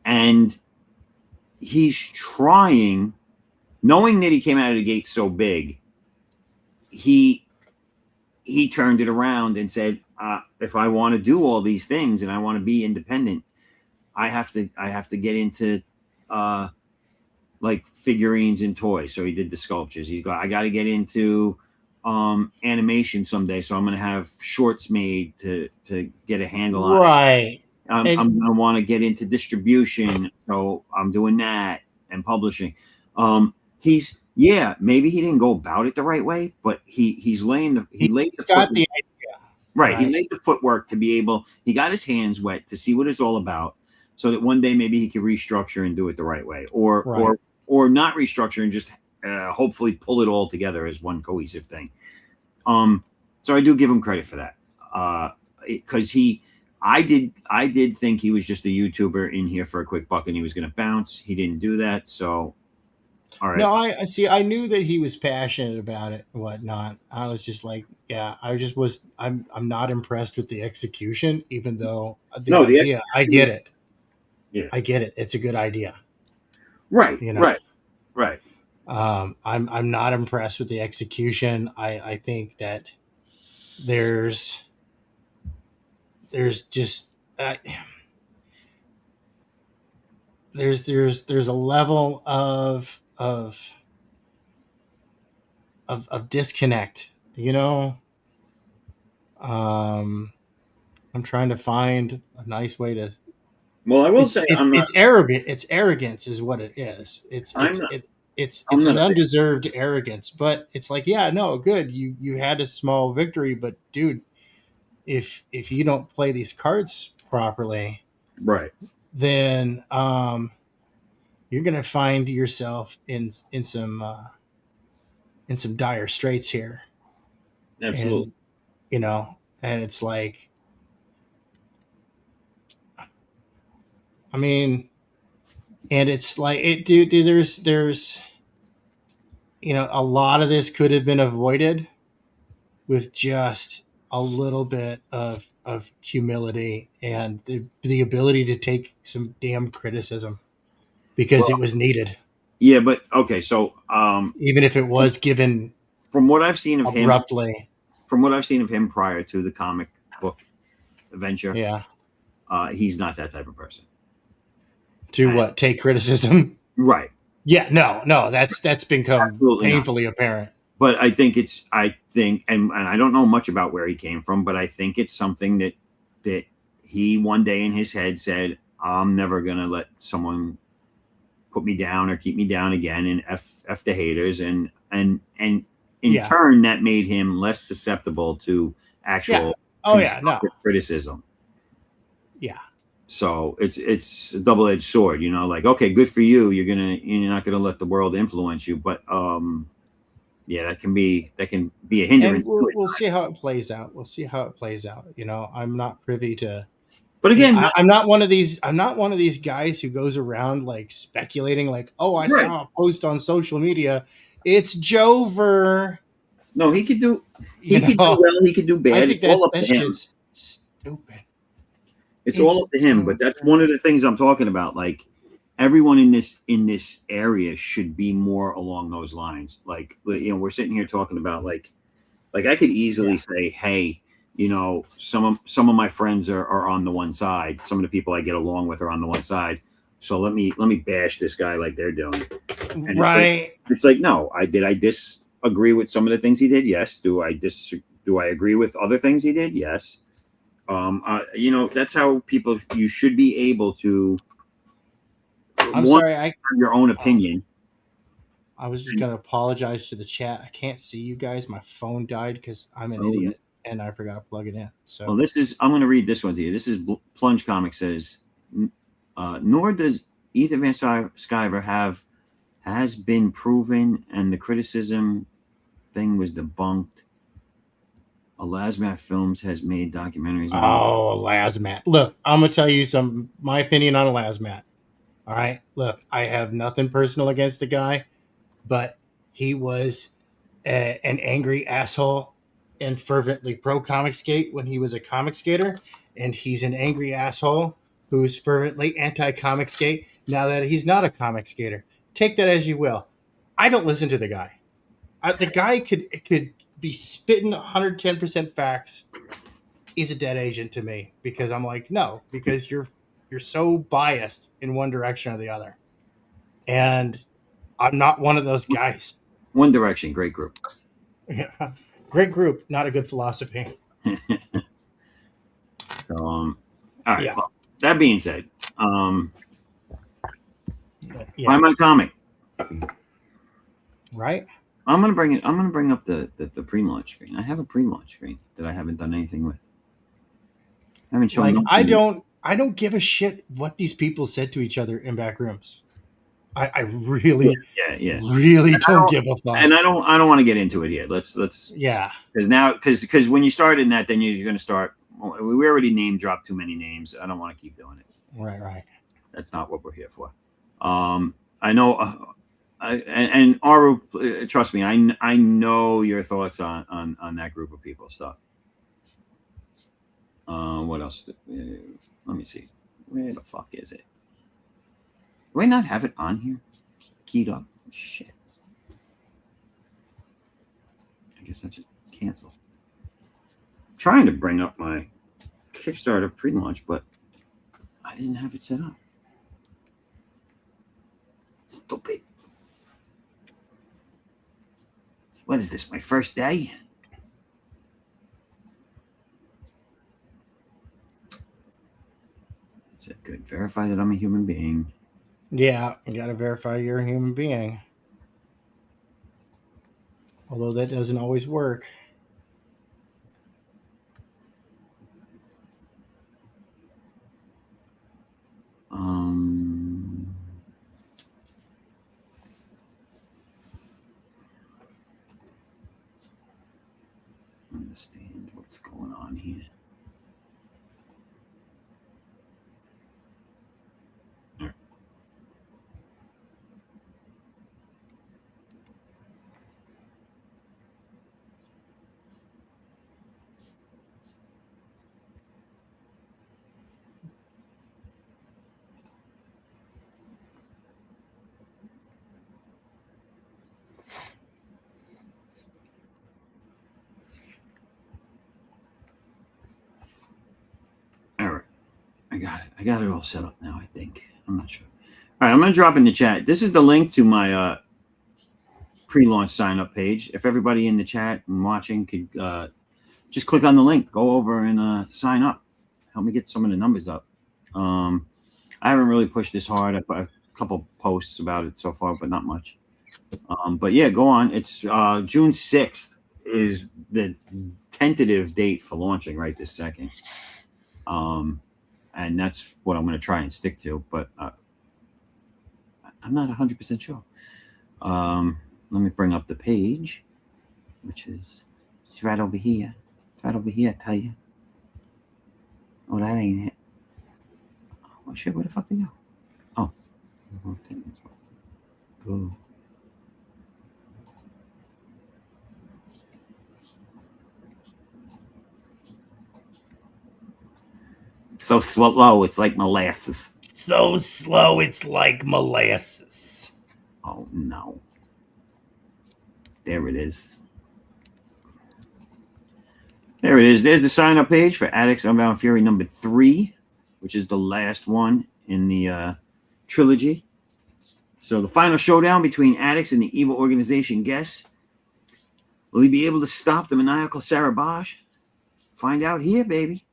And he's trying knowing that he came out of the gate so big, he turned it around and said, if I want to do all these things and I want to be independent, I have to get into like figurines and toys. So he did the sculptures. I got to get into animation someday. So I'm going to have shorts made to get a handle on it. Right. I'm going to want to get into distribution. So I'm doing that and publishing. Maybe he didn't go about it the right way, but he laid the got the idea. Right. He laid the footwork to be able, he got his hands wet to see what it's all about, so that one day maybe he could restructure and do it the right way, or not restructure and just hopefully pull it all together as one cohesive thing. So I do give him credit for that. Because I did think he was just a YouTuber in here for a quick buck and he was going to bounce. He didn't do that. So, all right. No, I see. I knew that he was passionate about it and whatnot. I was just like, yeah, I'm not impressed with the execution, even though the idea, I get it. Yeah. I get it. It's a good idea. Right. Right. I'm not impressed with the execution. I think that there's just there's a level of disconnect, I'm trying to find a nice way to. Well, I will say it's arrogant. It's arrogance is what it is. It's an undeserved arrogance, but it's like, yeah, no, good. You had a small victory, but dude, if you don't play these cards properly, right, then you're gonna find yourself in some dire straits here. Absolutely. And, and it's like, I mean, and it's like dude, there's a lot of this could have been avoided with just a little bit of humility and the ability to take some damn criticism, because it was needed. Yeah, but okay, so even if it was given from what I've seen of abruptly, from what I've seen of him prior to the comic book adventure, he's not that type of person. To take criticism, right? Yeah, no, that's become absolutely painfully apparent. But I think and I don't know much about where he came from, but I think it's something that he one day in his head said, I'm never gonna let someone put me down or keep me down again, and f the haters, and in turn that made him less susceptible to actual criticism. Yeah. So it's a double-edged sword, like, okay, good for you. You're not gonna let the world influence you, but that can be a hindrance. We'll see how it plays out. I'm not privy to. But again, I'm not one of these guys who goes around like speculating, like, oh, I saw a post on social media. It's Jover. No, he could do. He could do well. He could do bad. I think that's just stupid. It's all up to him, but that's one of the things I'm talking about. Like, everyone in this area should be more along those lines. Like, we're sitting here talking about like I could easily say, hey, some of my friends are on the one side. Some of the people I get along with are on the one side. So let me bash this guy like they're doing. And right. It's like, no, I disagree with some of the things he did? Yes. Do I agree with other things he did? Yes. That's how you should be able to. I'm sorry, I your own opinion. I was just gonna apologize to the chat. I can't see you guys. My phone died because I'm an idiot and I forgot to plug it in. So, well, I'm going to read this one to you. This is Plunge Comic says, nor does Ethan Van Sciver has been proven, and the criticism thing was debunked. Lazmat Films has made documentaries. Oh, Lazmat. Look, I'm going to tell you my opinion on Lazmat. All right. Look, I have nothing personal against the guy, but he was an angry asshole and fervently pro comic skate when he was a comic skater. And he's an angry asshole who's fervently anti comic skate now that he's not a comic skater. Take that as you will. I don't listen to the guy. The guy could be spitting 110% facts. He's a dead agent to me because I'm like, no, because you're so biased in one direction or the other, and I'm not one of those guys. One Direction, great group. Yeah. Great group, not a good philosophy. So, all right. Yeah. Well, that being said, Yeah. buy my comic. Right. I'm gonna bring up the pre-launch screen. I have a pre-launch screen that I haven't done anything with. I haven't shown. Like nothing. I don't give a shit what these people said to each other in back rooms. I really, Yeah. really don't give a fuck. And I don't want to get into it here. Let's Yeah. because when you start in that, then you're going to start. We already name dropped too many names. I don't want to keep doing it. Right. That's not what we're here for. I know. And Aru, trust me, I know your thoughts on that group of people. So, what else? Let me see. Where the fuck is it? Do I not have it on here? Keyed up? Shit. I guess I just cancel. I'm trying to bring up my Kickstarter pre-launch, but I didn't have it set up. Stupid. What is this? My first day? Is it good? Verify that I'm a human being. Yeah, you gotta verify you're a human being. Although that doesn't always work. Understand what's going on here. I got it all set up now, I think. I'm not sure. All right, I'm going to drop in the chat. This is the link to my pre-launch sign-up page. If everybody in the chat and watching could just click on the link, go over and sign up. Help me get some of the numbers up. I haven't really pushed this hard. I've put a couple posts about it so far, but not much. But yeah, go on. It's June 6th is the tentative date for launching right this second. And that's what I'm going to try and stick to, but I'm not 100% sure. Let me bring up the page, which is it's right over here. It's right over here, I tell you. Oh, that ain't it. Oh, shit, where the fuck did it go? Oh. Ooh. So slow, it's like molasses. So slow, it's like molasses. Oh, no. There it is. There it is. There's the sign-up page for Addicts Unbound Fury number 3, which is the last one in the trilogy. So the final showdown between Addicts and the evil organization guests. Will he be able to stop the maniacal Sarah Bosch? Find out here, baby.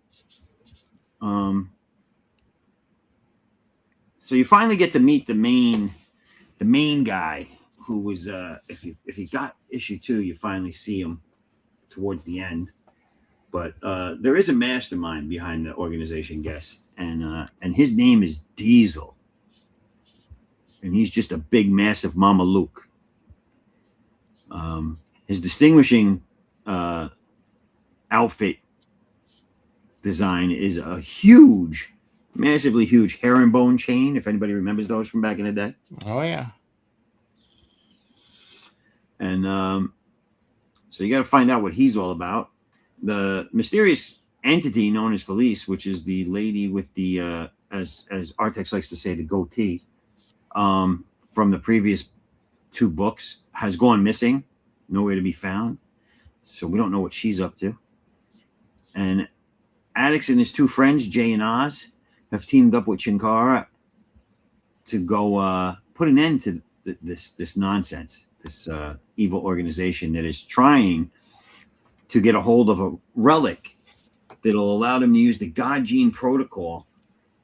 So you finally get to meet the main guy who was if you got issue 2, you finally see him towards the end. But there is a mastermind behind the organization guests, and his name is Diesel, and he's just a big, massive Mama Luke. His distinguishing outfit design is a huge, massively huge herringbone chain, if anybody remembers those from back in the day. Oh, yeah. And so you got to find out what he's all about. The mysterious entity known as Felice, which is the lady with the, as Artex likes to say, the goatee, from the previous 2 books, has gone missing, nowhere to be found. So we don't know what she's up to. And Addix and his 2 friends, Jay and Oz, have teamed up with Chinkara to go put an end to this nonsense, this evil organization that is trying to get a hold of a relic that'll allow them to use the God Gene protocol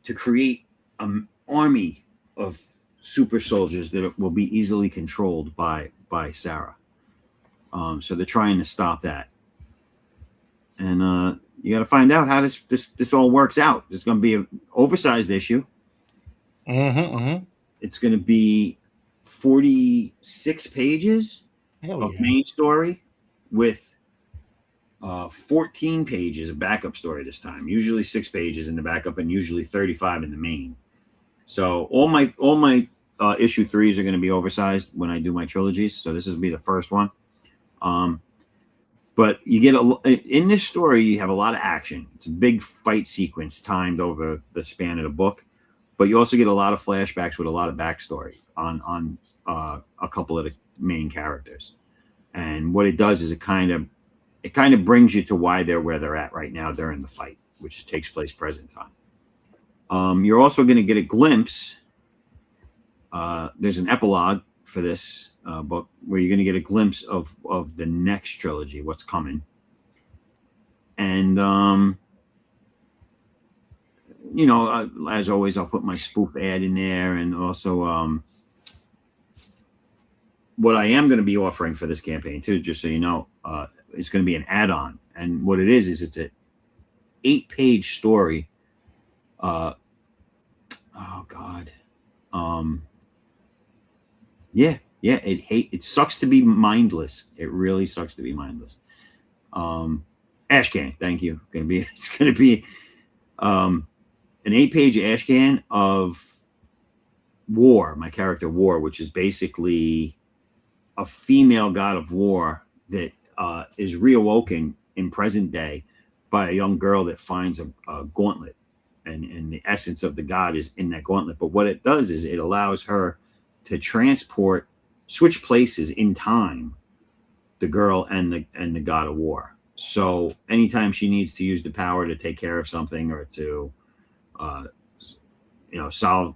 to create an army of super soldiers that will be easily controlled by Sarah. So they're trying to stop that. And you got to find out how this all works out. It's going to be an oversized issue. It's going to be 46 pages of main story with 14 pages of backup story this time. Usually 6 pages in the backup and usually 35 in the main. So all my issue 3s are going to be oversized when I do my trilogies. So this will be the first one. But you get in this story, you have a lot of action. It's a big fight sequence timed over the span of the book. But you also get a lot of flashbacks with a lot of backstory on a couple of the main characters. And what it does is it kind of brings you to why they're where they're at right now during the fight, which takes place present time. You're also going to get a glimpse. There's an epilogue for this book where you're going to get a glimpse of the next trilogy, what's coming. And you know, as always, I'll put my spoof ad in there, and also what I am going to be offering for this campaign too, just so you know, it's going to be an add-on. And what it is it's an 8-page story. Oh God. Yeah. It sucks to be mindless. It really sucks to be mindless. Ashcan, thank you. It's gonna be an 8-page ashcan of War, my character War, which is basically a female god of war that is reawoken in present day by a young girl that finds a gauntlet, and the essence of the god is in that gauntlet. But what it does is it allows her to switch places in time, the girl and the god of war. So anytime she needs to use the power to take care of something or to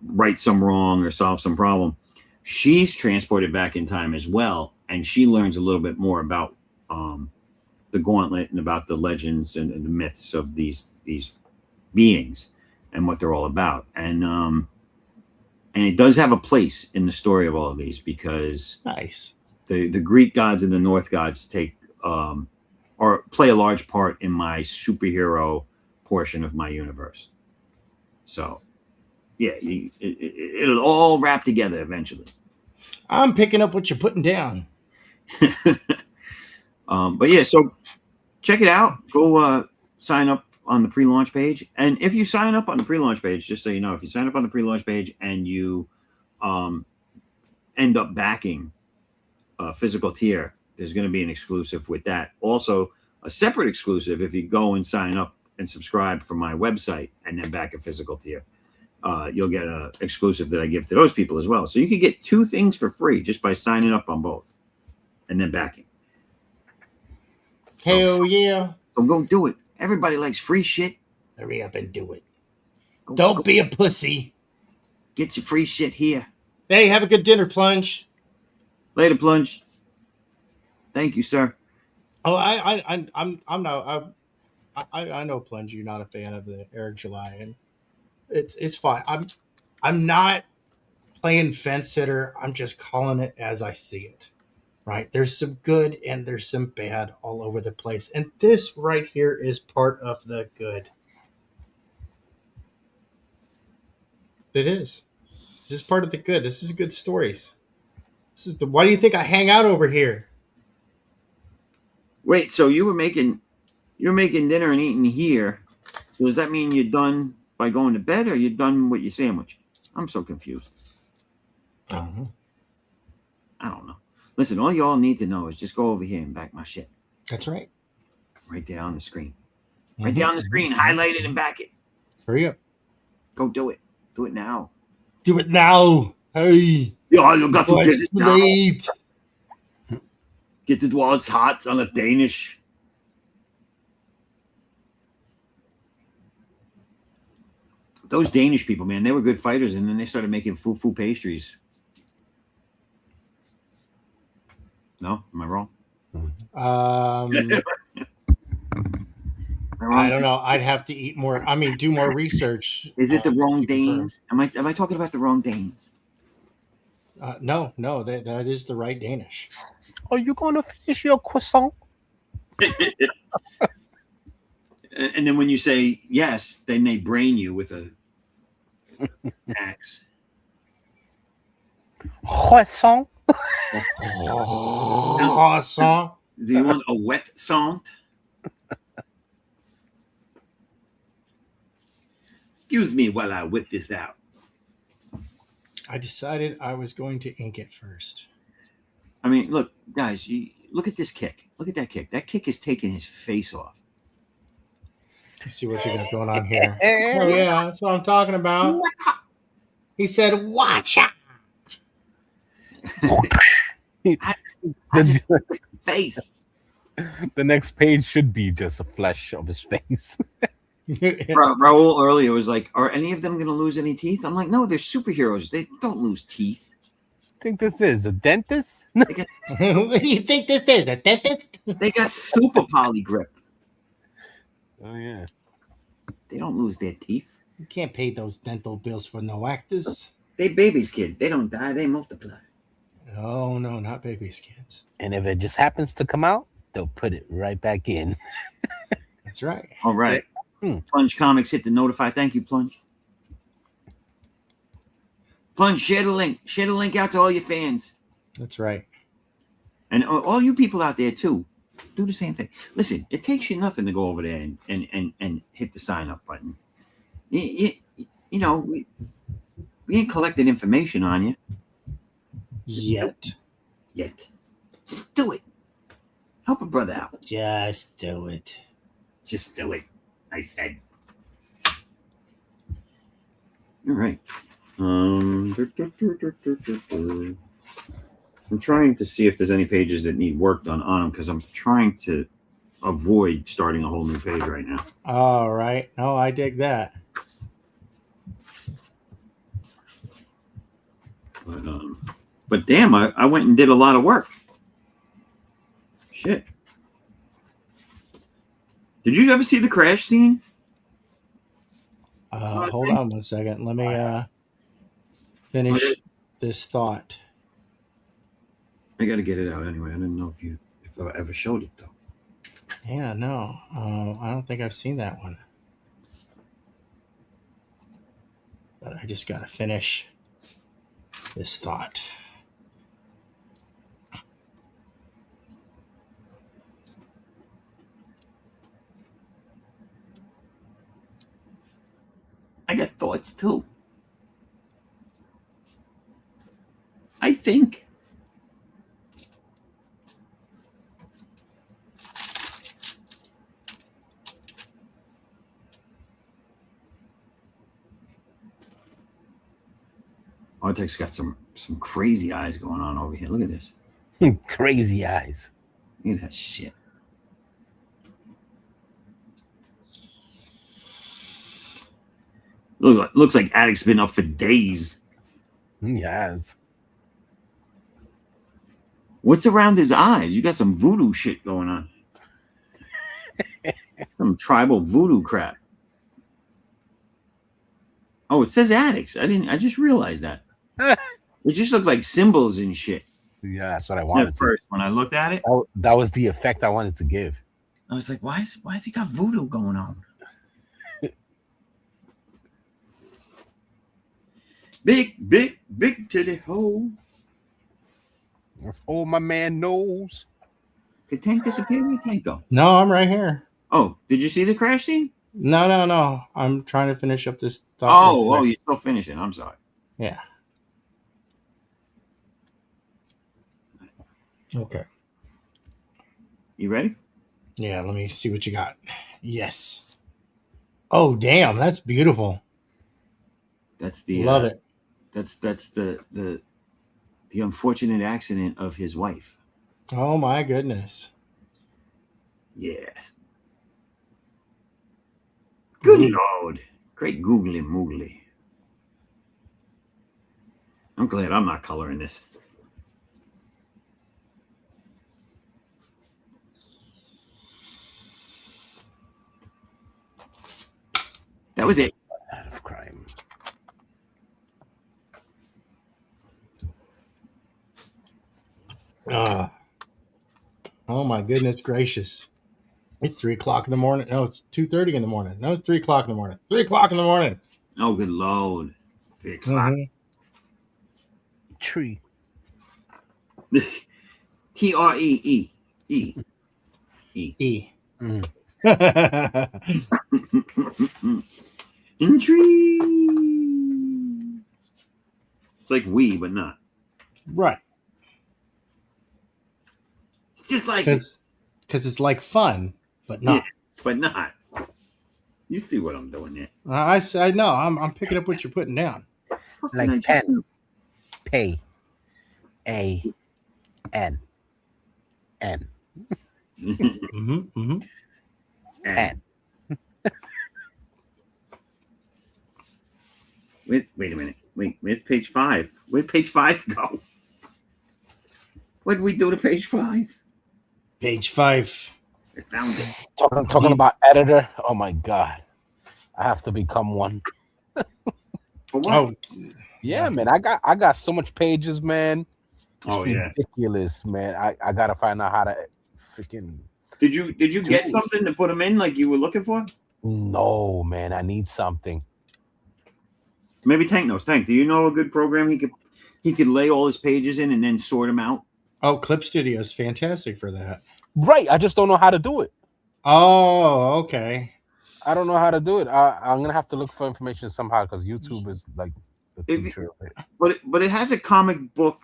right some wrong or solve some problem, she's transported back in time as well, and she learns a little bit more about the gauntlet and about the legends and the myths of these beings and what they're all about. And it does have a place in the story of all of these, because the Greek gods and the North gods play a large part in my superhero portion of my universe. So yeah, it'll all wrap together eventually. I'm picking up what you're putting down. But yeah, so check it out. Go sign up on the pre-launch page. And if you sign up on the pre-launch page, just so you know, if you sign up on the pre-launch page and you end up backing a physical tier, there's going to be an exclusive with that. Also, a separate exclusive if you go and sign up and subscribe from my website and then back a physical tier. You'll get an exclusive that I give to those people as well. So you can get 2 things for free just by signing up on both and then backing. Hell yeah. So go do it. Everybody likes free shit. Hurry up and do it. Don't be a pussy. Get your free shit here. Hey, have a good dinner, Plunge. Later, Plunge. Thank you, sir. Oh, I'm not. I know, Plunge. You're not a fan of the Eric July, and it's fine. I'm not playing fence sitter. I'm just calling it as I see it. Right? There's some good and there's some bad all over the place, and this right here is part of the good. It is. This is part of the good. This is good stories. Why do you think I hang out over here? Wait, so you're making dinner and eating here. So does that mean you're done by going to bed, or you're done with your sandwich? I'm so confused. I don't know. Listen, all y'all need to know is just go over here and back my shit. That's right. Right there on the screen. Right there on the screen. Highlight it and back it. Hurry up. Go do it. Do it now. Do it now. Hey. Ja, you got to But get it's it now. late. Get it while it's hot on a Danish. Those Danish people, man, they were good fighters, and then they started making foo pastries. No, am I wrong? I don't know. I'd have to eat more. I mean, do more research. Is it the wrong to confirm. Danes? Am I talking about the wrong Danes? No, that is the right Danish. Are you gonna finish your croissant? And then when you say yes, then they brain you with a axe. Croissant. Croissant. Do you want a wet song? Excuse me while I whip this out. I decided I was going to ink it first. I mean, look, guys, look at this kick. Look at that kick. That kick is taking his face off. Let's see what you got going on here. Oh yeah, that's what I'm talking about. He said, "Watch out." Face. The next page should be just a flesh of his face. Raul earlier was like, "Are any of them going to lose any teeth?" I'm like, "No, they're superheroes. They don't lose teeth." Think this is a dentist? What do you think this is? A dentist? They got super poly grip. Oh yeah. They don't lose their teeth. You can't pay those dental bills for no actors. They babies, kids. They don't die. They multiply. Oh no, not babies, kids. And if it just happens to come out, they'll put it right back in. That's right. All right. Plunge Comics hit the notify. Thank you, Plunge. Plunge, share the link. Share the link out to all your fans. That's right. And all you people out there, too. Do the same thing. Listen, it takes you nothing to go over there and hit the sign up button. You know, we ain't collecting information on you Yet. Just do it. Help a brother out. Just do it. Just do it. I said. All right. I'm trying to see if there's any pages that need work done on them because I'm trying to avoid starting a whole new page right now. All right. No, I dig that. But damn, I went and did a lot of work. Shit. Did you ever see the crash scene? Hold on one second. Let me finish this thought. I got to get it out anyway. I didn't know if I ever showed it though. Yeah, no. I don't think I've seen that one. But I just got to finish this thought. I got thoughts too. I think. Artek's got some crazy eyes going on over here. Look at this. Crazy eyes. Look at that shit. Looks like Attic's been up for days. Yes. What's around his eyes? You got some voodoo shit going on. Some tribal voodoo crap. Oh, it says Attic's. I just realized that. It just looked like symbols and shit. Yeah, that's what I wanted At first, when I looked at it, that was the effect I wanted to give. I was like, why is he got voodoo going on? Big titty hole. That's all my man knows. Did Tank disappear? Where'd Tank go? No, I'm right here. Oh, did you see the crash scene? No. I'm trying to finish up this thought. Oh, you're still finishing. I'm sorry. Yeah. Okay. You ready? Yeah, let me see what you got. Yes. Oh, damn, that's beautiful. That's the Love it. That's the the unfortunate accident of his wife. Oh my goodness. Yeah. Good Neat. Lord. Great googly moogly. I'm glad I'm not coloring this. That was it. Out of crime. Oh my goodness gracious. It's 3 o'clock in the morning. No, it's 2:30 in the morning. No, it's 3 o'clock in the morning. 3 o'clock in the morning. Oh, good Lord. 3 o'clock. Tree. Tree. E. E. Mm. Intrigue. It's like we, but not. Right. It's just like Because it's like fun, but not. Yeah, but not. You see what I'm doing there. I know. I'm picking up what you're putting down. Like pen. Pay. A. N. N. Mm-hmm. Mm-hmm. Pen. Wait a minute. Where's page 5? Where'd page 5 go? What did we do to page 5? Page 5. I found it. Talking about editor. Oh my God. I have to become one. For what? Oh, Yeah, man. I got so much pages, man. It's Oh, yeah. ridiculous, man. I gotta find out how to freaking. Did you get something to put them in like you were looking for? No, man. I need something. Maybe Tank knows. Tank, do you know a good program he could lay all his pages in and then sort them out? oh, Clip Studio is fantastic for that. Right. I just don't know how to do it. Oh, okay. I don't know how to do it. I'm gonna have to look for information somehow because YouTube is like the teacher of it. But it has a comic book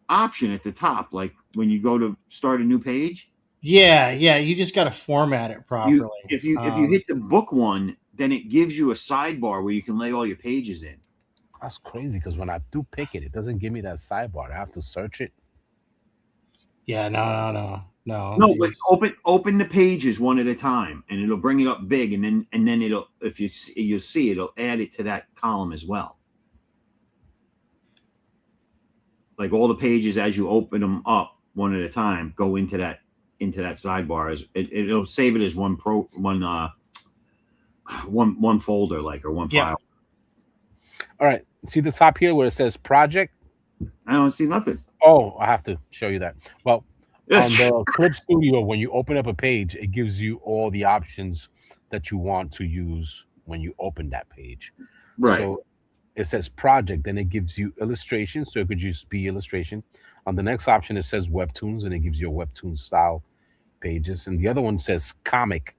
option at the top, like when you go to start a new page. Yeah. You just got to format it properly. If you hit the book one, then it gives you a sidebar where you can lay all your pages in. That's crazy because when I do pick it, it doesn't give me that sidebar. I have to search it. Yeah. No. No, but open the pages one at a time, and it'll bring it up big, and then it'll you'll see it'll add it to that column as well. Like all the pages as you open them up one at a time go into that sidebar. As it'll save it as one folder, like, or one file. All right. See the top here where it says project? I don't see nothing. Oh, I have to show you that. Well, on the Clip Studio, when you open up a page, it gives you all the options that you want to use when you open that page. Right. So it says project, then it gives you illustration. So it could just be illustration. On the next option, it says webtoons, and it gives you a webtoon style pages. And the other one says comic.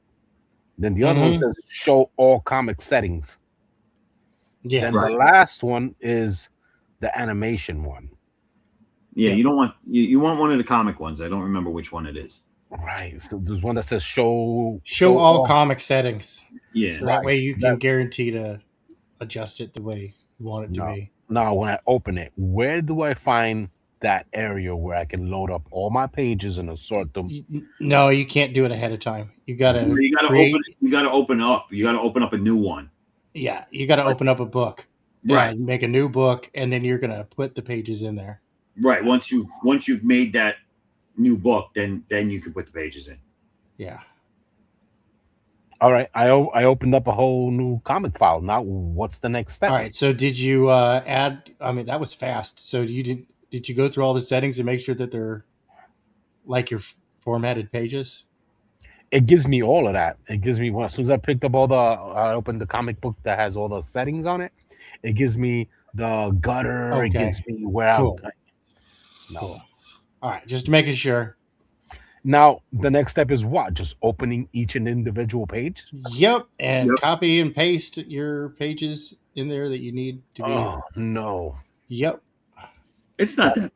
Then the other one says show all comic settings. Yeah. Then the last one is the animation one. Yeah, you don't want you want one of the comic ones. I don't remember which one it is. Right. So there's one that says show all comic settings. Yeah. So that way you can guarantee to adjust it the way you want it to be. Now, when I open it, where do I find that area where I can load up all my pages and sort them? No, you can't do it ahead of time. You gotta open up. You gotta open up a new one. Yeah, you gotta open up a book. Right. And make a new book, and then you're gonna put the pages in there. Right. Once you've made that new book, then you can put the pages in. Yeah. All right. I opened up a whole new comic file. Now, what's the next step? All right. So did you add? I mean, that was fast. So did you go through all the settings and make sure that they're like your formatted pages? It gives me all of that. It gives me as soon as I picked up I opened the comic book that has all the settings on it. It gives me the gutter. Okay. It gives me where Cool. No. Cool. All right. Just making sure. Now, the next step is what? Just opening each and individual page? Yep. And copy and paste your pages in there that you need to be. Oh, no. Yep. It's not that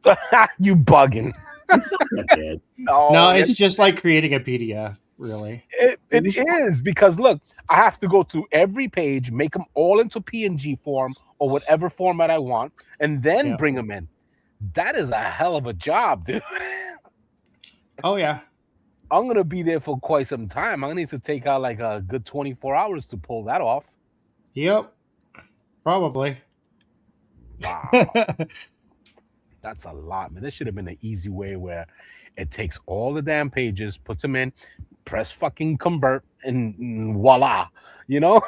bad. You bugging. It's not that bad. No, it's just like creating a PDF, really. It is because look, I have to go through every page, make them all into PNG form or whatever format I want, and then bring them in. That is a hell of a job, dude. Oh yeah. I'm gonna be there for quite some time. I need to take out like a good 24 hours to pull that off. Yep. Probably. Wow, that's a lot, man. This should have been an easy way where it takes all the damn pages, puts them in, press fucking convert, and voila, you know.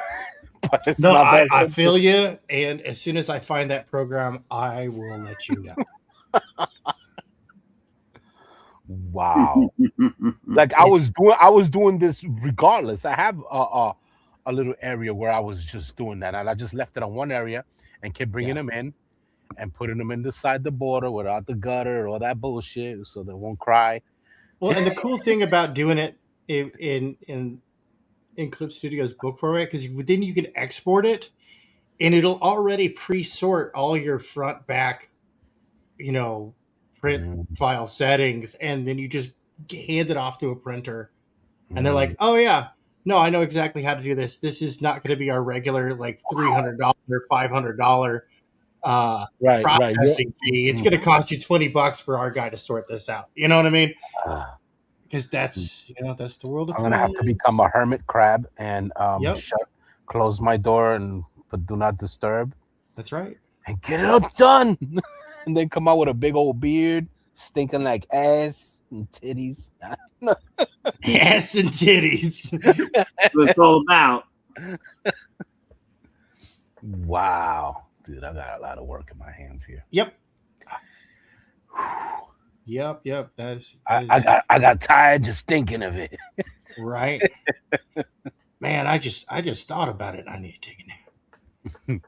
But it's No, not that I simple. feel you. And as soon as I find that program, I will let you know. Wow. Like It's I was doing this regardless. I have a little area where I was just doing that, and I just left it on one area and kept bringing yeah. them in and putting them inside the border without the gutter or all that bullshit, so they won't cry. Well, and the cool thing about doing it in Clip Studio's book format, because then you can export it, and it'll already pre-sort all your front back, you know, print Mm, file settings, and then you just hand it off to a printer, and they're mm, like, "Oh yeah, no, I know exactly how to do this. This is not going to be our regular like $300, $500 right. Yeah. processing fee. It's Mm, going to cost you $20 for our guy to sort this out." You know what I mean? ah, Because that's the world of I'm gonna have to print. become a hermit crab and Yep, shut, close my door and put do not disturb that's right. and get it up done, and then come out with a big old beard, stinking like ass and titties. Ass and titties. What it's all about. Wow, dude, I got a lot of work in my hands here. Yep, yep. That I, I is got I got tired just thinking of it. right. Man, I just thought about it. I need to take a nap.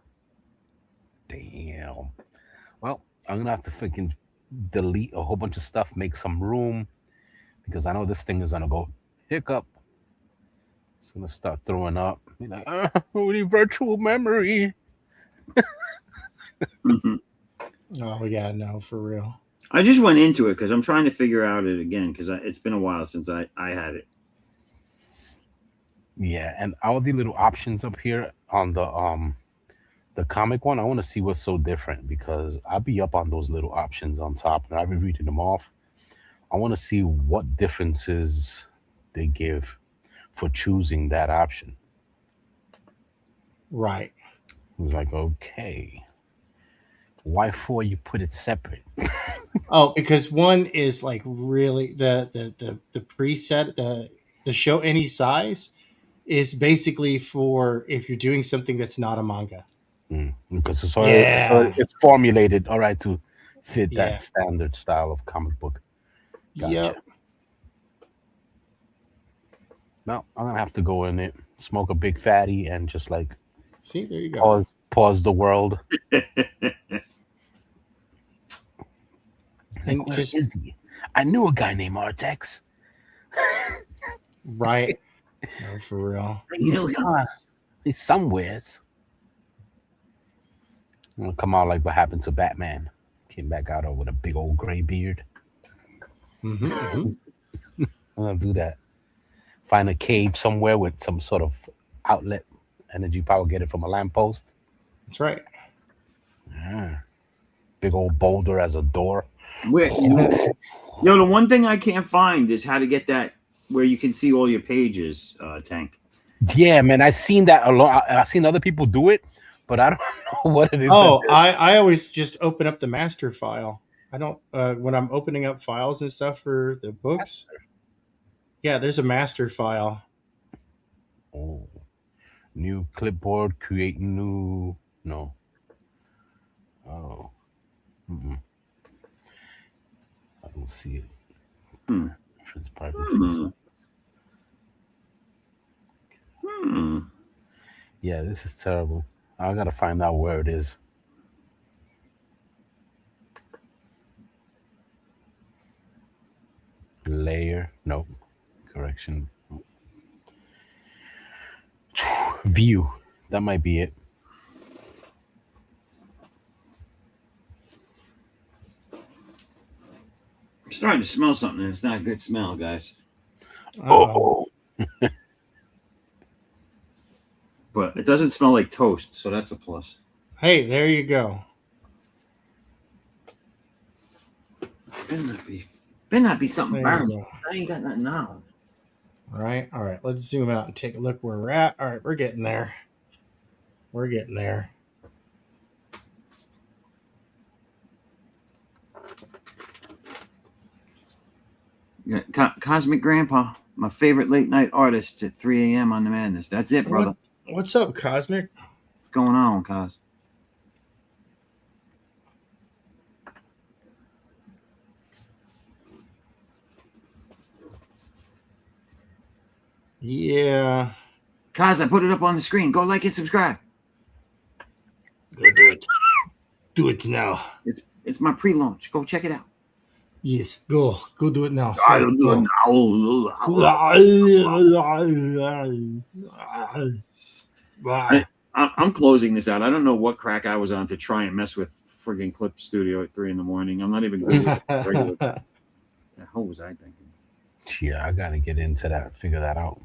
Damn. Well, I'm gonna have to freaking delete a whole bunch of stuff, make some room because I know this thing is gonna go hiccup. It's gonna start throwing up. Be like, we need virtual memory. Oh yeah, no, for real. I just went into it because I'm trying to figure out it again because it's been a while since I had it. Yeah, and all the little options up here on the comic one, I want to see what's so different because I'll be up on those little options on top and I'll be reading them off. I want to see what differences they give for choosing that option. Right. It was like, okay, why for you put it separate? Oh, because one is like really the preset the show any size is basically for if you're doing something that's not a manga. Because Yeah. it's formulated all right to fit Yeah. that standard style of comic book. Gotcha. Yep. No, I'm gonna have to go in it, smoke a big fatty, and just like See, there you go. pause the world. Like, And where just is he? I knew a guy named Artex. right. No, for real. He's somewheres. I'm gonna come out like what happened to Batman. Came back out with a big old gray beard. Hmm. I'm gonna do that. Find a cave somewhere with some sort of outlet, energy power. Get it from a lamppost. That's right. Yeah. Big old boulder as a door. Where the one thing I can't find is how to get that where you can see all your pages, Tank. Yeah, man, I've seen that a lot. I've seen other people do it, but I don't know what it is. Oh, I always just open up the master file. I don't when I'm opening up files and stuff for the books. Yeah, there's a master file. Oh, new clipboard, create new. No. Oh, mm-mm. I don't see it. Hmm. Reference privacy. Hmm. Hmm. Yeah, this is terrible. I gotta find out where it is. Layer. Nope. Correction. View. That might be it. I'm starting to smell something, and it's not a good smell, guys. Uh-oh. Oh, But it doesn't smell like toast, so that's a plus. Hey, there you go. Better not be something There you burning. go. I ain't got nothing on. All right. Let's zoom out and take a look where we're at. All right, we're getting there. We're getting there. Yeah, Cosmic Grandpa, my favorite late night artists at 3 a.m. on the Madness. That's it, brother. What's up, Cosmic? What's going on, Cos? Yeah. Cos, I put it up on the screen. Go like and subscribe. Go do it. Do it now. It's my pre-launch. Go check it out. Yes, go do it now. I don't do it now. I'm closing this out. I don't know what crack I was on to try and mess with friggin' Clip Studio at 3 in the morning. I'm not even good with regular. The hell was I thinking? Yeah, I gotta get into that, figure that out.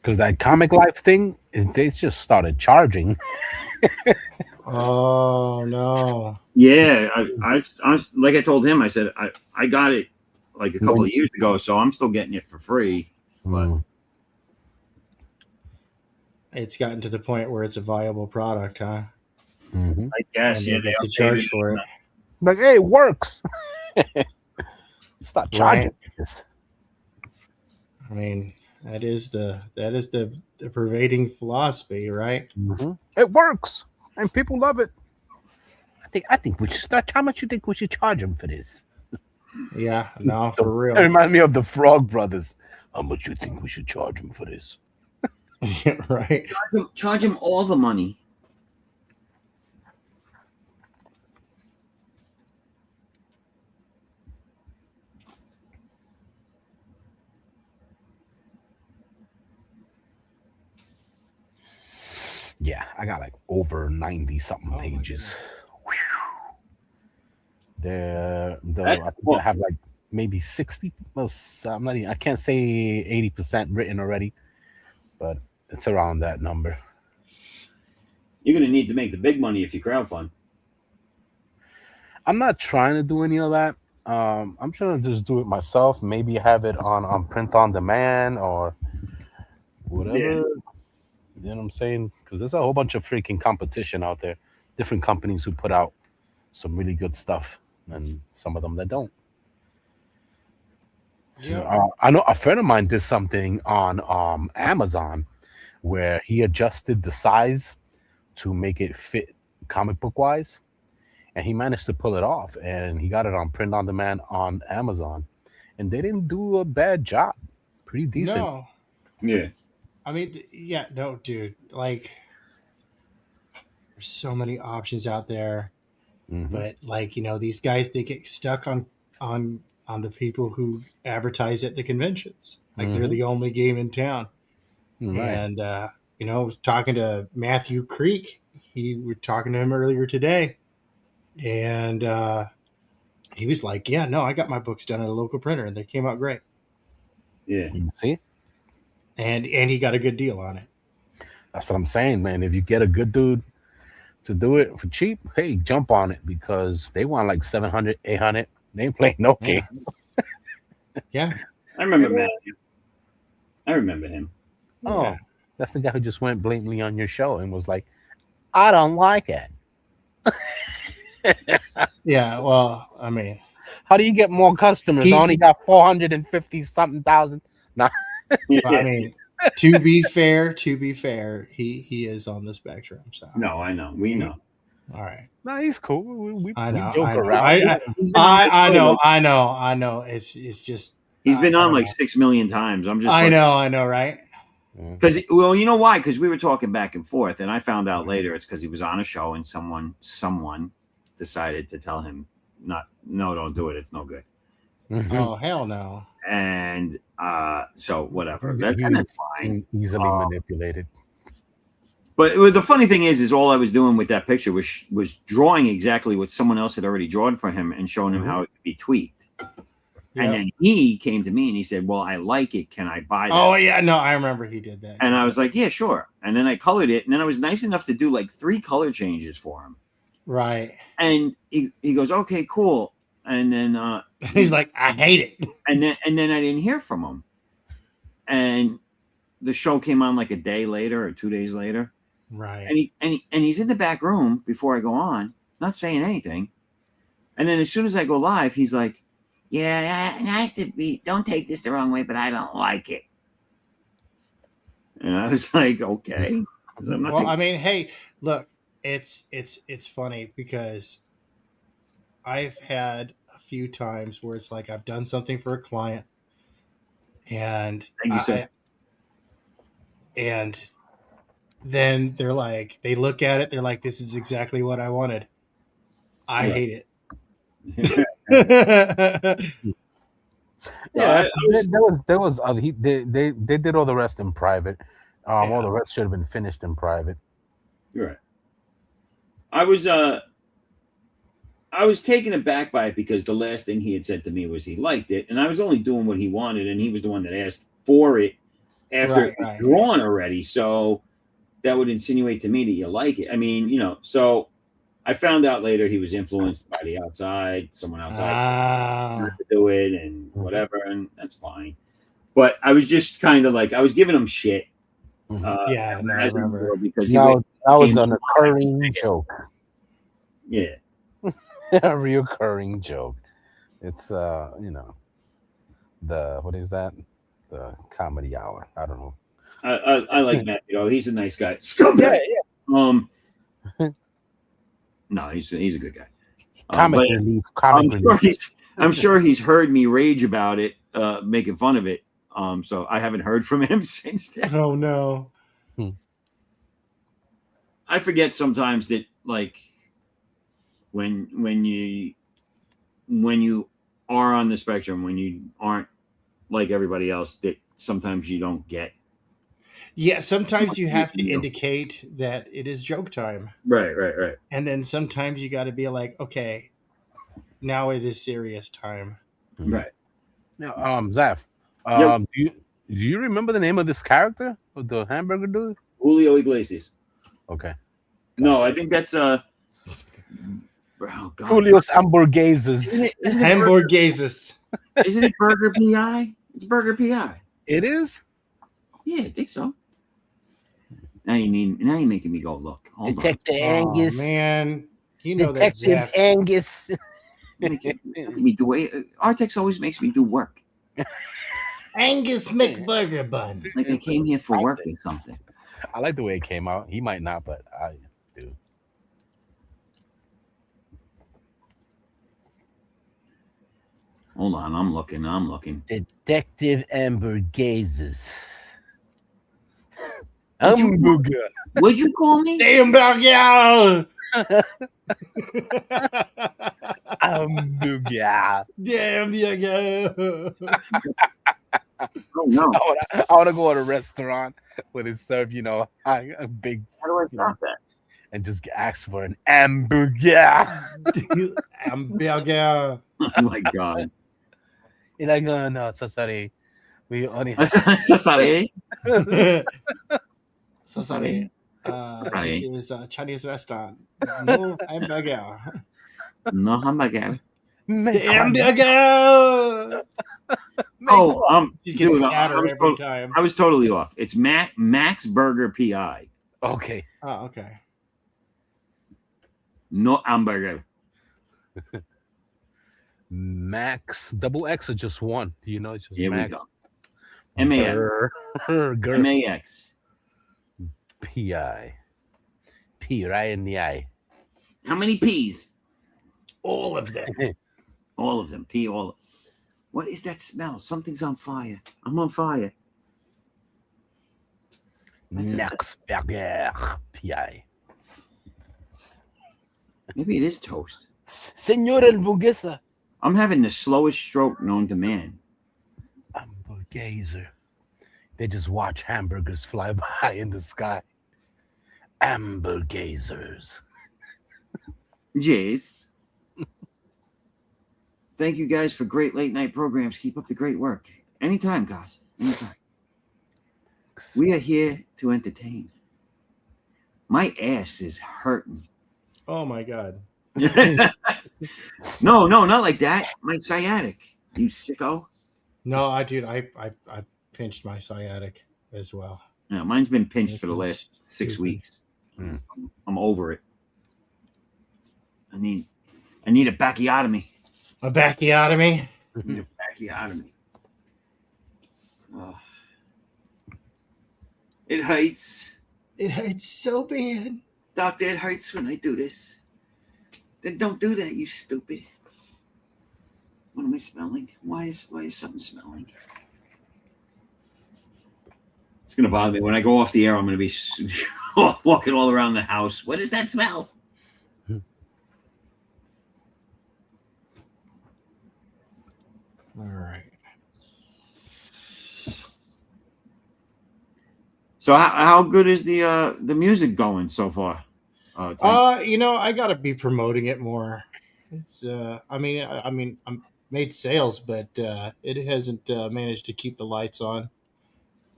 Because that Comic Life thing, they just started charging. Oh no. Yeah, I like I told him, I said I got it like a couple of years ago, so I'm still getting it for free. But It's gotten to the point where it's a viable product, huh? Mm-hmm. I guess And yeah, they have to updated charge for it. Like, hey, it works. Stop charging this. I mean, that is the pervading philosophy, right? Mm-hmm. It works, and people love it. I think we should start. How much you think we should charge them for this? Yeah, no, for real. It reminds me of the Frog Brothers. How much you think we should charge them for this? Right. charge him all the money. Yeah, I got like over 90 something pages. I have like maybe 60. Well, I'm not even, I can't say 80% written already, but it's around that number. You're gonna need to make the big money if you crowdfund. I'm not trying to do any of that. I'm trying to just do it myself. Maybe have it on print on demand or whatever. Yeah. You know what I'm saying? Because there's a whole bunch of freaking competition out there. Different companies who put out some really good stuff, and some of them that don't. Yeah. I know a friend of mine did something on Amazon where he adjusted the size to make it fit comic book wise, and he managed to pull it off, and he got it on print on demand on Amazon, and they didn't do a bad job. Pretty decent. No. Yeah. I mean, yeah, no, dude. Like, there's so many options out there, but like, these guys, they get stuck on the people who advertise at the conventions. Like, they're the only game in town. Right. And I was talking to Matthew Creek. We're talking to him earlier today, and he was like, "Yeah, no, I got my books done at a local printer, and they came out great." Yeah. See? And he got a good deal on it. That's what I'm saying, man. If you get a good dude to do it for cheap, hey, jump on it, because they want like 700, 800. They ain't playing no games. Yeah. I remember Matthew. I remember him. Oh, Yeah. that's the guy who just went blatantly on your show and was like, I don't like it. Yeah. Well, I mean, How do you get more customers? I He's- only got 450 something thousand. Nah. I mean, to be fair, he is on the spectrum. So No, I know. We know. all right. No, he's cool. We I know. joke I know. around. I know. It's just He's been I on don't like know. 6 million times. I'm just. I know, right? Because, well, you know why? Because we were talking back and forth, and I found out later it's because he was on a show and someone decided to tell him, no, don't do it. It's no good. Oh hell no. And so whatever. He That's fine. easily manipulated. But the funny thing is all I was doing with that picture was drawing exactly what someone else had already drawn for him and showing him how it could be tweaked. And then he came to me and he said, well, I like it. Can I buy that? Oh yeah, no, I remember he did that. And I was like, yeah, sure. And then I colored it. And then I was nice enough to do like 3 color changes for him. Right. And he goes, okay, cool. And then He's like, I hate it. and then I didn't hear from him. And the show came on like a day later or 2 days later. Right. And he's in the back room before I go on, not saying anything. And then as soon as I go live, he's like, yeah, I have to be, don't take this the wrong way, but I don't like it. And I was like, okay. Well, I mean, hey, look, it's funny because I've had a few times where it's like I've done something for a client, and Thank you, sir. and then they're like, they look at it, they're like, this is exactly what I wanted. I hate it. Yeah, there was they did all the rest in private. All the rest should have been finished in private. You're right. I was taken aback by it because the last thing he had said to me was he liked it, and I was only doing what he wanted, and he was the one that asked for it after it was drawn already. So that would insinuate to me that you like it. I mean, so I found out later he was influenced by the outside, someone outside not to do it and whatever, and that's fine. But I was just kind of like, I was giving him shit. I remember. Because that was an occurring joke. Yeah. A reoccurring joke. It's the what is that? The comedy hour. I don't know. I like Matthew. He's a nice guy. Scumbag. Yeah. No, he's a good guy. Comic relief. I'm sure he's heard me rage about it, making fun of it. So I haven't heard from him since then. Oh no. I forget sometimes that, like, when you are on the spectrum, when you aren't like everybody else, that sometimes you don't get. Yeah, sometimes you have to indicate that it is joke time. Right. And then sometimes you got to be like, okay, now it is serious time. Right. Now, Zaff, do you remember the name of this character, of the hamburger dude? Julio Iglesias. Okay. No, I think that's oh God. Julio's Hamburguesas. Hamburguesas. Isn't it Burger PI? It's Burger PI. It is? Yeah, I think so. Now you're making me go look. Hold Detective Angus. Oh, man. You know Detective Angus. Making me do it. Artex always makes me do work. Angus McBurger bun. Like I came here for work or something. I like the way it came out. He might not, but I do. Hold on, I'm looking. Detective Hamburguesas. Hamburger. What'd you call me? Hamburger. Hamburger. Hamburger. Oh no! I want to go to a restaurant where they serve, a big. How do I stop that? And just ask for an hamburger. Hamburger. Oh my God! You're like, no, so sorry. We only have. So sorry. So sorry. This is a Chinese restaurant. No hamburger. No hamburger. Hamburger. She's getting sadder every time. I was totally off. It's Max Burger PI. Okay. Oh, okay. No hamburger. Max double X or just one? Do you know? It's just Here Max. we go. MAX. PI. P right in the eye. How many P's? All of them. All of them. P all. What is that smell? Something's on fire. I'm on fire. Max Burger PI. Maybe it is toast. Senor Hamburguesa. I'm having the slowest stroke known to man. Hamburgueser. They just watch hamburgers fly by in the sky. Hamburgazers. Jace. Thank you guys for great late night programs. Keep up the great work. Anytime, guys. Anytime. We are here to entertain. My ass is hurting. Oh my god. No, not like that. My sciatic. You sicko. No, dude, I pinched my sciatic as well. Yeah, mine's been pinched It's for the been last 6 stupid. weeks. Mm. I'm over it. I need a bacchiotomy. A bacchiotomy. I need a bacchiotomy. Oh. It hurts. It hurts so bad. Doctor, it hurts when I do this. Then don't do that, you stupid. What am I smelling? Why is something smelling? It's gonna bother me when I go off the air. I'm gonna be walking all around the house. What is that smell? All right. So how good is the music going so far? I gotta be promoting it more. It's I mean I'm made sales, but it hasn't managed to keep the lights on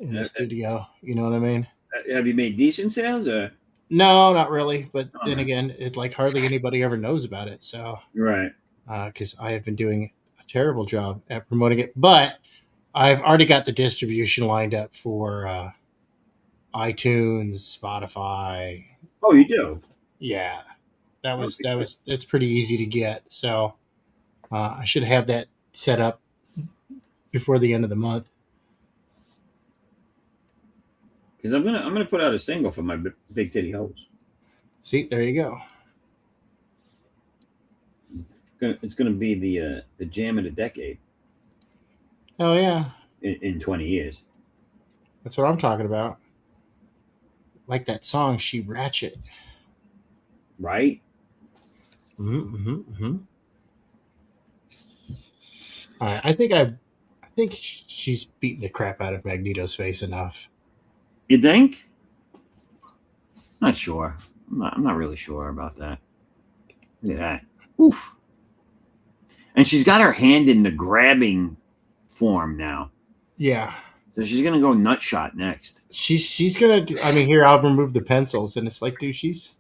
in the studio. You know what I mean? Have you made decent sales or? No, not really. But Oh, then man. again, it's like hardly anybody ever knows about it. So Right. because I have been doing a terrible job at promoting it, but I've already got the distribution lined up for iTunes, Spotify. Oh, you do? Yeah, Okay. it's pretty easy to get. So I should have that set up before the end of the month. Because I'm gonna put out a single for my big titty hoes. See, there you go. It's gonna be the jam of the decade Oh yeah, in 20 years. that's what I'm talking about. Like that song, "She Ratchet." Right? Mm-hmm. All right, I think she's beating the crap out of Magneto's face enough. You think? Not sure. I'm not really sure about that. Look at that. Oof. And she's got her hand in the grabbing form now. Yeah, So she's gonna go nutshot next. she's gonna do. I mean, here I'll remove the pencils, and it's like, dude, she's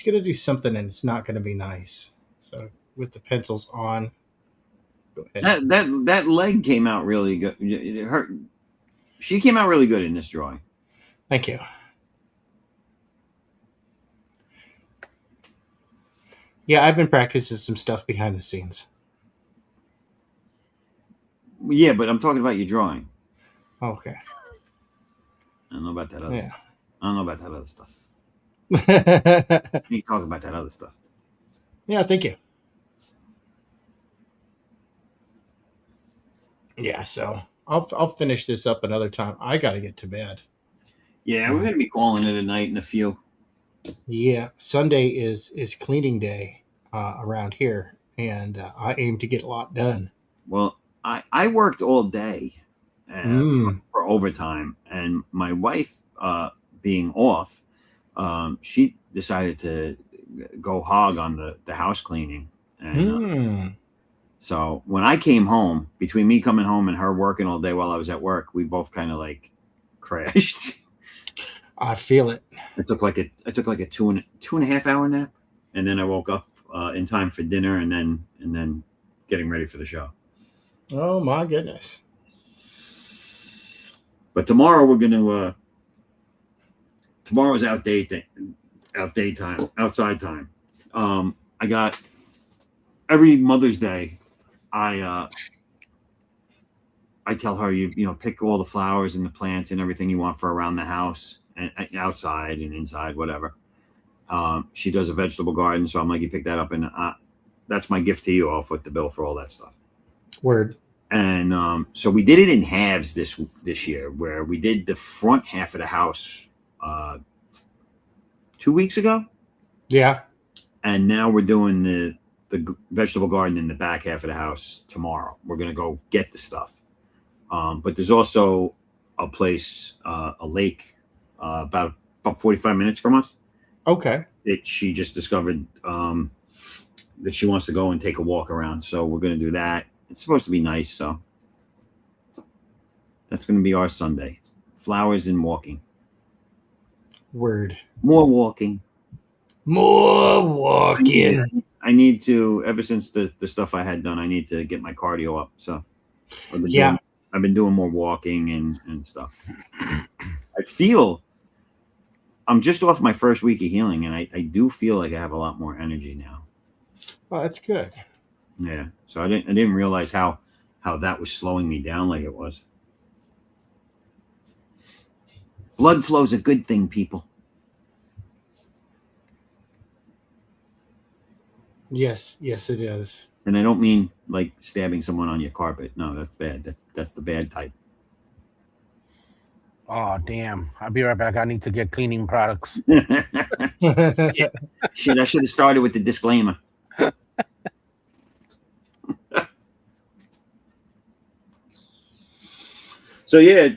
gonna do something, and it's not gonna be nice. So with the pencils on, go ahead. That leg came out really good. She came out really good in this drawing. Thank you. Yeah, I've been practicing some stuff behind the scenes. Yeah, but I'm talking about your drawing. Okay. I don't know about that other Yeah. stuff. I don't know about that other stuff. You talk about that other stuff. Yeah, thank you. Yeah, so I'll finish this up another time. I got to get to bed. Yeah, we're gonna be calling it a night in a few. Yeah, Sunday is cleaning day around here, and I aim to get a lot done. Well, I worked all day Mm. for overtime, and my wife, being off, she decided to go hog on the house cleaning. And Mm. so when I came home, between me coming home and her working all day while I was at work, we both kind of like crashed. I feel it. I took like a two and a half hour nap, and then I woke up in time for dinner, and then getting ready for the show. Oh my goodness. But tomorrow we're gonna tomorrow's outside time. I got every Mother's Day. I tell her you pick all the flowers and the plants and everything you want for around the house and outside and inside, whatever. She does a vegetable garden, so I'm like, you pick that up, and that's my gift to you. I'll foot the bill for all that stuff. Word. And so we did it in halves this year, where we did the front half of the house 2 weeks ago, Yeah. and now we're doing the vegetable garden in the back half of the house tomorrow. We're gonna go get the stuff, but there's also a place, a lake, about 45 minutes from us, Okay. that she just discovered, that she wants to go and take a walk around. So we're gonna do that. It's supposed to be nice, so that's gonna be our Sunday: flowers and walking. Word. More walking. More walking. I need to, ever since the stuff I had done, I need to get my cardio up. So I've been doing more walking and stuff. I feel I'm just off my first week of healing, and I do feel like I have a lot more energy now. Oh, that's good. Yeah. So I didn't realize how that was slowing me down like it was. Blood flow's a good thing, people. Yes, it is. And I don't mean like stabbing someone on your carpet. No, that's bad. That's the bad type. Oh damn! I'll be right back. I need to get cleaning products. Shit, I should have started with the disclaimer. So yeah,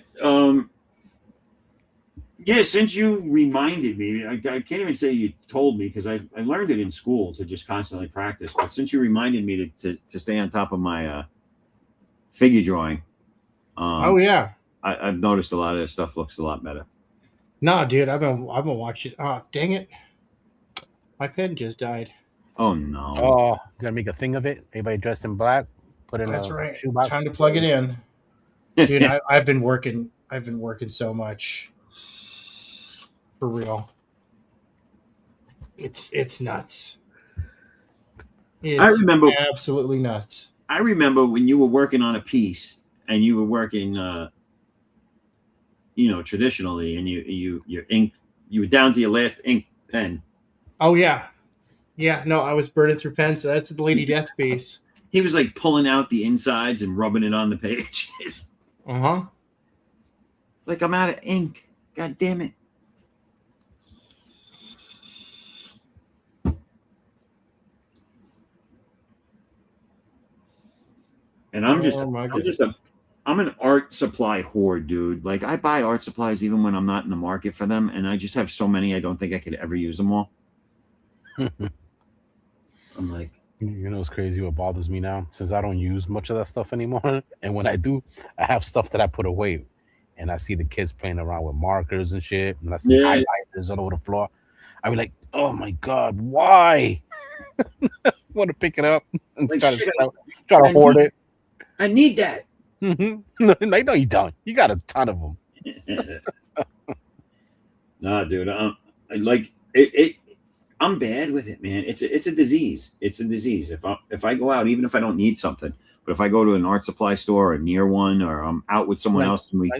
since you reminded me, I can't even say you told me because I learned it in school to just constantly practice. But since you reminded me to stay on top of my figure drawing, Oh yeah. I've noticed a lot of this stuff looks a lot better. No, dude, I've been watching. Oh, dang it! My pen just died. Oh no! Oh, gotta make a thing of it. Everybody dressed in black. Put in That's a right. shoebox. Time to plug it in, dude. I've been working. I've been working so much. For real. It's nuts. It's I remember absolutely nuts. I remember when you were working on a piece and you were working, traditionally, and your ink, you were down to your last ink pen. Oh yeah. No, I was burning through pens. So that's the Lady Death piece. He was like pulling out the insides and rubbing it on the pages. Uh-huh. It's like I'm out of ink. God damn it. And I'm an art supply whore, dude. Like I buy art supplies even when I'm not in the market for them, and I just have so many I don't think I could ever use them all. I'm like, You know what's crazy? What bothers me now, since I don't use much of that stuff anymore, and when I do, I have stuff that I put away, and I see the kids playing around with markers and shit, and I see highlighters all over the floor. I be like, "Oh my god, why?" Want to pick it up and like try shit, to hoard it. I need that. Like, no, you don't. You got a ton of them. Nah, dude. I like it. I'm bad with it, man. It's a disease. It's a disease. If I go out, even if I don't need something, but if I go to an art supply store or near one, or I'm out with someone else and we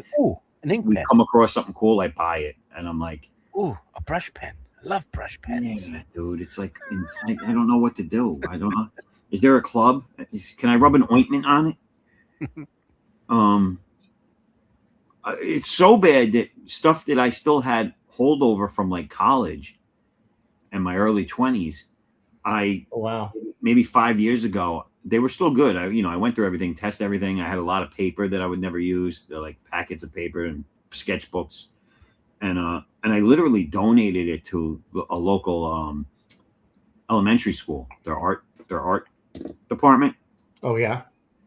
an ink pen. come across something cool, I buy it, and I'm like, ooh, a brush pen. I love brush pens. Yeah, dude. It's like I don't know what to do. I don't know. Is there a club? Can I rub an ointment on it? It's so bad that stuff that I still had holdover from like college and my early 20s, maybe 5 years ago, they were still good. I went through everything, test everything. I had a lot of paper that I would never use, like packets of paper and sketchbooks, and I literally donated it to a local elementary school, their art department. Oh yeah.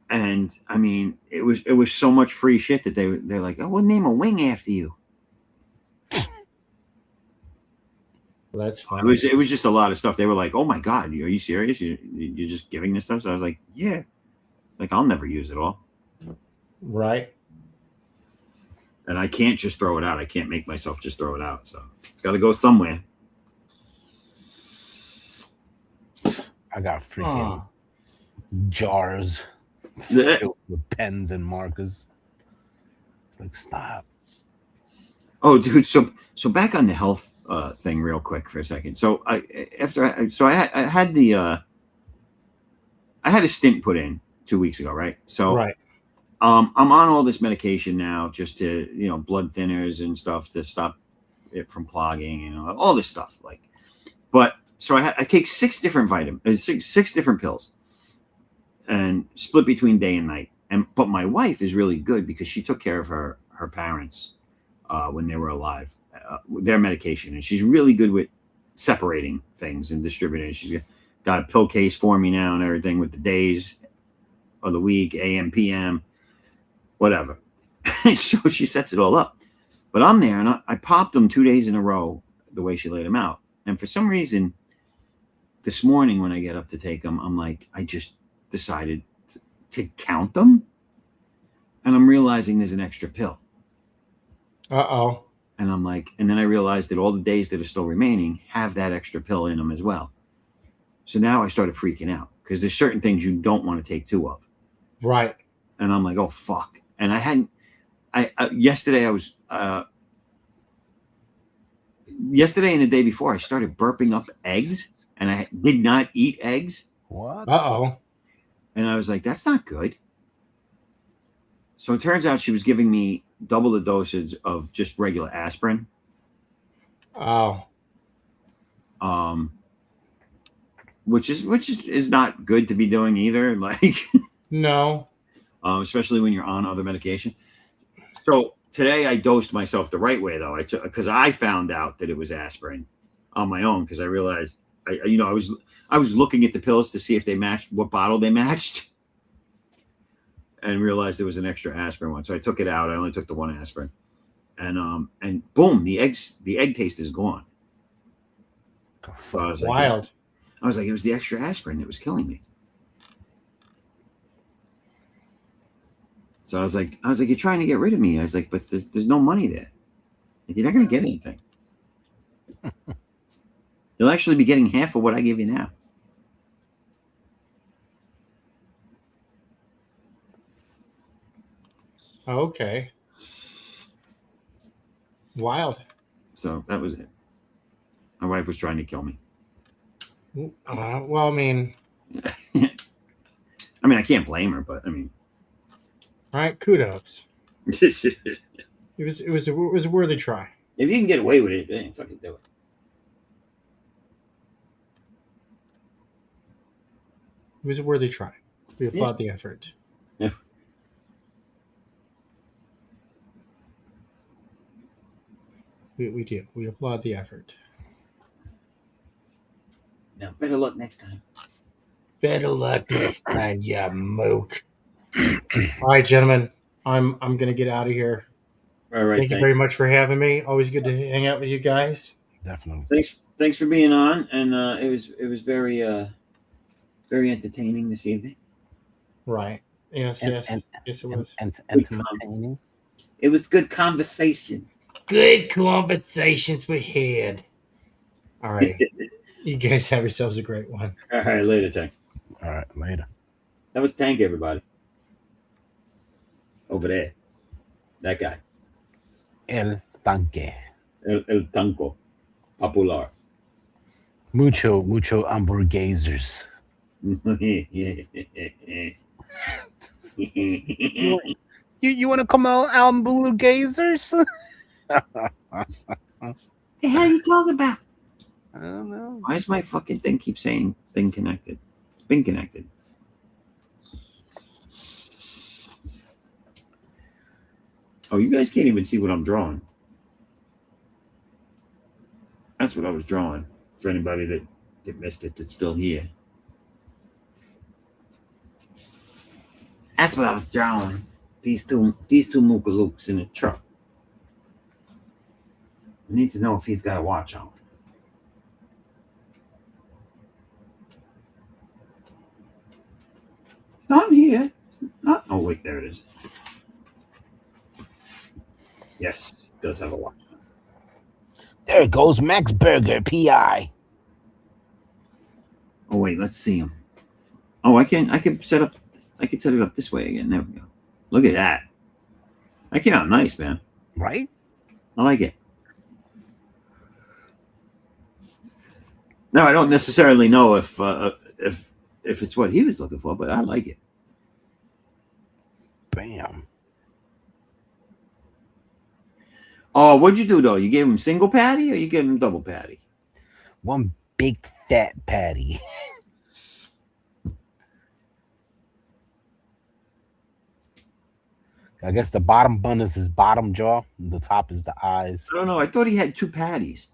And I mean, it was so much free shit that they're like, oh, we'll name a wing after you. Well, that's funny. It was just a lot of stuff. They were like, oh my god, are you serious? You're just giving this stuff? So I was like, yeah. Like, I'll never use it all. Right. And I can't just throw it out. I can't make myself just throw it out. So it's got to go somewhere. I got freaking jars filled with pens and markers. Like, stop. Oh, dude. So back on the health thing real quick for a second. So I had a stint put in 2 weeks ago, right? So right. I'm on all this medication now, just to, blood thinners and stuff to stop it from clogging, all this stuff. Like, but so I take 6 different vitamins, six different pills, and split between day and night. But my wife is really good because she took care of her parents when they were alive, their medication, and she's really good with separating things and distributing. She's got a pill case for me now and everything with the days of the week, AM, PM, whatever. So she sets it all up. But I'm there, and I popped them 2 days in a row the way she laid them out. And for some reason, this morning when I get up to take them, I'm like, I just decided to count them. And I'm realizing there's an extra pill. Uh-oh. And I'm like, and then I realized that all the days that are still remaining have that extra pill in them as well. So now I started freaking out because there's certain things you don't want to take two of. Right. And I'm like, oh, fuck. And I hadn't, yesterday yesterday and the day before, I started burping up eggs and I did not eat eggs. What? Uh-oh. And I was like, that's not good. So it turns out she was giving me double the dosage of just regular aspirin. Oh. Which is not good to be doing either. Like, No. Especially when you're on other medication. So today I dosed myself the right way though. Because I found out that it was aspirin on my own because I realized I was looking at the pills to see if they matched what bottle they matched, and realized there was an extra aspirin one. So I took it out. I only took the one aspirin, and boom, the egg taste is gone. So I was Wild. like, it was the extra aspirin that was killing me. So I was like, you're trying to get rid of me. I was like, but there's no money there. Like, you're not going to get anything. You'll actually be getting half of what I give you now. Okay. Wild. So that was it. My wife was trying to kill me. Well, I mean, I can't blame her, but I mean, all right, kudos. if It was a worthy try. you can get away with it, then fucking do it. It was a worthy try. We applaud the effort. Yeah. We do. We applaud the effort. Now, better luck next time. Better luck next time, ya mook. All right, gentlemen. I'm gonna get out of here. All right. Thank you very much for having me. Always good to hang out with you guys. Definitely. Thanks for being on, and it was very entertaining this evening. Right. Yes, yes. Yes, it was. Entertaining. It was good conversation. Good conversations we had. All right. You guys have yourselves a great one. All right, later, Tank. All right, later. That was Tank, everybody. Over there. That guy. El Tanque. El Tanco. Popular. Mucho hamburguesers. You want to come out hamburguesers? The hell are you talking about? I don't know. Why does my fucking thing keep saying thing connected? It's been connected. Oh, you guys can't even see what I'm drawing. That's what I was drawing. For anybody that missed it, that's still here. That's what I was drawing. These two mookalooks in a truck. I need to know if he's got a watch on. It's not here. It's not. Oh wait, there it is. Yes, it does have a watch on. There goes Max Burger, PI. Oh wait, let's see him. Oh, I can set it up this way again. There we go. Look at that. That came out nice, man. Right? I like it. Now I don't necessarily know if it's what he was looking for, but I like it. Bam. Oh, what'd you do though? You gave him single patty or you gave him double patty? One big fat patty. I guess the bottom bun is his bottom jaw. The top is the eyes. I don't know. I thought he had two patties.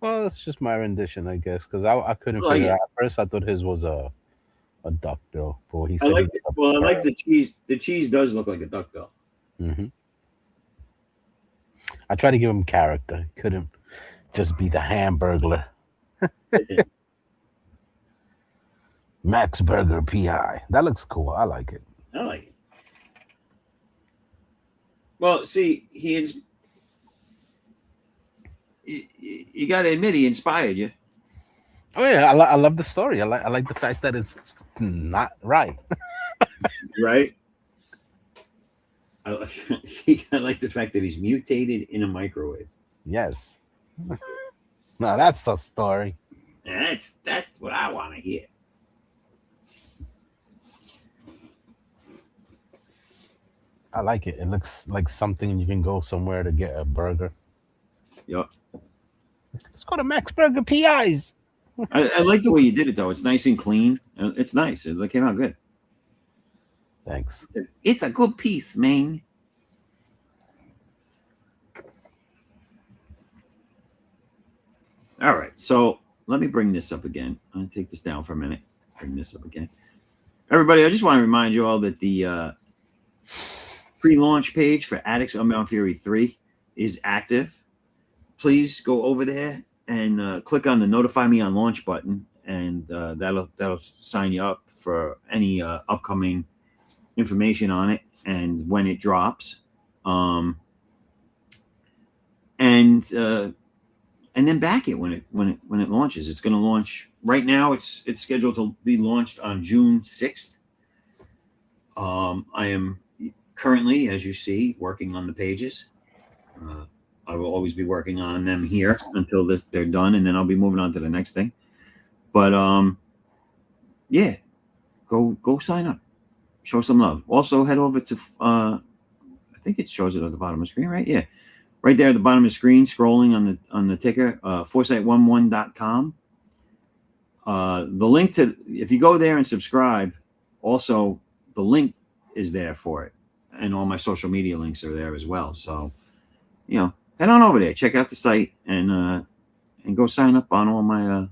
Well, that's just my rendition, I guess, because I couldn't Well, figure yeah. out. At first, I thought his was a duck bill. But he I said like the cheese. The cheese does look like a duck bill. I tried to give him character. Couldn't Just be the Hamburglar. Max Burger PI. That looks cool. I like it. I like it. Well, see, you got to admit he inspired you, Oh yeah, I love the story. I like the fact that it's not right. right? I like the fact that he's mutated in a microwave. Yes. No, that's a story. And that's what I want to hear. I like it. It looks like something you can go somewhere to get a burger. Yep. Let's go to Max Burger PIs. I like the way you did it though. It's nice and clean. It's nice. It came out good. Thanks. It's a good piece, man. All right. So let me bring this up again. I'm going to take this down for a minute. Bring this up again. Everybody, I just want to remind you all that the pre-launch page for Addicts Unbound Fury 3 is active. Please go over there and click on the Notify Me on Launch button, and that'll sign you up for any upcoming information on it and when it drops. And then back it when it launches. It's going to launch right now. It's scheduled to be launched on June 6th. I am currently, as you see, working on the pages. I will always be working on them here until they're done, and then I'll be moving on to the next thing. But yeah, go sign up, show some love. Also, head over to I think it shows it at the bottom of the screen, right? Yeah. Right there at the bottom of the screen, scrolling on the ticker, foresight11.com. The link to, if you go there and subscribe, also the link is there for it, and all my social media links are there as well. So, head on over there, check out the site, and go sign up on all my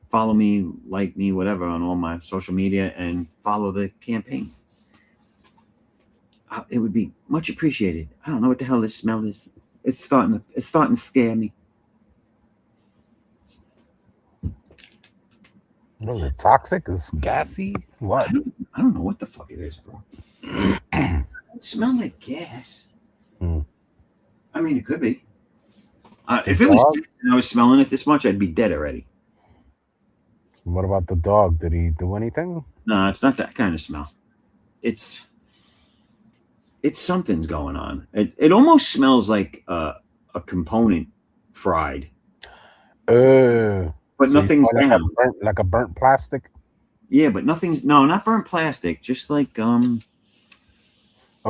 follow me, like me, whatever, on all my social media, and follow the campaign. It would be much appreciated. I don't know what the hell this smell is. It's starting to scare me. What is it? Toxic? Is gassy? What? I don't know what the fuck it is, bro. It smells like gas. I mean, it could be. If it was gas and I was smelling it this much, I'd be dead already. What about the dog? Did he do anything? No, it's not that kind of smell. It's something's going on. It almost smells like a component fried. But so nothing's down. Like a burnt plastic? Yeah, but nothing's, no, not burnt plastic. Just like a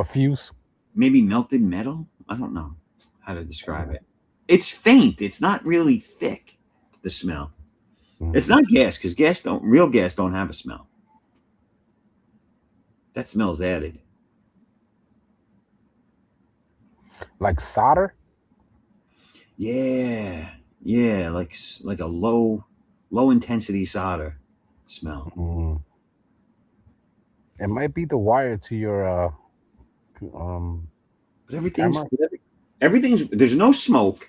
fuse? Maybe melted metal. I don't know how to describe it. It's faint. It's not really thick, the smell. It's not gas, because real gas don't have a smell. That smell's added. Like solder? Yeah, like a low intensity solder smell. It might be the wire to your but everything's there's no smoke,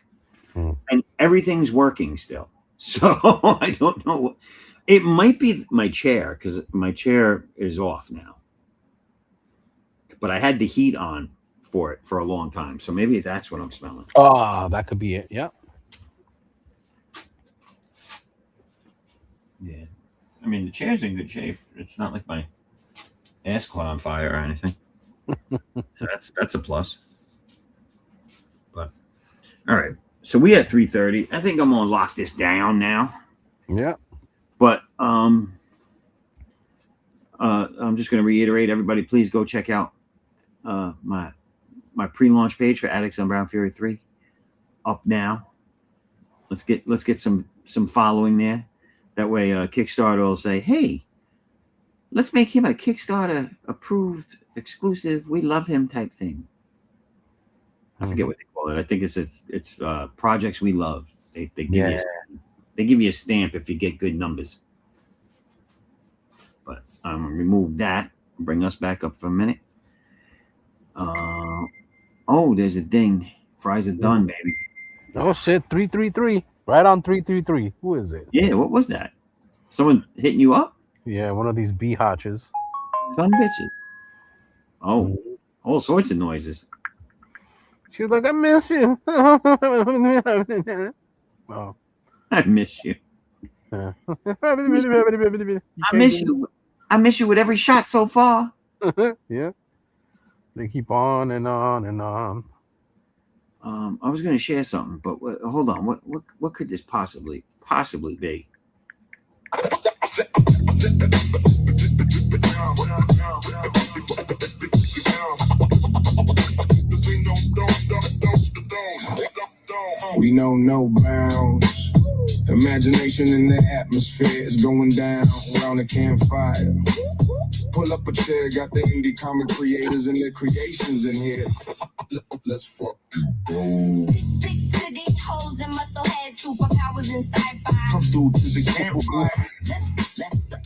and everything's working still. So I don't know. It might be my chair, because my chair is off now. But I had the heat on for it for a long time, so maybe that's what I'm smelling. Oh, that could be it. Yeah. Yeah. I mean, the chair's in good shape. It's not like my ass caught on fire or anything. So that's a plus. But all right. So we at 3:30. I think I'm gonna lock this down now. Yeah. But I'm just gonna reiterate, everybody, please go check out my pre-launch page for Addicts Unbound Fury 3 up now. Let's get some following there. That way Kickstarter will say, hey, let's make him a Kickstarter approved exclusive, we love him type thing. I forget what they call it. I think it's projects we love. They give you a stamp if you get good numbers. But I'm gonna remove that and bring us back up for a minute. Oh, there's a ding. Fries are done, baby. Oh shit, 333. Right on 333. Who is it? Yeah, what was that? Someone hitting you up? Yeah, one of these bee hotches. Some bitches. Oh, Mhm. all sorts of noises. She was like, I miss you. Oh. I miss you. Yeah. I miss you. I miss you with every shot so far. Yeah. They keep on and on and on. I was going to share something, but hold on. What could this possibly be? We know no bounds. Imagination in the atmosphere is going down around the campfire. Pull up a chair, got the indie comic creators and their creations in here. Let's fucking go. Big titty hoes and muscle heads, superpowers and sci-fi. Come through to the campfire.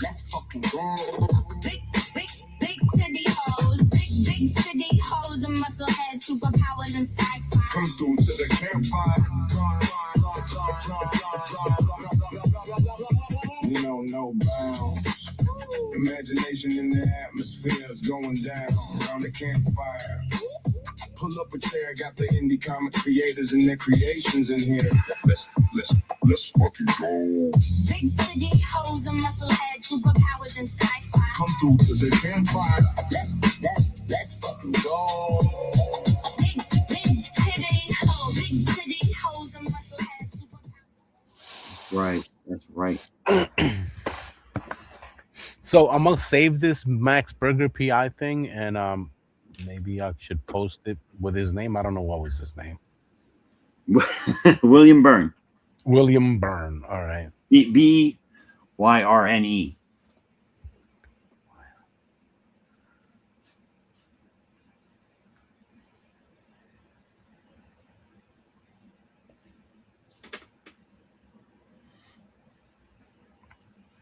Let's fucking go. Big titty hoes, big titty hoes and muscle heads, superpowers and sci-fi. Come through to the campfire. We know no bounds. Imagination in the atmosphere is going down around the campfire. Pull up a chair, got the indie comic creators and their creations in here. Let's fucking go. Big titty hoes and muscle heads, superpowers and sci-fi. Come through to the campfire. Let's fucking go. Big titty hoes and muscle heads, superpowers. Right. That's right. So I'm gonna save this Max Burger PI thing, and maybe I should post it with his name. I don't know what was his name. William Byrne. William Byrne. All right. Byrne.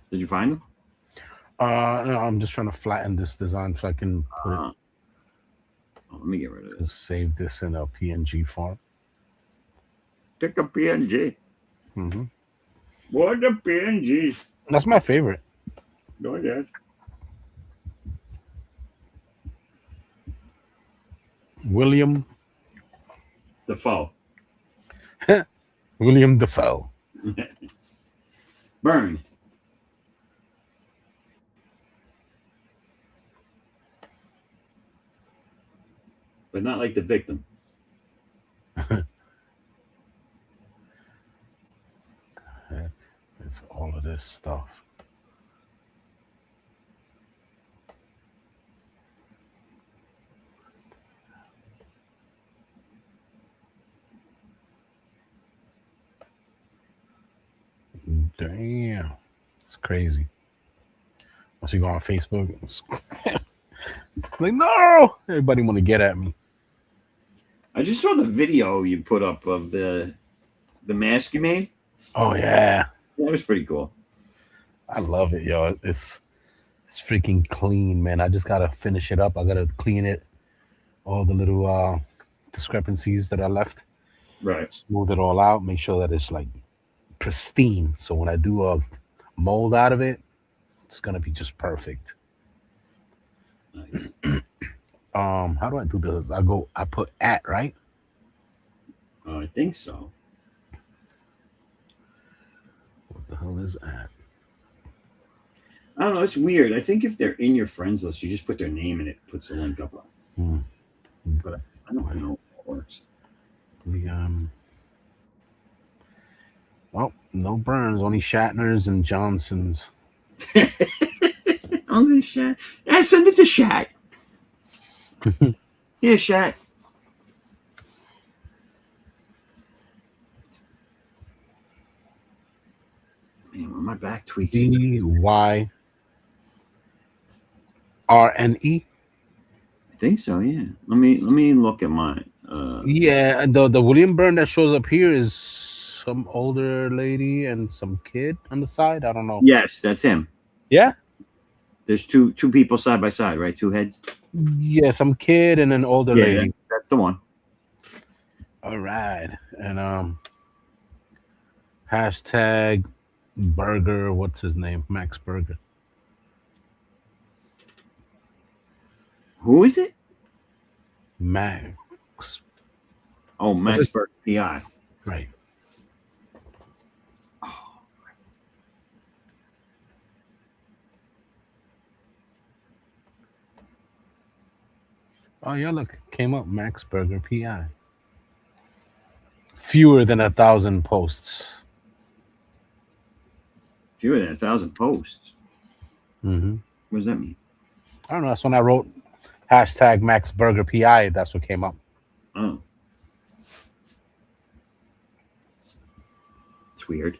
Did you find him? No, I'm just trying to flatten this design so I can put it. Oh, let me get rid of this. Just save this in a PNG form. Take a PNG. Mm-hmm. What the PNGs? That's my favorite. Go ahead. William Defoe. William Defoe. Byrne. But not like the victim. It's all of this stuff. Damn, it's crazy. Once you go on Facebook, it's like, no, everybody want to get at me. I just saw the video you put up of the mask you made. Oh yeah, That was pretty cool. I love it, yo. It's freaking clean, man. I just gotta finish it up. I gotta clean it, all the little discrepancies that I left. Right. Smooth it all out. Make sure that it's like pristine. So when I do a mold out of it, it's gonna be just perfect. Nice. How do I do this? I put at, right? I think so. What the hell is at? I don't know. It's weird. I think if they're in your friends list, you just put their name and it puts the link up. But I don't know how it works. Well, no Burns, only Shatners and Johnsons. Only Shat. Yeah, send it to Shat. Yeah, Shat. Man, my back tweaks. DYRNE. I think so. Yeah. Let me look at mine. Yeah, and the William Byrne that shows up here is some older lady and some kid on the side. I don't know. Yes, that's him. Yeah. There's two people side by side, right? Two heads. Yeah, some kid and an older lady. That's the one. All right, and Hashtag Burger. What's his name? Max Burger. Who is it? Max. Oh, What's Max his- Burke, PI. Right. Oh yeah, look, came up Max Burger PI. Fewer than 1,000 posts. Fewer than 1,000 posts. Mm-hmm. What does that mean? I don't know. That's when I wrote hashtag Max Burger PI. That's what came up. Oh. It's weird.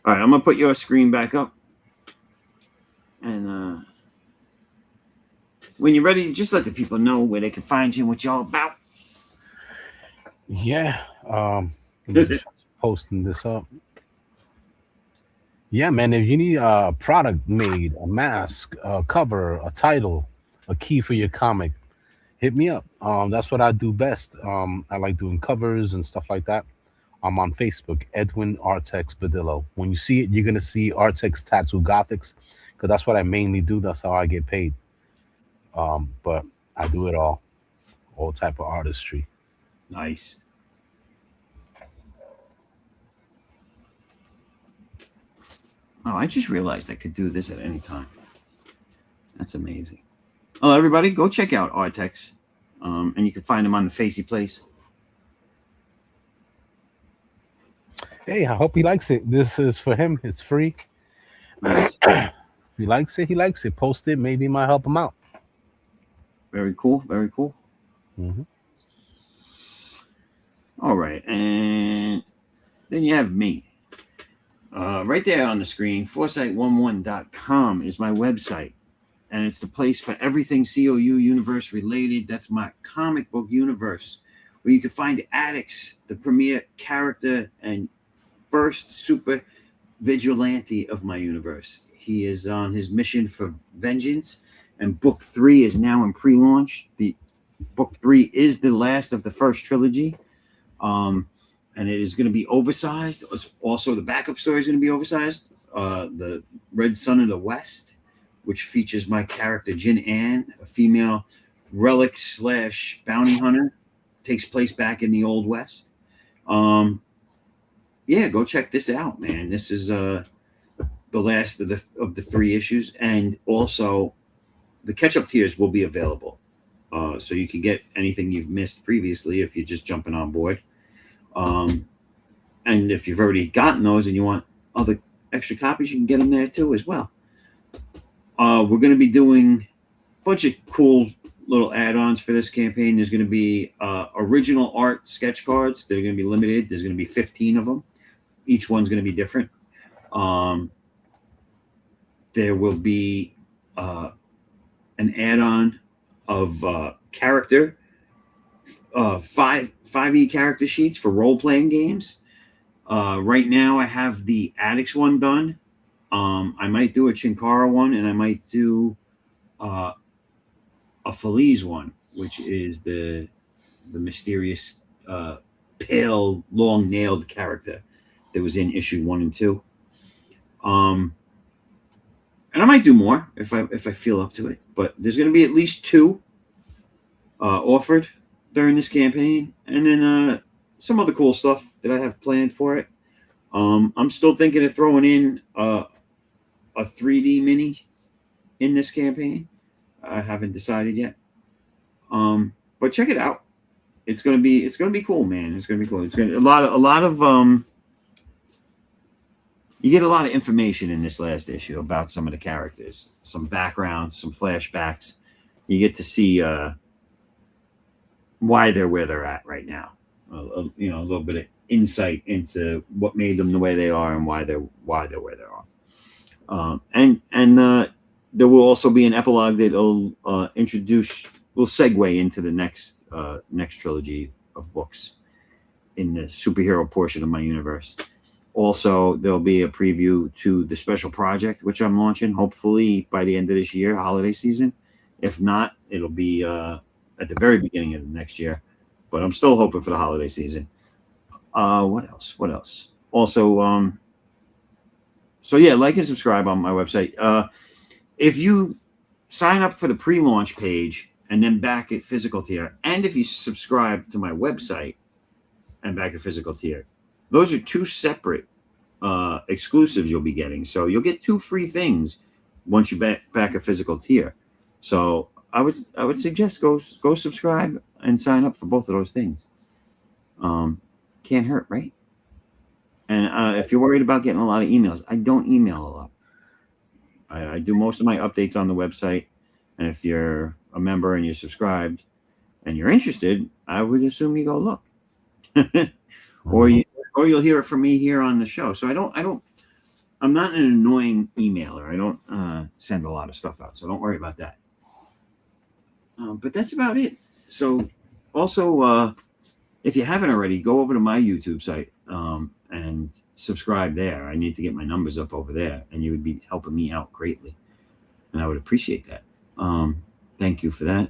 All right, I'm gonna put your screen back up, and when you're ready, just let the people know where they can find you and what you're all about. Yeah. Just posting this up. Yeah, man. If you need a product made, a mask, a cover, a title, a key for your comic, hit me up. That's what I do best. I like doing covers and stuff like that. I'm on Facebook, Edwin Artex Badillo. When you see it, you're gonna see Artex Tattoo Gothics, because that's what I mainly do. That's how I get paid. But I do it all type of artistry. Nice. Oh, I just realized I could do this at any time. That's amazing. Oh, everybody, go check out Artex, and you can find him on the Facey Place. Hey, I hope he likes it. This is for him. It's free. Nice. If he likes it, he likes it. Post it. Maybe it might help him out. Very cool. Very cool. Mm-hmm. All right, and then you have me. Right there on the screen, foresight11.com is my website, and it's the place for everything C.O.U. universe related. That's my comic book universe, where you can find Addicts, the premier character and first super vigilante of my universe. He is on his mission for vengeance, and book 3 is now in pre-launch. The book 3 is the last of the first trilogy. And it is going to be oversized. Also, the backup story is going to be oversized. The Red Sun of the West, which features my character Jin Ann, a female relic / bounty hunter, takes place back in the Old West. Yeah, go check this out, man. This is the last of the 3 issues, and also the catch-up tiers will be available, so you can get anything you've missed previously if you're just jumping on board. And if you've already gotten those and you want other extra copies, you can get them there too as well. We're going to be doing a bunch of cool little add-ons for this campaign. There's going to be original art sketch cards. They're going to be limited. There's going to be 15 of them. Each one's going to be different. There will be an add-on of character 5e character sheets for role-playing games. Right now I have the Addicts one done. I might do a Chinkara one, and I might do a Feliz one, which is the mysterious pale long-nailed character that was in issue 1 and 2. And I might do more if I feel up to it, but there's going to be at least 2 offered during this campaign, and then some other cool stuff that I have planned for it. I'm still thinking of throwing in a 3D mini in this campaign. I haven't decided yet, but check it out. It's gonna be cool, man. It's gonna be cool. It's gonna a lot of you get a lot of information in this last issue about some of the characters, some backgrounds, some flashbacks. You get to see why they're where they're at right now. A little bit of insight into what made them the way they are and why they're where they are. And there will also be an epilogue that'll will segue into the next trilogy of books in the superhero portion of my universe. Also, there'll be a preview to the special project, which I'm launching, hopefully by the end of this year, holiday season. If not, it'll be at the very beginning of the next year. But I'm still hoping for the holiday season. What else? What else? Also, so yeah, like and subscribe on my website. If you sign up for the pre-launch page and then back at physical tier, and if you subscribe to my website and back at physical tier, those are two separate exclusives you'll be getting. So you'll get 2 free things once you back a physical tier. So I would suggest go subscribe and sign up for both of those things. Can't hurt, right? And if you're worried about getting a lot of emails, I don't email a lot. I do most of my updates on the website. And if you're a member and you're subscribed and you're interested, I would assume you go look. or you'll hear it from me here on the show. So I'm not an annoying emailer. I don't send a lot of stuff out, so don't worry about that. But that's about it. So also, if you haven't already, go over to my YouTube site and subscribe there. I need to get my numbers up over there, and you would be helping me out greatly, and I would appreciate that. Thank you for that.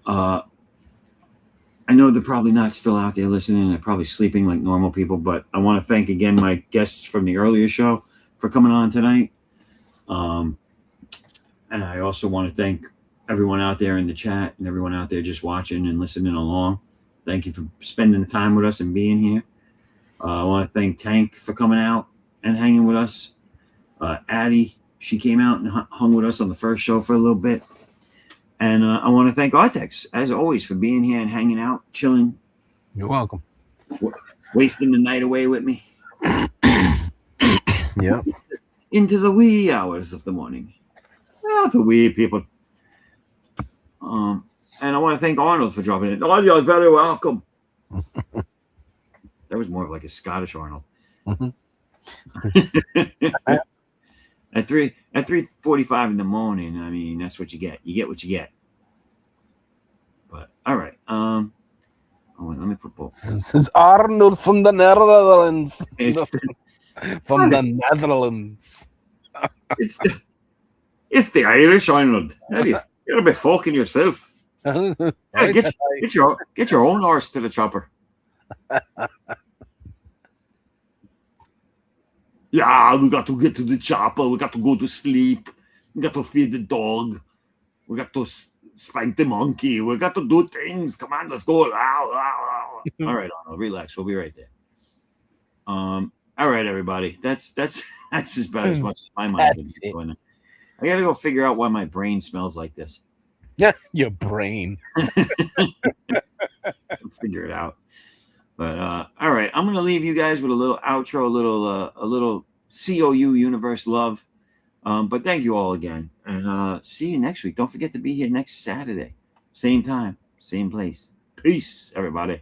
I know they're probably not still out there listening. They're probably sleeping like normal people, but I want to thank again my guests from the earlier show for coming on tonight. And I also want to thank everyone out there in the chat and everyone out there just watching and listening along. Thank you for spending the time with us and being here. I want to thank Tank for coming out and hanging with us. Addie, she came out and hung with us on the first show for a little bit. And I want to thank Artex, as always, for being here and hanging out, chilling. You're welcome. Wasting the night away with me. Yeah. Into the wee hours of the morning. Well, the wee people. And I want to thank Arnold for dropping in. Oh, you're very welcome. That was more of like a Scottish Arnold. At 3:45 in the morning, I mean, that's what you get. You get what you get. But all right. Oh, wait, let me put both. This is Arnold from the Netherlands. From the Netherlands. It's the Irish Arnold. You gotta be fucking yourself. Hey, get your own horse to the chopper. Yeah, we got to get to the chopper. We got to go to sleep. We got to feed the dog. We got to spank the monkey. We got to do things. Come on, let's go. All right, Arnold, relax. We'll be right there. All right, everybody. That's about as much as my mind can be going. I gotta go figure out why my brain smells like this. Yeah, your brain. Figure it out. But all right, I'm gonna leave you guys with a little outro, a little C.O.U. universe love. But thank you all again, and see you next week. Don't forget to be here next Saturday, same time, same place. Peace, everybody.